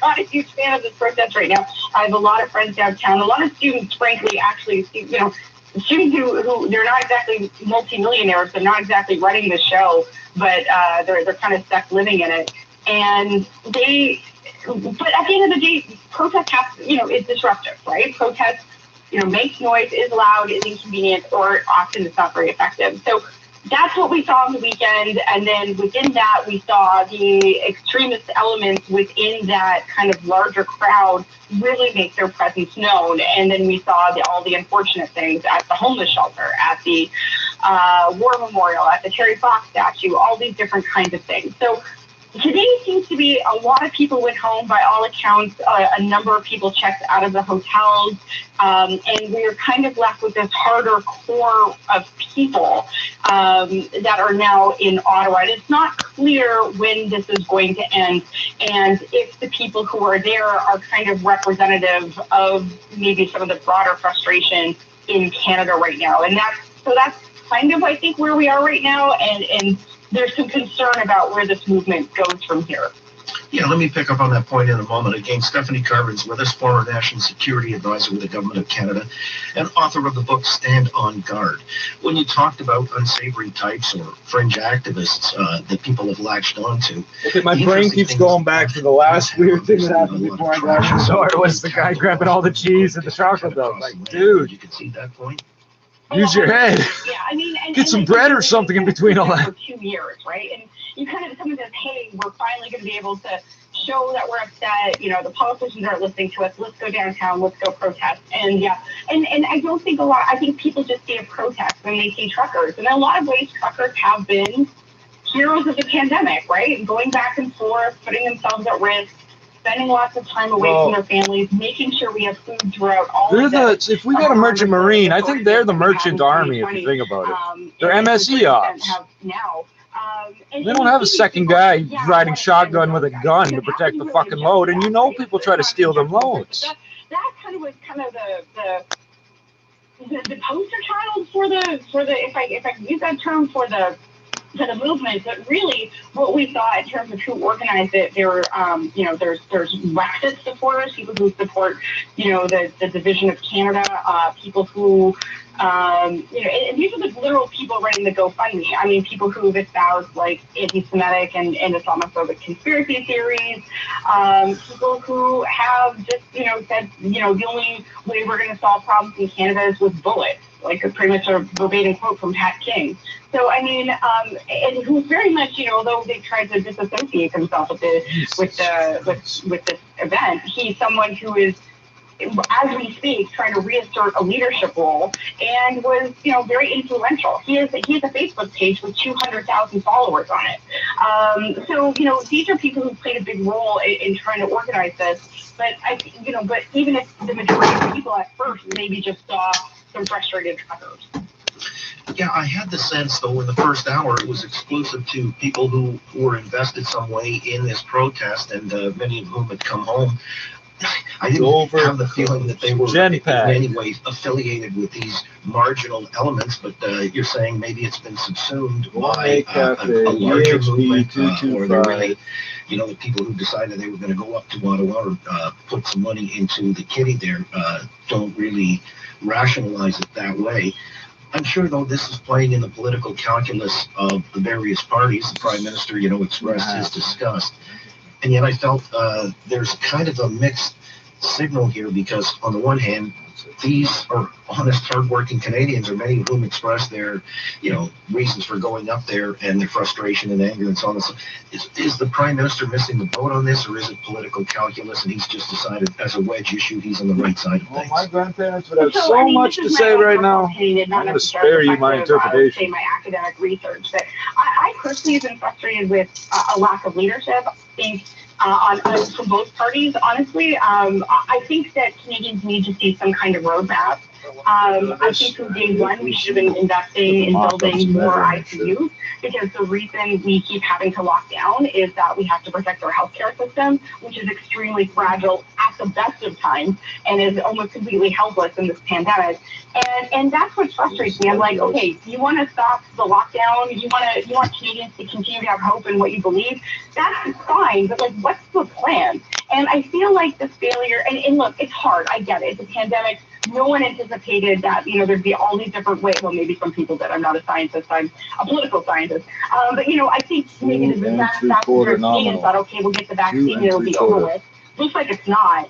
not a huge fan of this protest right now. I have a lot of friends downtown. A lot of students, frankly, actually, students who they're not exactly multimillionaires, they're not exactly running the show, but they're kind of stuck living in it. And but at the end of the day, protest is disruptive, right? Protest, makes noise, is loud, is inconvenient, or often it's not very effective. So that's what we saw on the weekend. And then within that, we saw the extremist elements within that kind of larger crowd really make their presence known. And then we saw all the unfortunate things at the homeless shelter, at the War Memorial, at the Terry Fox statue, all these different kinds of things. So today seems to be a lot of people went home. By all accounts, a number of people checked out of the hotels, and we are kind of left with this harder core of people that are now in Ottawa. And it's not clear when this is going to end, and if the people who are there are kind of representative of maybe some of the broader frustration in Canada right now. And that's kind of, I think, where we are right now, and there's some concern about where this movement goes from here. Yeah, let me pick up on that point in a moment. Again, Stephanie Carvin's with us, former National Security Advisor with the Government of Canada and author of the book Stand on Guard. When you talked about unsavory types or fringe activists that people have latched onto. Okay, my brain keeps going back to the last weird thing that happened before I got in the door. Was the guy grabbing all the cheese and the chocolate milk? Like, dude, you can see that point. Use your head. Yeah, I mean, Get some bread or something in between all that. For 2 years, right? And you kind of come and says, hey, we're finally going to be able to show that we're upset. You know, the politicians aren't listening to us. Let's go downtown. Let's go protest. And yeah, and I don't think I think people just see a protest when they see truckers. And in a lot of ways, truckers have been heroes of the pandemic, right? Going back and forth, putting themselves at risk, spending lots of time away from their families, making sure we have food throughout all of this. If we got a merchant marine, I think they're the merchant army, if you think about it. They're MSE ops. They don't have a second guy riding shotgun with a gun to protect the fucking load, and you know people try to steal them loads. That kind of was kind of the poster child for the if I can use that term for the movement. But really what we saw in terms of who organized it, there were there's Brexit supporters, people who support the division of Canada, people who and these are the literal people running the GoFundMe. I mean, people who've espoused like anti-Semitic and Islamophobic conspiracy theories, people who have just said the only way we're going to solve problems in Canada is with bullets, like pretty much a verbatim quote from Pat King. So I mean, and who's very much although they tried to disassociate himself with this event, he's someone who is, as we speak, trying to reassert a leadership role and was, very influential. He has a Facebook page with 200,000 followers on it. So, these are people who played a big role in trying to organize this. But but even if the majority of people at first maybe just saw some frustrated truckers. Yeah, I had the sense, though, in the first hour, it was exclusive to people who were invested some way in this protest, and many of whom had come home. I didn't have the feeling that they were in any way affiliated with these marginal elements, but you're saying maybe it's been subsumed by a larger movement, or they're really, the people who decided they were going to go up to Ottawa or put some money into the kitty there don't really rationalize it that way. I'm sure, though, this is playing in the political calculus of the various parties. The Prime Minister, expressed his disgust. And yet I felt there's kind of a mixed signal here, because on the one hand, these are honest, hardworking Canadians, or many of whom express their, reasons for going up there and their frustration and anger and so on. Is the Prime Minister missing the boat on this, or is it political calculus and he's just decided as a wedge issue he's on the right side of things? My grandparents would have so much to say right now. I'm going to spare you my interpretation. My academic research. But I personally have been frustrated with a lack of leadership. I think from both parties, honestly. I think that Canadians need to see some kind of roadmap. I think from day one we should have been investing in building more ICUs, because the reason we keep having to lock down is that we have to protect our healthcare system, which is extremely fragile at the best of times and is almost completely helpless in this pandemic. And that's what frustrates me. I'm like, okay, you want to stop the lockdown? You want Canadians to continue to have hope in what you believe? That's fine, but like, what's the plan? And I feel like this failure, and look, it's hard. I get it. It's a pandemic. No one anticipated that, there'd be all these different ways. Well, maybe some people did. I'm not a scientist. I'm a political scientist. But, I think maybe that's where Canadians thought, okay, we'll get the vaccine and it'll be over with. Looks like it's not.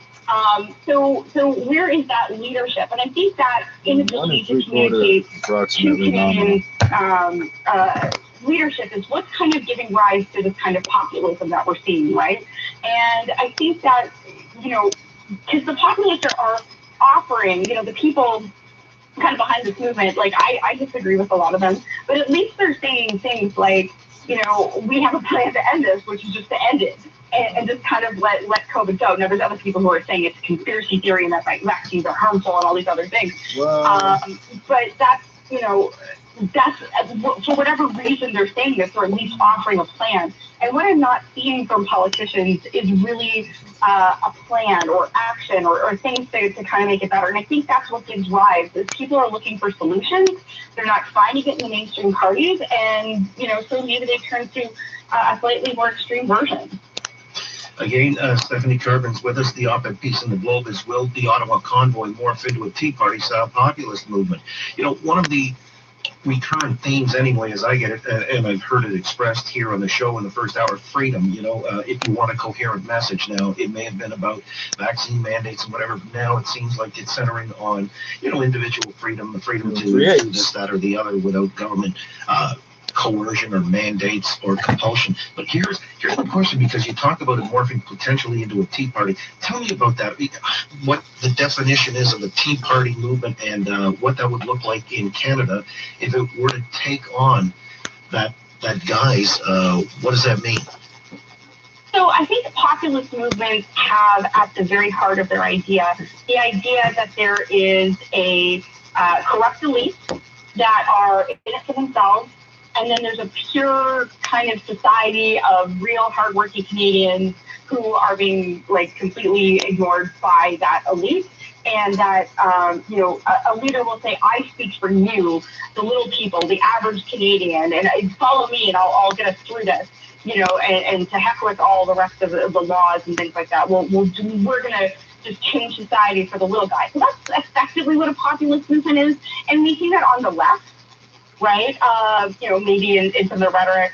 So where is that leadership? And I think that inability to communicate to Canadians leadership is what's kind of giving rise to this kind of populism that we're seeing, right? And I think that, because the populists are offering, the people kind of behind this movement, like I disagree with a lot of them, but at least they're saying things like, we have a plan to end this, which is just to end it and just kind of let COVID go. Now, there's other people who are saying it's a conspiracy theory and that vaccines are harmful and all these other things. But that's, that's for whatever reason they're saying this, or at least offering a plan. And what I'm not seeing from politicians is really a plan or action or things to kind of make it better. And I think that's what gives rise, is people are looking for solutions. They're not finding it in the mainstream parties, and so maybe they turn to a slightly more extreme version. Again, Stephanie Carbon's with us. The op-ed piece in the Globe is, will the Ottawa convoy morph into a Tea Party-style populist movement? You know, one of the recurrent themes anyway, as I get it, and I've heard it expressed here on the show in the first hour, freedom. You know, if you want a coherent message now, it may have been about vaccine mandates and whatever, but now it seems like it's centering on, you know, individual freedom, the freedom to do this, that, or the other without government coercion or mandates or compulsion. But here's the question, because you talk about it morphing potentially into a Tea Party. Tell me about that, what the definition is of the Tea Party movement, and what that would look like in Canada if it were to take on that guise. What does that mean? So I think populist movements have at the very heart of their idea the idea that there is a corrupt elite that are in it for themselves, and then there's a pure kind of society of real hardworking Canadians who are being like completely ignored by that elite. And that, you know, a leader will say, I speak for you, the little people, the average Canadian, and follow me and I'll get us through this, you know, and to heck with all the rest of the laws and things like that. We're going to just change society for the little guy. So that's effectively what a populist movement is. And we see that on the left, right? You know, maybe in some of the rhetoric,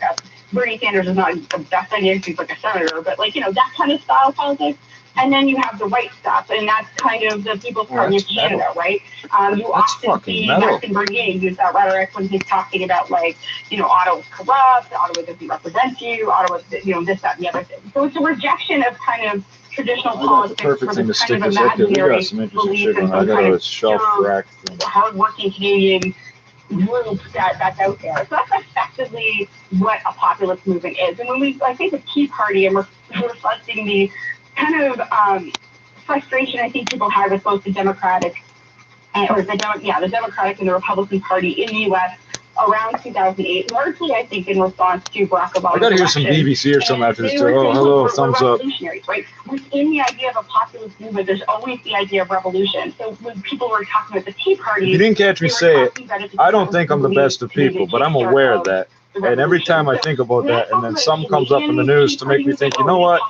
Bernie Sanders is not the best idea because he's like a senator, but like, you know, that kind of style politics. And then you have the right stuff, and that's kind of the People's Party of Canada, right? You often see Maxime Bernier use that rhetoric when he's talking about, like, you know, Ottawa's corrupt, Ottawa doesn't represent you, Ottawa's, you know, this, that, and the other thing. So it's a rejection of kind of traditional politics for this kind of imaginary belief in some kind of pure, hardworking Canadian group that's out there. So that's effectively what a populist movement is. And when I think the Tea Party, and we're reflecting the kind of frustration I think people had with both the Democratic the Democratic and the Republican Party in the U.S. around 2008, largely I think in response to Barack Obama's I got to hear some BBC or something after this too. Oh, hello, thumbs up. Right? Within the idea of a populist movement, there's always the idea of revolution. So when people were talking about the Tea Party, you didn't catch me say it. I don't think I'm the best of people, but I'm aware of that. And every time I think about that, and then something comes up in the news to make me think, you know what?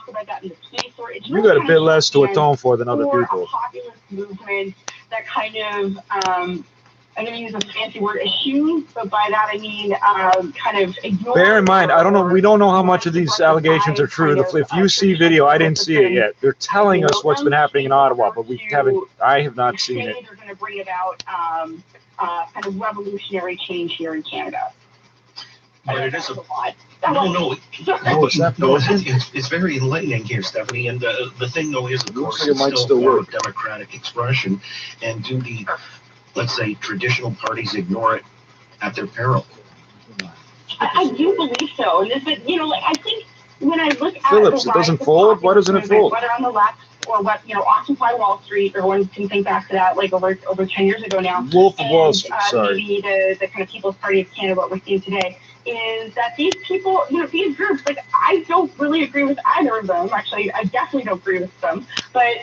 You got a bit less to atone for than other people. A populist movement that kind of, I'm going to use a fancy word, eschew, but by that I mean kind of ignore. Bear in mind, we don't know how much of these allegations are true. If you see video, I didn't see it yet. They're telling us what's been happening in Ottawa, but I have not seen it. They're going to bring about kind of revolutionary change here in Canada. But it is it's very enlightening here, Stephanie. And the thing, though, is, of course, it's still a form of democratic expression. And do the, let's say, traditional parties ignore it at their peril? I do believe so. And this, you know, like, I think when I look at Phillips, it doesn't fold. Why doesn't it fold? Whether on the left or what, you know, Occupy Wall Street, everyone can think back to that, like over 10 years ago now. Wolf of Wall Street, maybe the kind of People's Party of Canada, what we're seeing today, is that these people, you know, these groups, like, I don't really agree with either of them. Actually, I definitely don't agree with them. But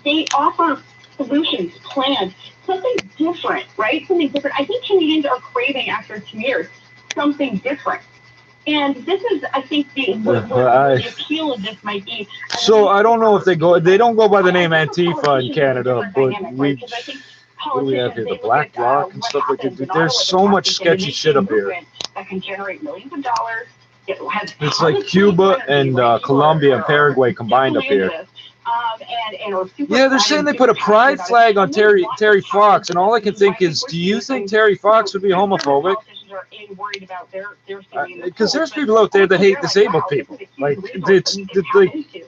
they offer solutions, plans, something different, right? Something different. I think Canadians are craving, after 2 years, something different. And this is, I think, the appeal of this might be. So I don't know if they don't go by the name Antifa in Canada, but what do we have here? The Black Bloc and stuff like that. There's so much sketchy shit up here. That can generate millions of dollars. It's like Cuba and Colombia and Paraguay combined up here. Yeah, they're saying they put a pride flag on Terry Fox, and all I can think is, do you think Terry Fox would be homophobic? Because there's people out there that hate disabled people. Like, it's like.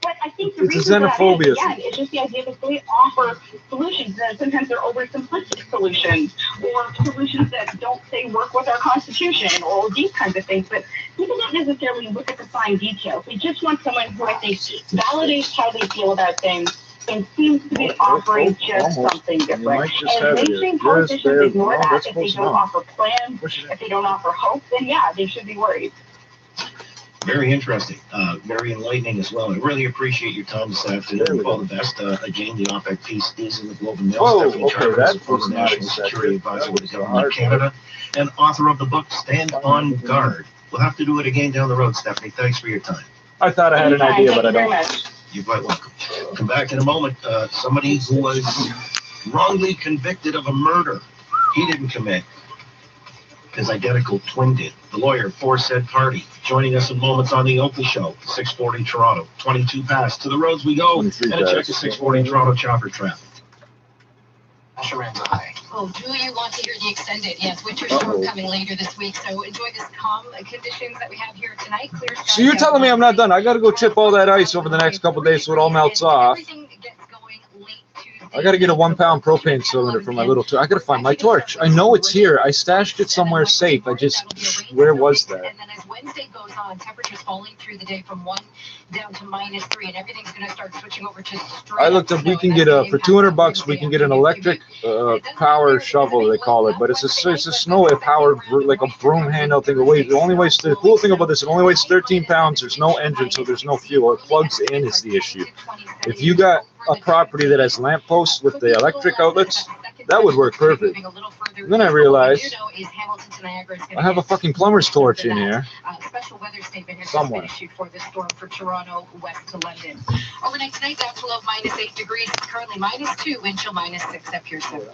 But I think the it's reason a xenophobia. That is, it's just the idea that they offer solutions, and sometimes they're oversimplistic solutions, or solutions that don't say work with our Constitution, or these kinds of things. But people don't necessarily look at the fine details. They just want someone who, I think, validates how they feel about things and seems to be offering just something different. And mainstream politicians ignore that. If they don't offer plans, if they don't offer hope, then yeah, they should be worried. Very interesting, very enlightening as well. I really appreciate your time this afternoon. All the best. Again, the op-ed piece is in the Globe and Mail. Stephanie Carbon, former National Security Advisor with the Government of Canada, and author of the book Stand on Guard. We'll have to do it again down the road, Stephanie. Thanks for your time. I thought I had an idea, but I don't. You're quite welcome. Come back in a moment. Somebody who was wrongly convicted of a murder. He didn't commit. His identical twin did. The lawyer for said party. Joining us in moments on the Opal Show. 640 Toronto. 22 past. To the roads we go. And a check of 640 Toronto chopper traffic. Oh, do you want to hear the extended? Yes, winter storm coming later this week. So enjoy this calm conditions that we have here tonight. Clear skies. So you're telling me I'm not done? I got to go chip all that ice over the next couple of days so it all melts off. I got to get a 1 pound propane cylinder for my little torch. I got to find my torch. I know it's here. I stashed it somewhere safe. I just, where was that? And then as Wednesday goes on, temperatures falling through the day from 1 down to -3, and everything's going to start switching over to straight. I looked up, we can get for $200, we can get an electric power shovel, they call it, but it's a snow powered, like a broom handle thing. The cool thing about this, it only weighs 13 pounds. There's no engine, so there's no fuel. It plugs in is the issue. If you got a property that has lampposts with the electric outlets, that would work perfect. And then I realized I have a fucking plumber's torch in here Special weather statement has somewhere. been issued for this storm for Toronto west to London. Overnight tonight, down to low -8 degrees. Currently -2, wind chill -6 at Pier 7.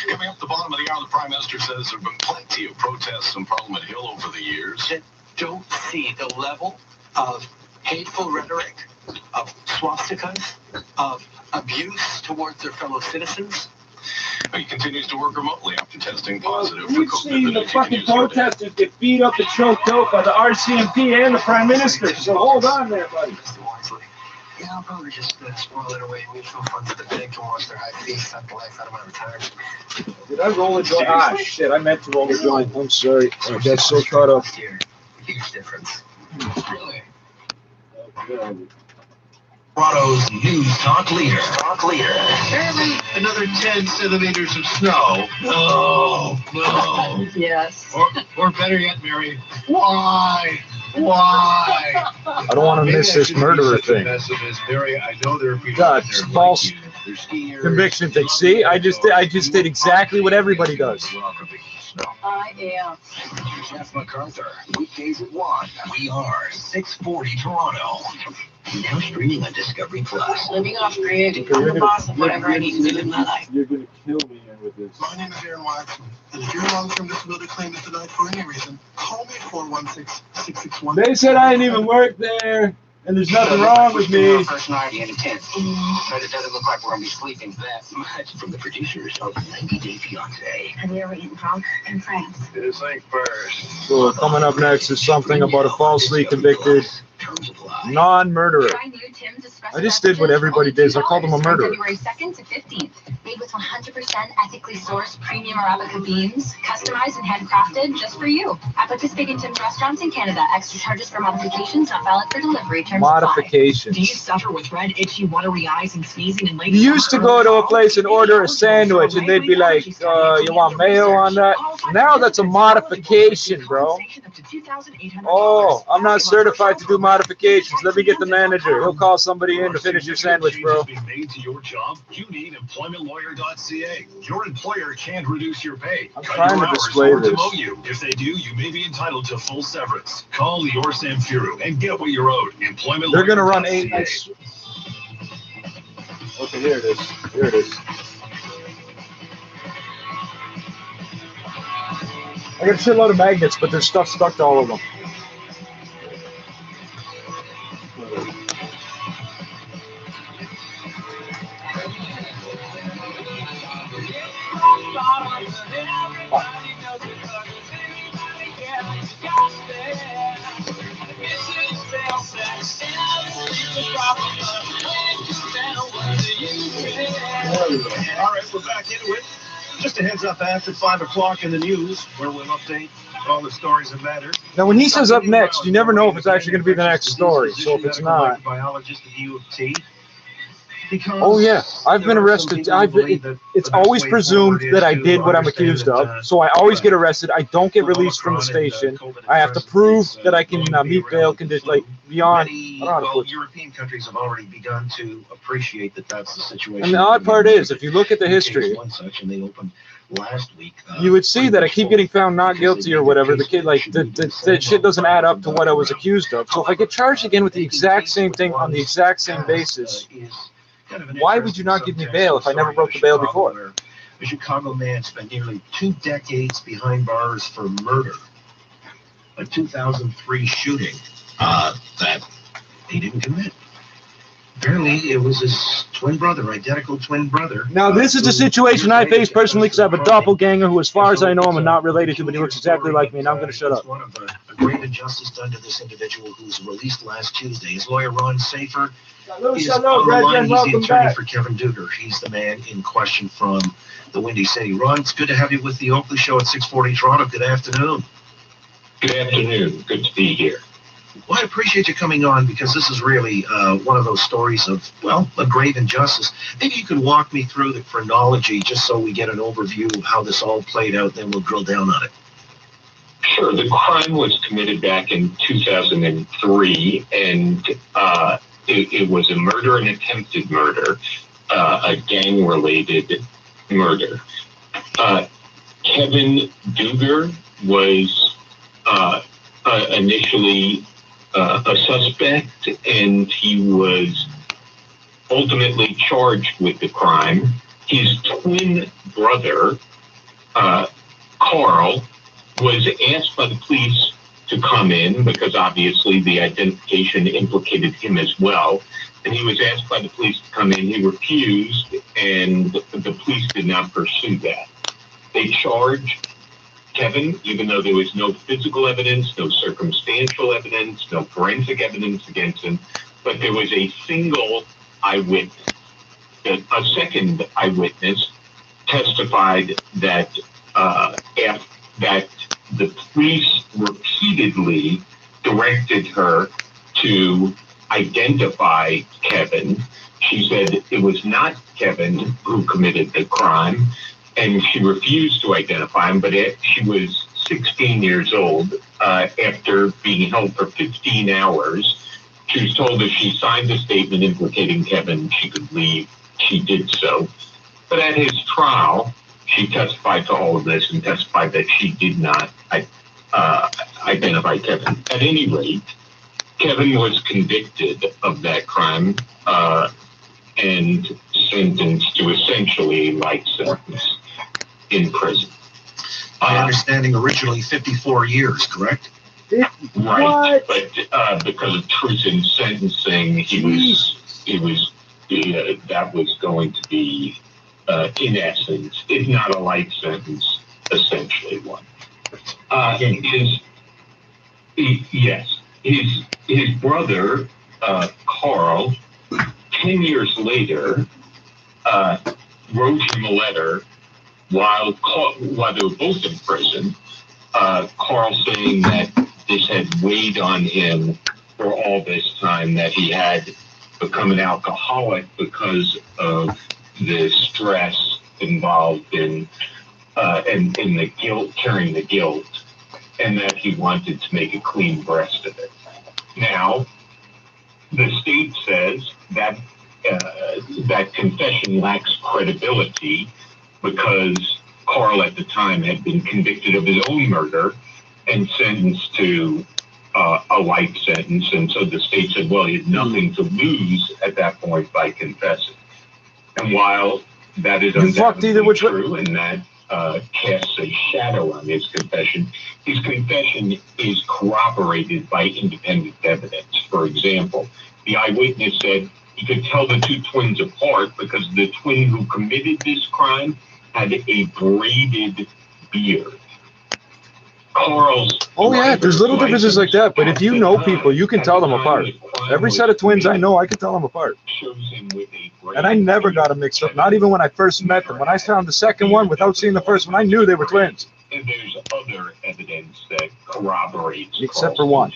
Coming up the bottom of the hour, the Prime Minister says there have been plenty of protests on Parliament Hill over the years. Don't see the level of hateful rhetoric, of swastikas, of abuse towards their fellow citizens. He continues to work remotely after testing positive for We've COVID. seen the fucking protesters get beat up and choked out by the RCMP and the Prime Minister, so hold on there, buddy. Yeah, I'll probably just spoil it away. Mutual funds at the bank and watch their high fees suck the life out of my retirement. Did I roll a joint? Ah, shit, I meant to roll a joint. I'm sorry. I got so caught up. Huge difference. Really? Toronto's news talk leader. Barely another 10 centimeters of snow. No. Yes. Or better yet, Mary, why? I don't want to miss this murderer thing. I know there are people God, out there false like you. conviction thing. See, I just did exactly what everybody does. I am. Jeff MacArthur, weekdays at 1. We are 640 Toronto. Now streaming on Discovery Plus. Living off grid, I'm the boss of whatever I need to live in my life. You're going to kill me here with this. My name is Aaron Waxman, and if your long-term disability claim is denied for any reason, call me at 416-661. They said I didn't even work there, and there's nothing wrong with me. Personality and intent. But it doesn't look like we're going to be sleeping that much. From the producers of 90 Day Fiancé. Have you ever eaten drunk in France? This ain't first. So coming up next is something about a falsely convicted non-murderer. I just did what everybody did. I called him a murderer. February 2nd to 15th. Made with 100% ethically sourced premium Arabica beans, customized and handcrafted just for you. At participating Tim's restaurants in Canada. Extra charges for modifications, not valid for delivery. Terms Modifications. Do you suffer with red, itchy, watery eyes and sneezing and late? You used to go to a place and order a sandwich, and they'd be like, you want mayo on that? Now that's a modification, bro. Oh, I'm not certified to do modifications. Let me get the manager. He'll call somebody in to finish your sandwich, bro. Made to your job, you need employmentlawyer.ca. Your employer can't reduce your pay. I'm trying to display this. You. If they do, you may be entitled to full severance. Call Lior Samfiru and get what you're owed. Employmentlawyer.ca. They're going to run 8. Okay, here it is. Here it is. I got a shitload of magnets, but there's stuff stuck to all of them. All right, we're back into it. Just a heads up after 5 o'clock in the news, where we'll update all the stories that matter. Now, when he says up next, you never know if it's actually going to be the next story. So if it's not, biologist at U of T. Because Oh yeah, I've been there are some arrested. people who believe that It's the best always way presumed forward that is I to did what I'm understand accused that, of. So I always get arrested. I don't get with released from the Omicron and, station. COVID at I the have to present prove is, that I can going to be meet around bail like the conditions, flu. like beyond. Many, I don't know how to well, put it. European countries have already begun to appreciate that that's the situation. And the odd part is, if you look at the UK is history, one such, and they opened last week. you would see that I keep getting found not because guilty they or made whatever. their The case kid, like, the shit doesn't add up to what I was accused of. So if I get charged again with the exact same thing on the exact same basis, why would you not give me bail if I never broke the bail before? A Chicago man spent nearly 2 decades behind bars for murder. A 2003 shooting that he didn't commit. Apparently, it was his twin brother, identical twin brother. Now, this is a situation I face personally because I have a doppelganger who, as far as I know him, I'm not related to, but he looks exactly like me, and I'm going to shut up. One of a grave injustice done to this individual who was released last Tuesday. His lawyer, Ron Safer, is on the line. He's the attorney for Kevin Duger. He's the man in question from the Windy City. Ron, it's good to have you with the Oakley Show at 640 Toronto. Good afternoon. Good afternoon. Good to be here. Well, I appreciate you coming on because this is really one of those stories of, well, a grave injustice. Maybe you could walk me through the chronology just so we get an overview of how this all played out, then we'll drill down on it. Sure. The crime was committed back in 2003, and it was a murder and attempted murder, a gang-related murder. Kevin Duger was initially a suspect, and he was ultimately charged with the crime. His twin brother, Carl, was asked by the police to come in because obviously the identification implicated him as well. And he was asked by the police to come in. He refused, and the police did not pursue that. They charged Kevin, even though there was no physical evidence, no circumstantial evidence, no forensic evidence against him, but there was a single eyewitness. A second eyewitness testified that that the police repeatedly directed her to identify Kevin. She said it was not Kevin who committed the crime, and she refused to identify him, but she was 16 years old. After being held for 15 hours, she was told if she signed a statement implicating Kevin, she could leave. She did so. But at his trial, she testified to all of this and testified that she did not identify Kevin. At any rate, Kevin was convicted of that crime and sentenced to essentially life sentence in prison. My understanding, originally 54 years, correct? Right, but because of truth in sentencing, that was going to be, in essence, if not a life sentence, essentially one. His brother, Carl, 10 years later, wrote him a letter while they were both in prison, Carl saying that this had weighed on him for all this time, that he had become an alcoholic because of the stress involved in the guilt, carrying the guilt, and that he wanted to make a clean breast of it. Now, the state says that that confession lacks credibility because Carl at the time had been convicted of his own murder and sentenced to a life sentence. And so the state said, well, he had nothing to lose at that point by confessing. And while that is undoubtedly true and that casts a shadow on his confession is corroborated by independent evidence. For example, the eyewitness said he could tell the two twins apart because the twin who committed this crime had a braided beard. Carl's there's little differences like that, but if you know people, you can tell them apart. Every set of twins I know, I can tell them apart. And I never got them mixed up, not even when I first met them. When I found the second one, without seeing the first one, I knew they were twins. And there's other evidence that corroborates. Except for one.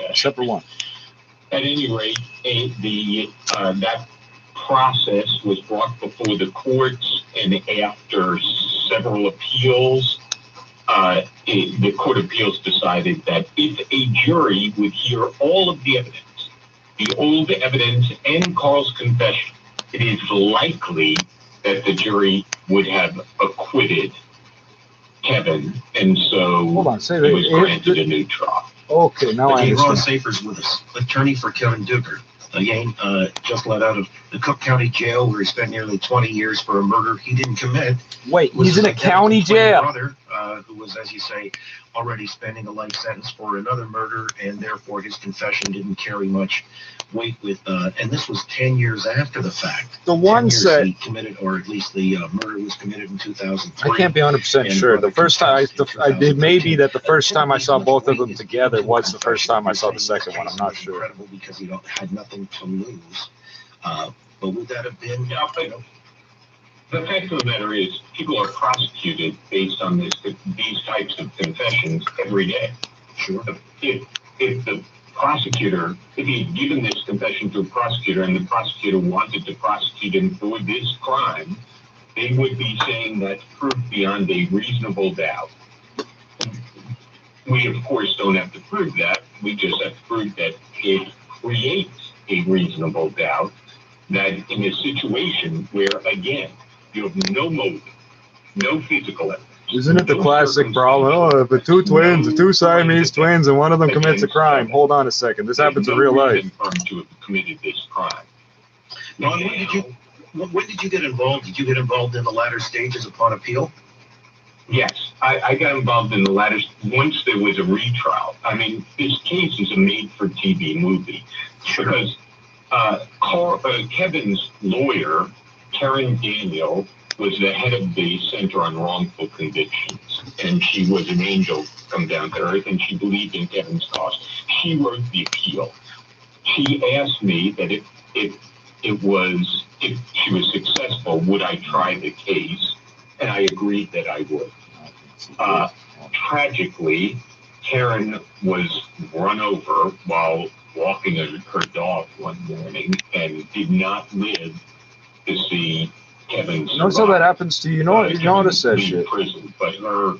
At any rate, that process was brought before the courts, and after several appeals, the Court of Appeals decided that if a jury would hear all of the evidence, the old evidence and Carl's confession, it is likely that the jury would have acquitted Kevin, and so Hold on, say he was that. granted a new trial. Okay, now I Again, Ron understand. Safer's with us, attorney for Kevin Duger. Again, just let out of the Cook County Jail where he spent nearly 20 years for a murder he didn't commit. Wait, Was he's in a his identical county twin jail. brother, who was, as you say, already spending a life sentence for another murder, and therefore his confession didn't carry much weight with, and this was 10 years after the fact. The one 10 years said, he committed, or at least the murder was committed in 2003. I can't be 100% and sure. The brother first time, confessed in it may be 2013. that the first time I saw Typically, both of weight them is together given to was the first time I confession. saw the second one. I'm not sure. Incredible because he had nothing to lose. But would that have been, Yeah, but the fact of the matter is, people are prosecuted based on these types of confessions every day. Sure. If the prosecutor, if he had given this confession to a prosecutor and the prosecutor wanted to prosecute him for this crime, they would be saying that's proof beyond a reasonable doubt. We, of course, don't have to prove that. We just have to prove that it creates a reasonable doubt that in a situation where, again, you have no motive, no physical evidence. Isn't it the classic problem? Oh, the two twins, the two Siamese twins, and one of them commits a crime. Hold on a second. This happens in real life. To have committed this crime. Ron, when did you get involved? Did you get involved in the latter stages upon appeal? Yes, I got involved in the latter. Once there was a retrial. I mean, this case is a made-for-TV movie. Sure. Because Kevin's lawyer, Karen Daniel, was the head of the Center on Wrongful Convictions, and she was an angel come down to earth, and she believed in Kevin's cause. She wrote the appeal. She asked me that if she was successful, would I try the case, and I agreed that I would. Tragically, Karen was run over while walking her dog one morning and did not live to see Kevin survive. Notice how that happens to you. You notice that shit. Prison, but her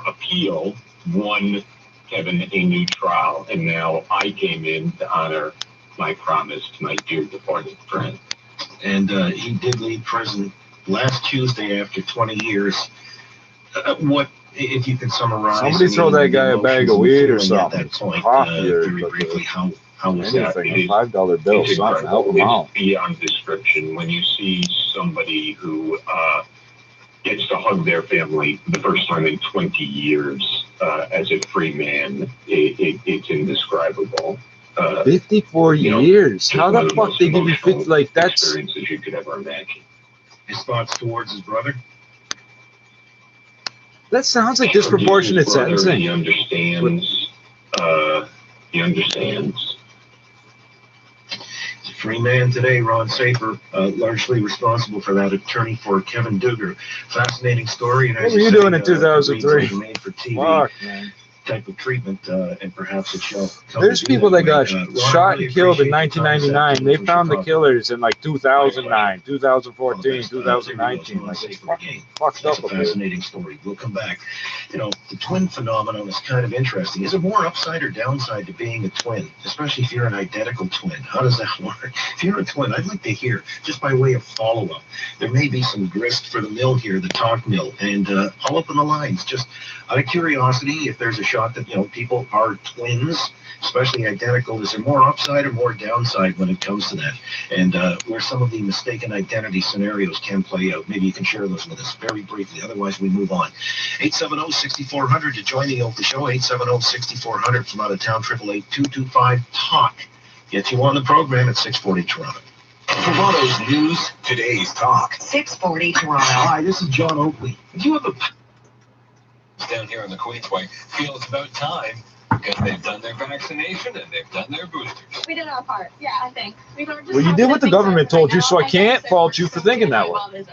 appeal won Kevin a new trial, and now I came in to honor my promise to my dear departed friend. And he did leave prison last Tuesday after 20 years. What, if you could summarize? Somebody throw that guy a bag of weed or something. At that point, Coffee or very briefly, how was anything. that? A $5 bill, something. Help him out. It's beyond description when you see somebody who gets to hug their family the first time in 20 years as a free man. It's indescribable. 54 years. How the fuck they give you 50? Like, that's experiences you could ever imagine. His thoughts towards his brother? That sounds like disproportionate sentencing. He understands. He understands. He's a free man today, Ron Safer, largely responsible for that, attorney for Kevin Duger. Fascinating story. And What were you doing in 2003? Made for TV. Fuck, man. Type of treatment, and perhaps it shall. There's people that got shot and killed in 1999. They found the killers in like 2009, 2014, 2019. Like, it's fucking fucked up a bit. Fascinating story. We'll come back. You know, the twin phenomenon is kind of interesting. Is it more upside or downside to being a twin, especially if you're an identical twin? How does that work? If you're a twin, I'd like to hear, just by way of follow-up, there may be some grist for the mill here, the talk mill, and I'll open the lines. Just out of curiosity, if there's a shot that, you know, people are twins, especially identical, is there more upside or more downside when it comes to that? And where some of the mistaken identity scenarios can play out. Maybe you can share those with us very briefly. Otherwise, we move on. 870-6400 to join the Oakley Show. 870-6400 from out of town. 888-225-TALK. Get you on the program at 640 Toronto. Toronto's news, today's talk. 640 Toronto. Hi, this is John Oakley. Do you have a down here in the Queensway feel it's about time because they've done their vaccination and they've done their boosters. We did our part, yeah, I think. Well, you did what the government told you, so I can't fault you for thinking that way.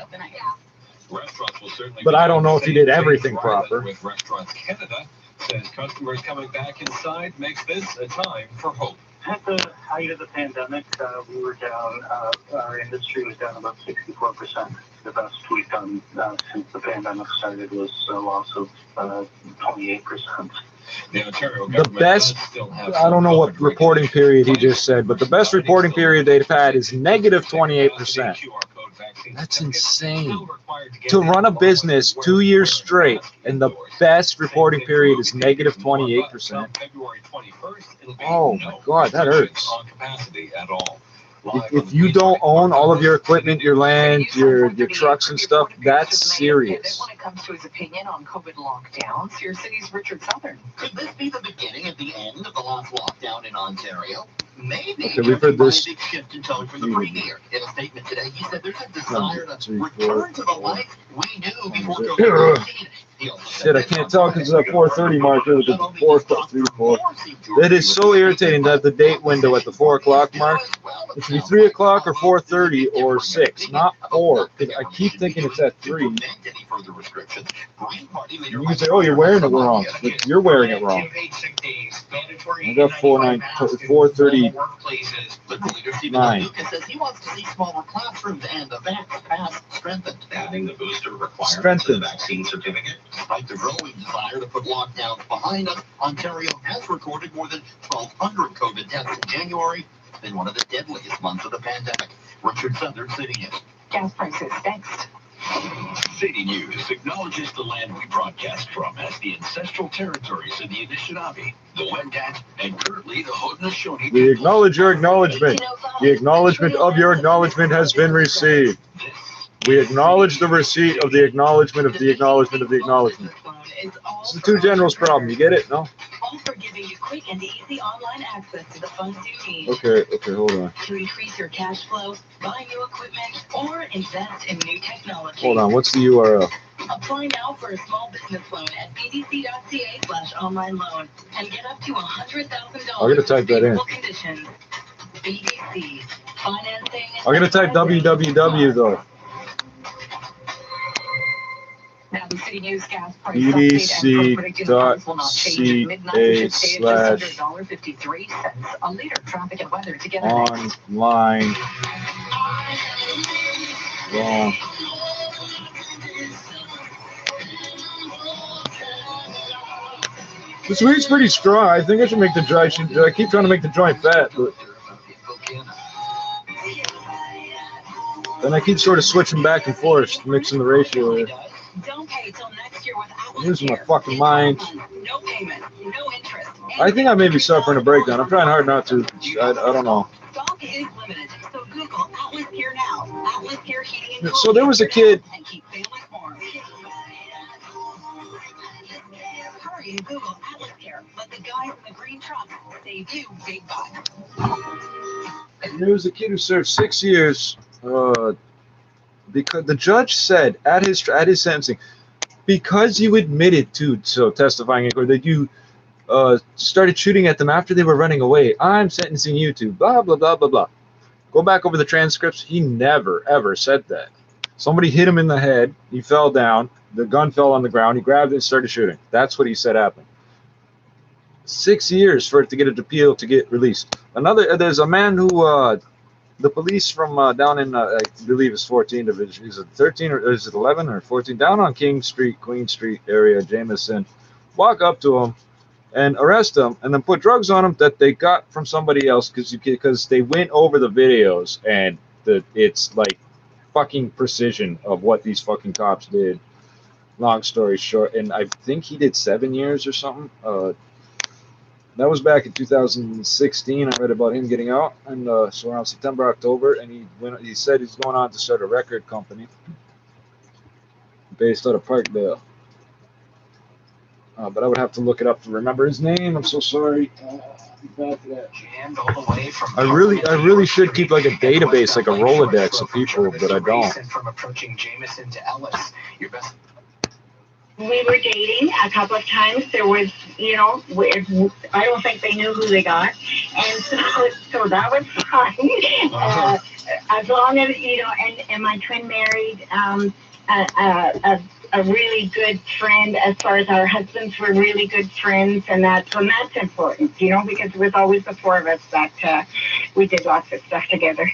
Restaurants will certainly But I don't know if you did everything proper. With Restaurants Canada says customers coming back inside makes this a time for hope. At the height of the pandemic, we were down, our industry was down about 64%. The best we've done since the pandemic started was a loss of 28%. The best, I don't know what reporting period he just said, but the best reporting period they've had is negative 28%. That's insane. To run a business 2 years straight, and the best reporting period is negative 28%. Oh my God, that hurts. If you don't own all of your equipment, your land, your trucks and stuff, that's serious. When it comes to his opinion on COVID lockdowns, your city's Richard Southern. Could this be the beginning of the end of the last lockdown in Ontario? Maybe. Okay, we've heard this. Big shift in tone from the premier. In a statement today, he said there's a desire to return to the life we knew before COVID-19. Shit, I can't tell because of that 4:30 marker with the 4:34. It is so irritating that the date window at the 4 o'clock mark. It should be 3 o'clock or 4:30 or 6, not 4. Because I keep thinking it's at 3. You can say, "Oh, you're wearing it wrong," but you're wearing it wrong. I got 4:39. Lucas says he wants to see smaller classrooms and the vax pass strengthened. Adding the booster requirement to the vaccine certificate. Despite the growing desire to put lockdowns behind us, Ontario has recorded more than 1,200 COVID deaths in January. It's been one of the deadliest months of the pandemic. Richard Southern, City News. Gas prices next. City News acknowledges the land we broadcast from as the ancestral territories of the Anishinaabe, the Wendat, and currently the Haudenosaunee. We acknowledge your acknowledgement. The acknowledgement of your acknowledgement has been received. We acknowledge the receipt of the acknowledgement of the acknowledgement of the acknowledgement. It's the two generals problem. You get it? No? Also giving you quick and easy online access to the funds you need. Okay, hold on. To increase your cash flow, buy new equipment, or invest in new technology. Hold on, what's the URL? Apply now for a small business loan at bdc.ca/online loan and get up to $100,000. I'm gonna type that in. Conditions. BDC financing. I'm gonna type www though. Now, the City News gas price BDC.ca/$1.53 a liter. Traffic and weather together. Online. Wrong. This week's pretty strong. I think I should make the joint. I keep trying to make the joint fat, but then I keep sort of switching back and forth, mixing the ratio here. Don't pay till next year with I'm losing my fucking mind. no payment, no interest. I think I may be suffering a breakdown. I'm trying hard not to. I don't know. Stock is limited, so Google Atlas Care now. Atlas Care heating and So there was a kid. And keep families warm. Hurry and Google Atlas Care. Let the guys in the green truck save you big bucks. There was a kid who served 6 years. Because the judge said at his sentencing, because you admitted to testifying or that you started shooting at them after they were running away, I'm sentencing you to blah blah blah blah blah. Go back over the transcripts. He never ever said that. Somebody hit him in the head. He fell down. The gun fell on the ground. He grabbed it and started shooting. That's what he said happened. 6 years for it to get an appeal to get released. There's a man who. The police from down in, I believe it's 14 division, is it 13 or is it 11 or 14? Down on King Street, Queen Street area, Jameson, walk up to him and arrest him and then put drugs on him that they got from somebody else because they went over the videos and it's like fucking precision of what these fucking cops did. Long story short, and I think he did 7 years or something. That was back in 2016. I read about him getting out, and so around September, October, and he said he's going on to start a record company based out of Parkdale. But I would have to look it up to remember his name. I'm so sorry. I really should keep like a database, like a Rolodex of people, but I don't. From approaching Jameson to Ellis, your best. We were dating a couple of times. There was, I don't think they knew who they got. And so that was fine. As long as, and my twin married, a really good friend as far as our husbands were really good friends, and that's important, you know, because it was always the four of us that we did lots of stuff together.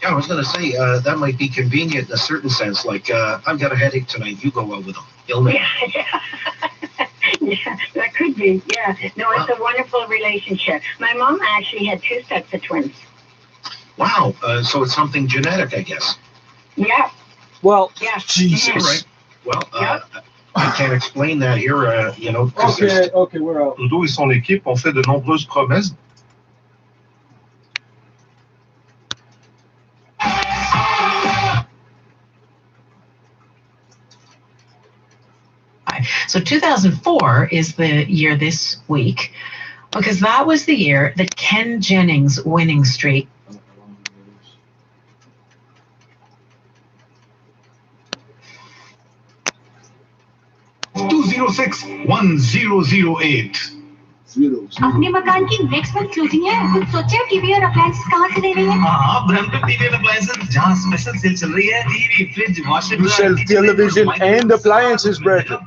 Yeah, I was going to say, that might be convenient in a certain sense, like, I've got a headache tonight, you go out with them. He'll know. Yeah, that could be, yeah. No, it's a wonderful relationship. My mom actually had 2 sets of twins. Wow, so it's something genetic, I guess. Yeah. Well, yeah. Jesus. All right. Well, I can't explain that here, you know. Okay, we're out. Trudeau et son équipe ont fait de nombreuses promesses. So 2004 is the year this week, because that was the year that Ken Jennings' winning streak. $206-1008. अपने मकान की next month closing है, कुछ सोचा TV और appliances कहाँ से ले रही है? हाँ, ब्रह्मपुर टीवी और अप्लायंसेस जहाँ स्पेशल सेल चल रही है, TV, fridge, washing You sell television and appliances, Brethren.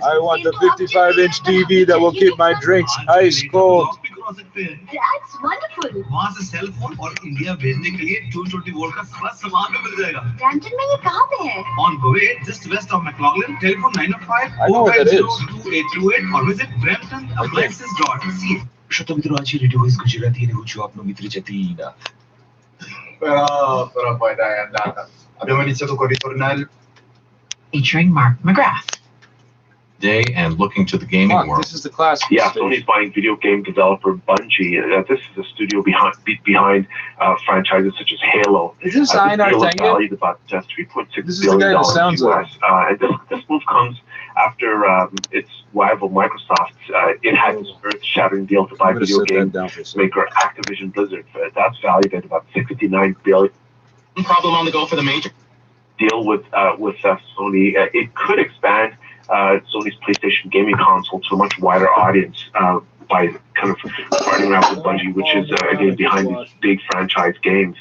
I want the 55-inch TV that will keep my drinks ice cold. That's wonderful. वहाँ से सेल फोन और इंडिया भेजने के लिए 220 वोल्ट का सारा सामान भी मिल जाएगा। ब्रैम्पटन में ये कहाँ पे है? On Bowe, just west of McLaughlin, telephone 905-450-2828 or visit bramptonappliances.ca. Що там друзі, радіо Gujarati не хочу обновити Argentina. Però poi dai, è andata. Abbiamo iniziato col ritornello. Featuring Mark McGrath. Day and looking to the gaming world. This is the classic. Yeah, Sony's buying video game developer Bungie. This is a studio behind franchises such as Halo. Is this This Einar deal is Tengen? valued about $3.6 This is the guy that sounds US. And this move comes after its rival Microsoft. It had this earth-shattering deal to buy video game maker Activision Blizzard. That's valued at about $69 billion. Problem on the go for the major deal with Sony. It could expand Sony's PlayStation gaming console to a much wider audience by kind of partnering up with Bungie, which is again behind these big franchise games.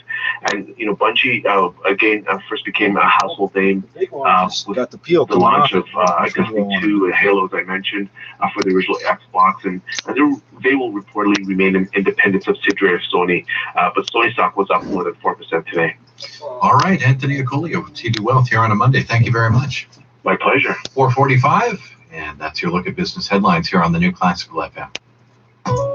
And you know, Bungie again first became a household name with the launch of Destiny 2 and Halo, as I mentioned, for the original Xbox, and they will reportedly remain an independent subsidiary of Sony. But Sony stock was up more than 4% today. All right, Anthony Acolio with TV Wealth here on a Monday. Thank you very much. My pleasure. 4:45, and that's your look at business headlines here on the new Classical FM.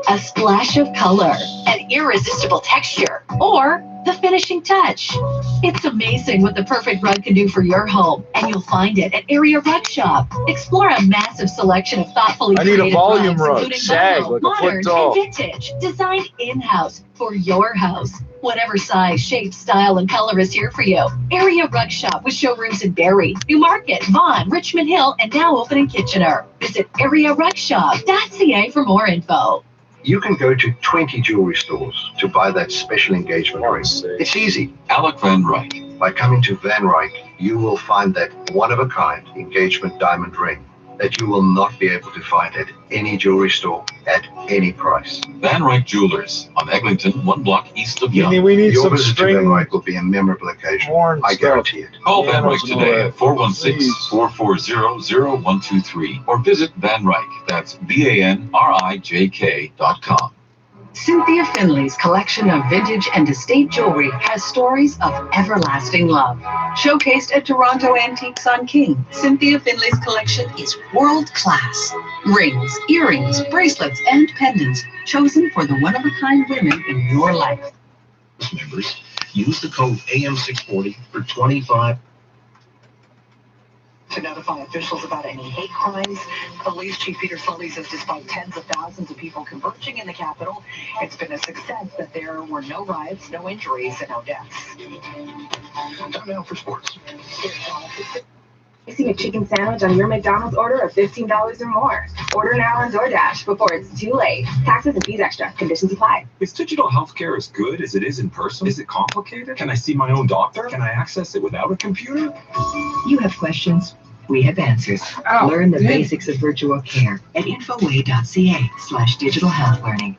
A splash of color, an irresistible texture, or the finishing touch. It's amazing what the perfect rug can do for your home, and you'll find it at Area Rug Shop. Explore a massive selection of thoughtfully I need a created volume rugs, rug, including shag, vinyl, like a foot modern, tall. and vintage, designed in-house for your house. Whatever size, shape, style, and color is here for you. Area Rug Shop with showrooms in Barrie, Newmarket, Vaughan, Richmond Hill, and now open in Kitchener. Visit arearugshop.ca for more info. You can go to 20 jewelry stores to buy that special engagement ring. It's easy. Alec Van Ryk. By coming to Van Ryk, you will find that one-of-a-kind engagement diamond ring that you will not be able to find at any jewelry store at any price. Van Ryk Jewelers on Eglinton, 1 block east of Yonge. We need Your some visit to string Van Ryk will be a memorable occasion. I guarantee it. Call Van Ryk today at 416-440-0123 or visit Van Ryk. That's VANRIJK.com. Cynthia Finley's collection of vintage and estate jewelry has stories of everlasting love. Showcased at Toronto Antiques on King, Cynthia Finley's collection is world-class. Rings, earrings, bracelets, and pendants chosen for the one-of-a-kind women in your life. Members, use the code AM640 for 25. To notify officials about any hate crimes. Police Chief Peter Sully says despite tens of thousands of people converging in the capital, it's been a success that there were no riots, no injuries, and no deaths. Time now for sports. Placing a chicken sandwich on your McDonald's order of $15 or more. Order now on DoorDash before it's too late. Taxes and fees extra. Conditions apply. Is digital healthcare as good as it is in person? Is it complicated? Can I see my own doctor? Can I access it without a computer? You have questions. We have answers. Learn the basics of virtual care at infoway.ca/digital health learning.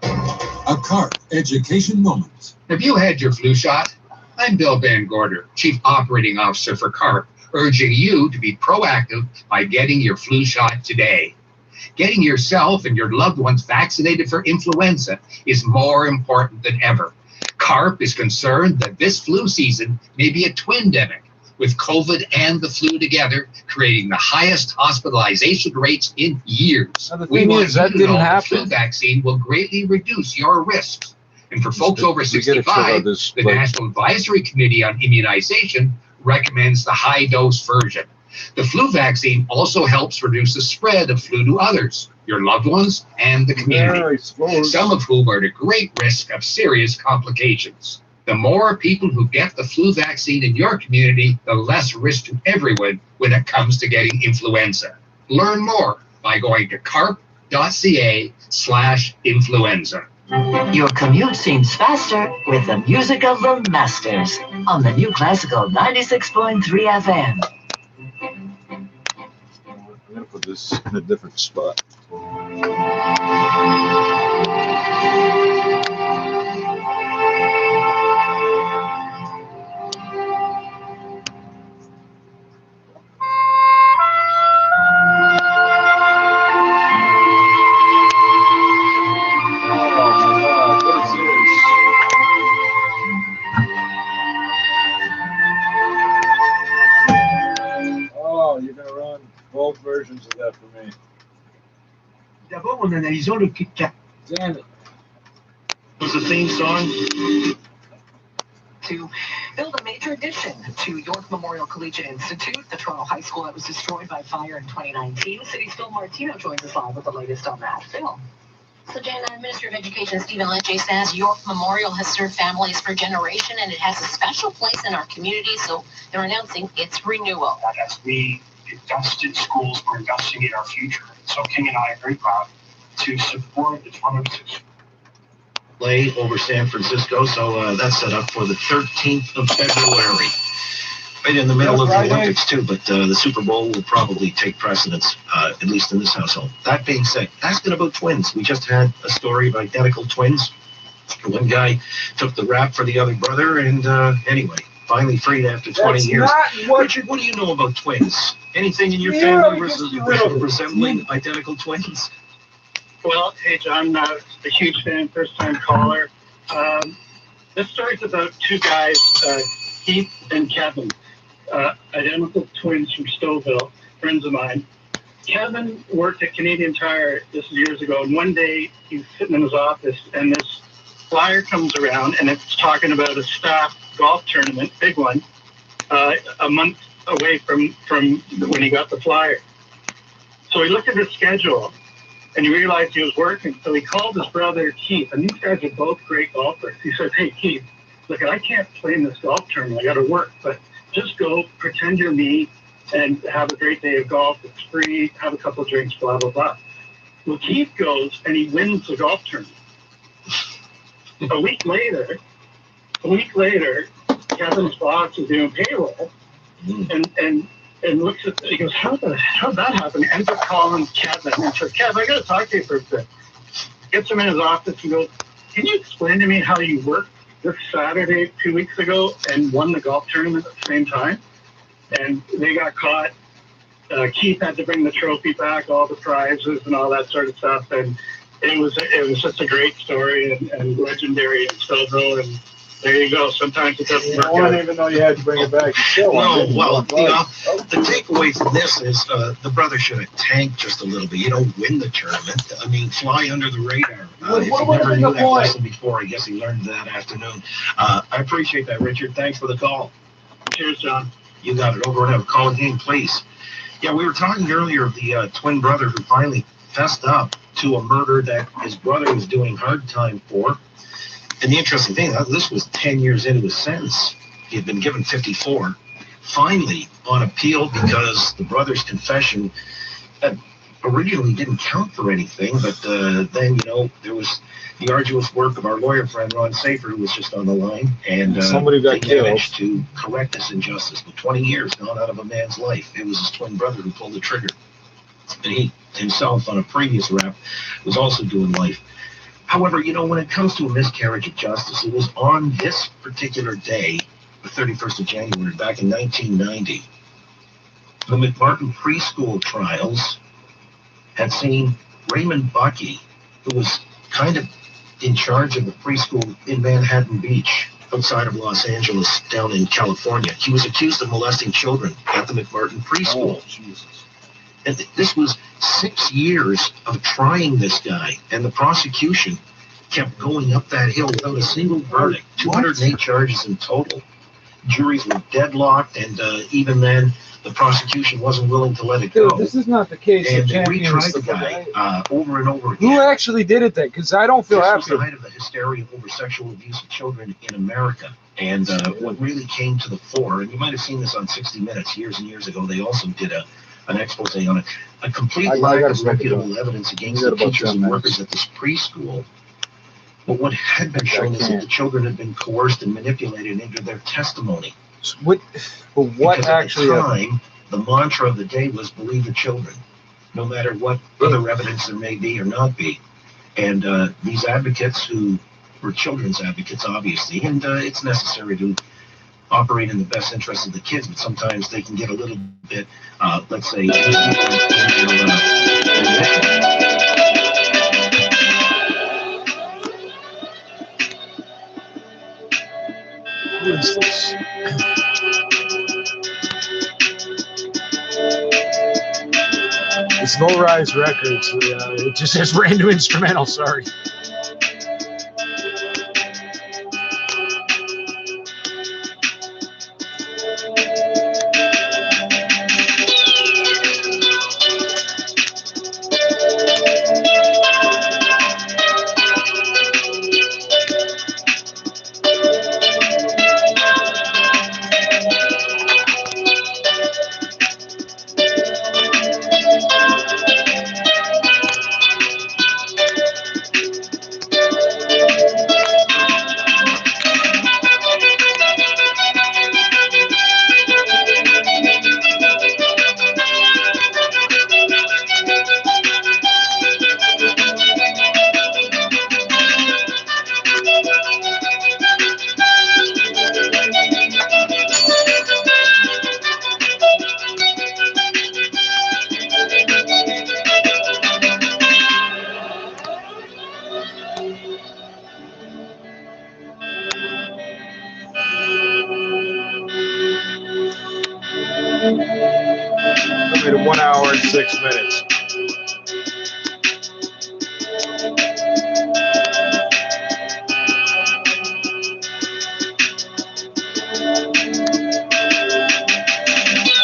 A CART education moment. Have you had your flu shot? I'm Bill Van Gorder, Chief Operating Officer for CARP, urging you to be proactive by getting your flu shot today. Getting yourself and your loved ones vaccinated for influenza is more important than ever. CARP is concerned that this flu season may be a twindemic, with COVID and the flu together, creating the highest hospitalization rates in years. We want that didn't happen. The flu vaccine will greatly reduce your risks. And for folks over 65, the National Advisory Committee on Immunization recommends the high-dose version. The flu vaccine also helps reduce the spread of flu to others, your loved ones, and the community, some of whom are at a great risk of serious complications. The more people who get the flu vaccine in your community, the less risk to everyone when it comes to getting influenza. Learn more by going to carp.ca/influenza. Your commute seems faster with the music of the masters on the new classical 96.3 FM. I'm gonna put this in a different spot. Both versions of that for me. D'abord, en analysant le Kit Kat. Damn it. Was the theme song? To build a major addition to York Memorial Collegiate Institute, the Toronto high school that was destroyed by fire in 2019. City's Phil Martino joins us live with the latest on that. Phil. So, Jen, Minister of Education Stephen Lecce says York Memorial has served families for generations and it has a special place in our community, so they're announcing its renewal. As we invest in schools, we're investing in our future. So King and I are very proud to support the Toronto play over San Francisco, so that's set up for the 13th of February. Right in the middle of the Olympics, too, but the Super Bowl will probably take precedence, at least in this household. That being said, asking about twins. We just had a story of identical twins. One guy took the rap for the other brother, and anyway, finally freed after 20 years. Richard, what do you know about twins? Anything in your family resembling identical twins? Well, hey, John, a huge fan, first-time caller. This story's about two guys, Keith and Kevin, identical twins from Stouffville, friends of mine. Kevin worked at Canadian Tire, this is years ago, and one day he's sitting in his office, and this flyer comes around, and it's talking about a staff golf tournament, big one, a month away from when he got the flyer. So he looked at his schedule and he realized he was working. So he called his brother Keith, and these guys are both great golfers. He said, "Hey Keith, look, I can't play in this golf tournament. I got to work, but just go, pretend you're me, and have a great day of golf. It's free. Have a couple of drinks, blah blah blah." Well, Keith goes and he wins the golf tournament. A week later, Kevin's boss is doing payroll, and looks at, he goes, how'd that happen? He ends up calling Kevin and says, "Kev, I got to talk to you for a bit." Gets him in his office and goes, "Can you explain to me how you worked this Saturday 2 weeks ago and won the golf tournament at the same time?" And they got caught. Keith had to bring the trophy back, all the prizes and all that sort of stuff, and it was just a great story and legendary in Stouffville, and there you go. Sometimes it doesn't work out. I didn't even know you had to bring it back. No, well, the takeaway from this is the brother should have tanked just a little bit. You don't win the tournament. I mean, fly under the radar. If you never knew that lesson before, I guess he learned that afternoon. I appreciate that, Richard. Thanks for the call. Cheers, John. You got it. Over and out. Call again, please. Yeah, we were talking earlier of the twin brother who finally fessed up to a murder that his brother was doing hard time for. And the interesting thing, this was 10 years into his sentence. He had been given 54. Finally, on appeal, because the brother's confession originally didn't count for anything, but then, there was the arduous work of our lawyer friend, Ron Safer, who was just on the line, and somebody got killed. Managed to correct this injustice. But 20 years gone out of a man's life. It was his twin brother who pulled the trigger. And he himself, on a previous rap, was also doing life. However, when it comes to a miscarriage of justice, it was on this particular day the 31st of January, back in 1990. The McMartin preschool trials had seen Raymond Bucky, who was kind of in charge of the preschool in Manhattan Beach, outside of Los Angeles, down in California. He was accused of molesting children at the McMartin preschool. Oh, Jesus. And this was 6 years of trying this guy, and the prosecution kept going up that hill without a single verdict. 208 charges in total. Juries were deadlocked, and even then, the prosecution wasn't willing to let it go. Dude, this is not the case. And they retried the guy over and over again. Who actually did it then? Because I don't feel This happy. was the height of the hysteria over sexual abuse of children in America. And what really came to the fore, and you might have seen this on 60 Minutes years and years ago, they also did an expose on it, a complete lack of reputable evidence against the teachers and workers at this preschool. But what had been shown is that the children had been coerced and manipulated into their testimony. What actually at the time, the mantra of the day was believe the children, no matter what other evidence there may be or not be. And these advocates, who were children's advocates, obviously, and it's necessary to operate in the best interest of the kids, but sometimes they can get a little bit, let's say, Who is this? It's No Rise Records. It just says random instrumental, sorry. I made it 1 hour and 6 minutes.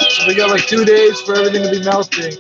So we got like 2 days for everything to be melting.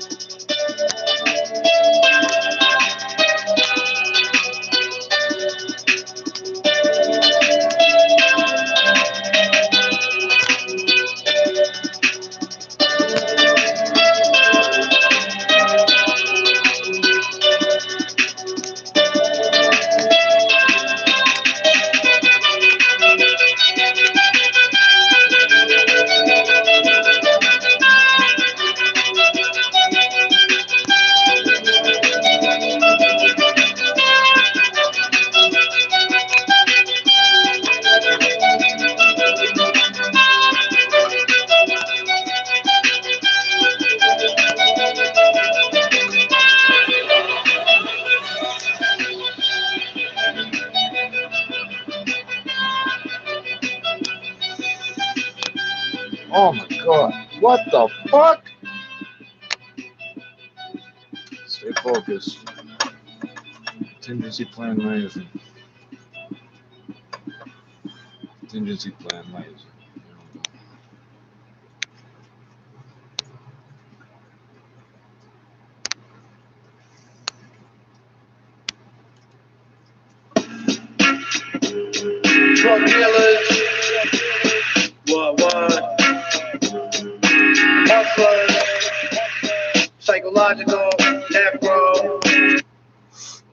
Oh my god, what the fuck? Stay focused. Contingency plan lazy. Contingency plan lazy. Drug dealers. What? Psychological, afro.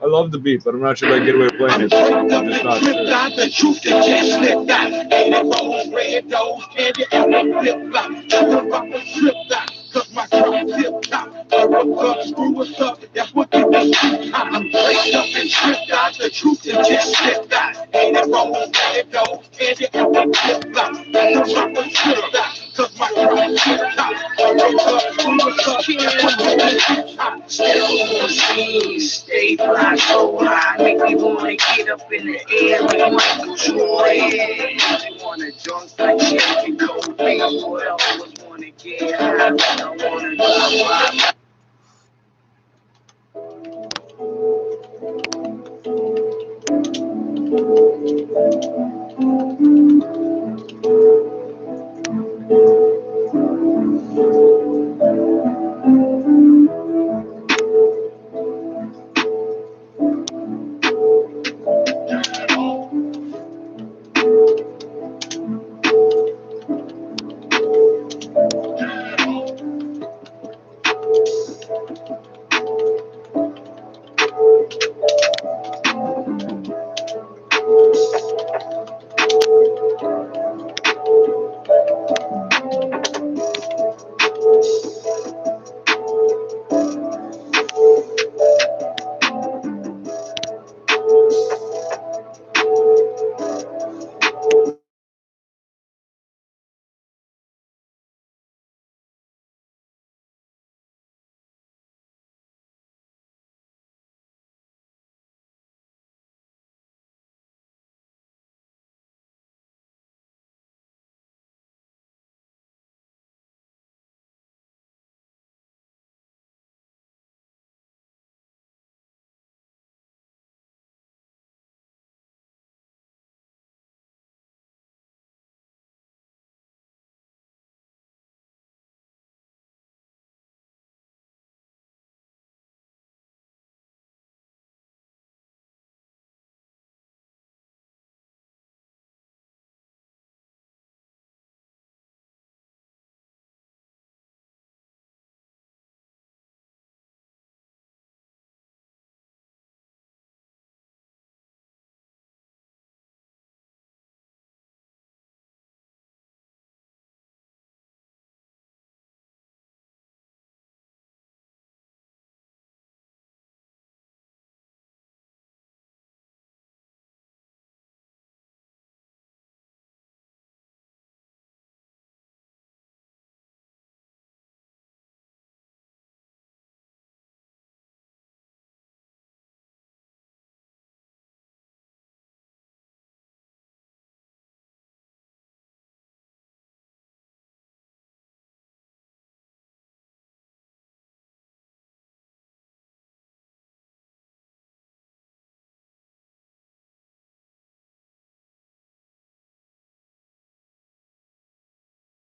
I love the beat, but I'm not sure if I can get away with playing it. I'm just not sure. The truth that can't slip out. Ain't it rose, red nose, candy, and flip flop. The rubber stripped out, cause my crop tip top. Screw us up, that's what you do. I'm placed up and stripped out. The truth that can't slip out. Ain't it rose, red nose, candy, and flip flop. The with Michael Jordan. She wanna jump like Jackie Kobe. What else was wanna get high? I wanna go high.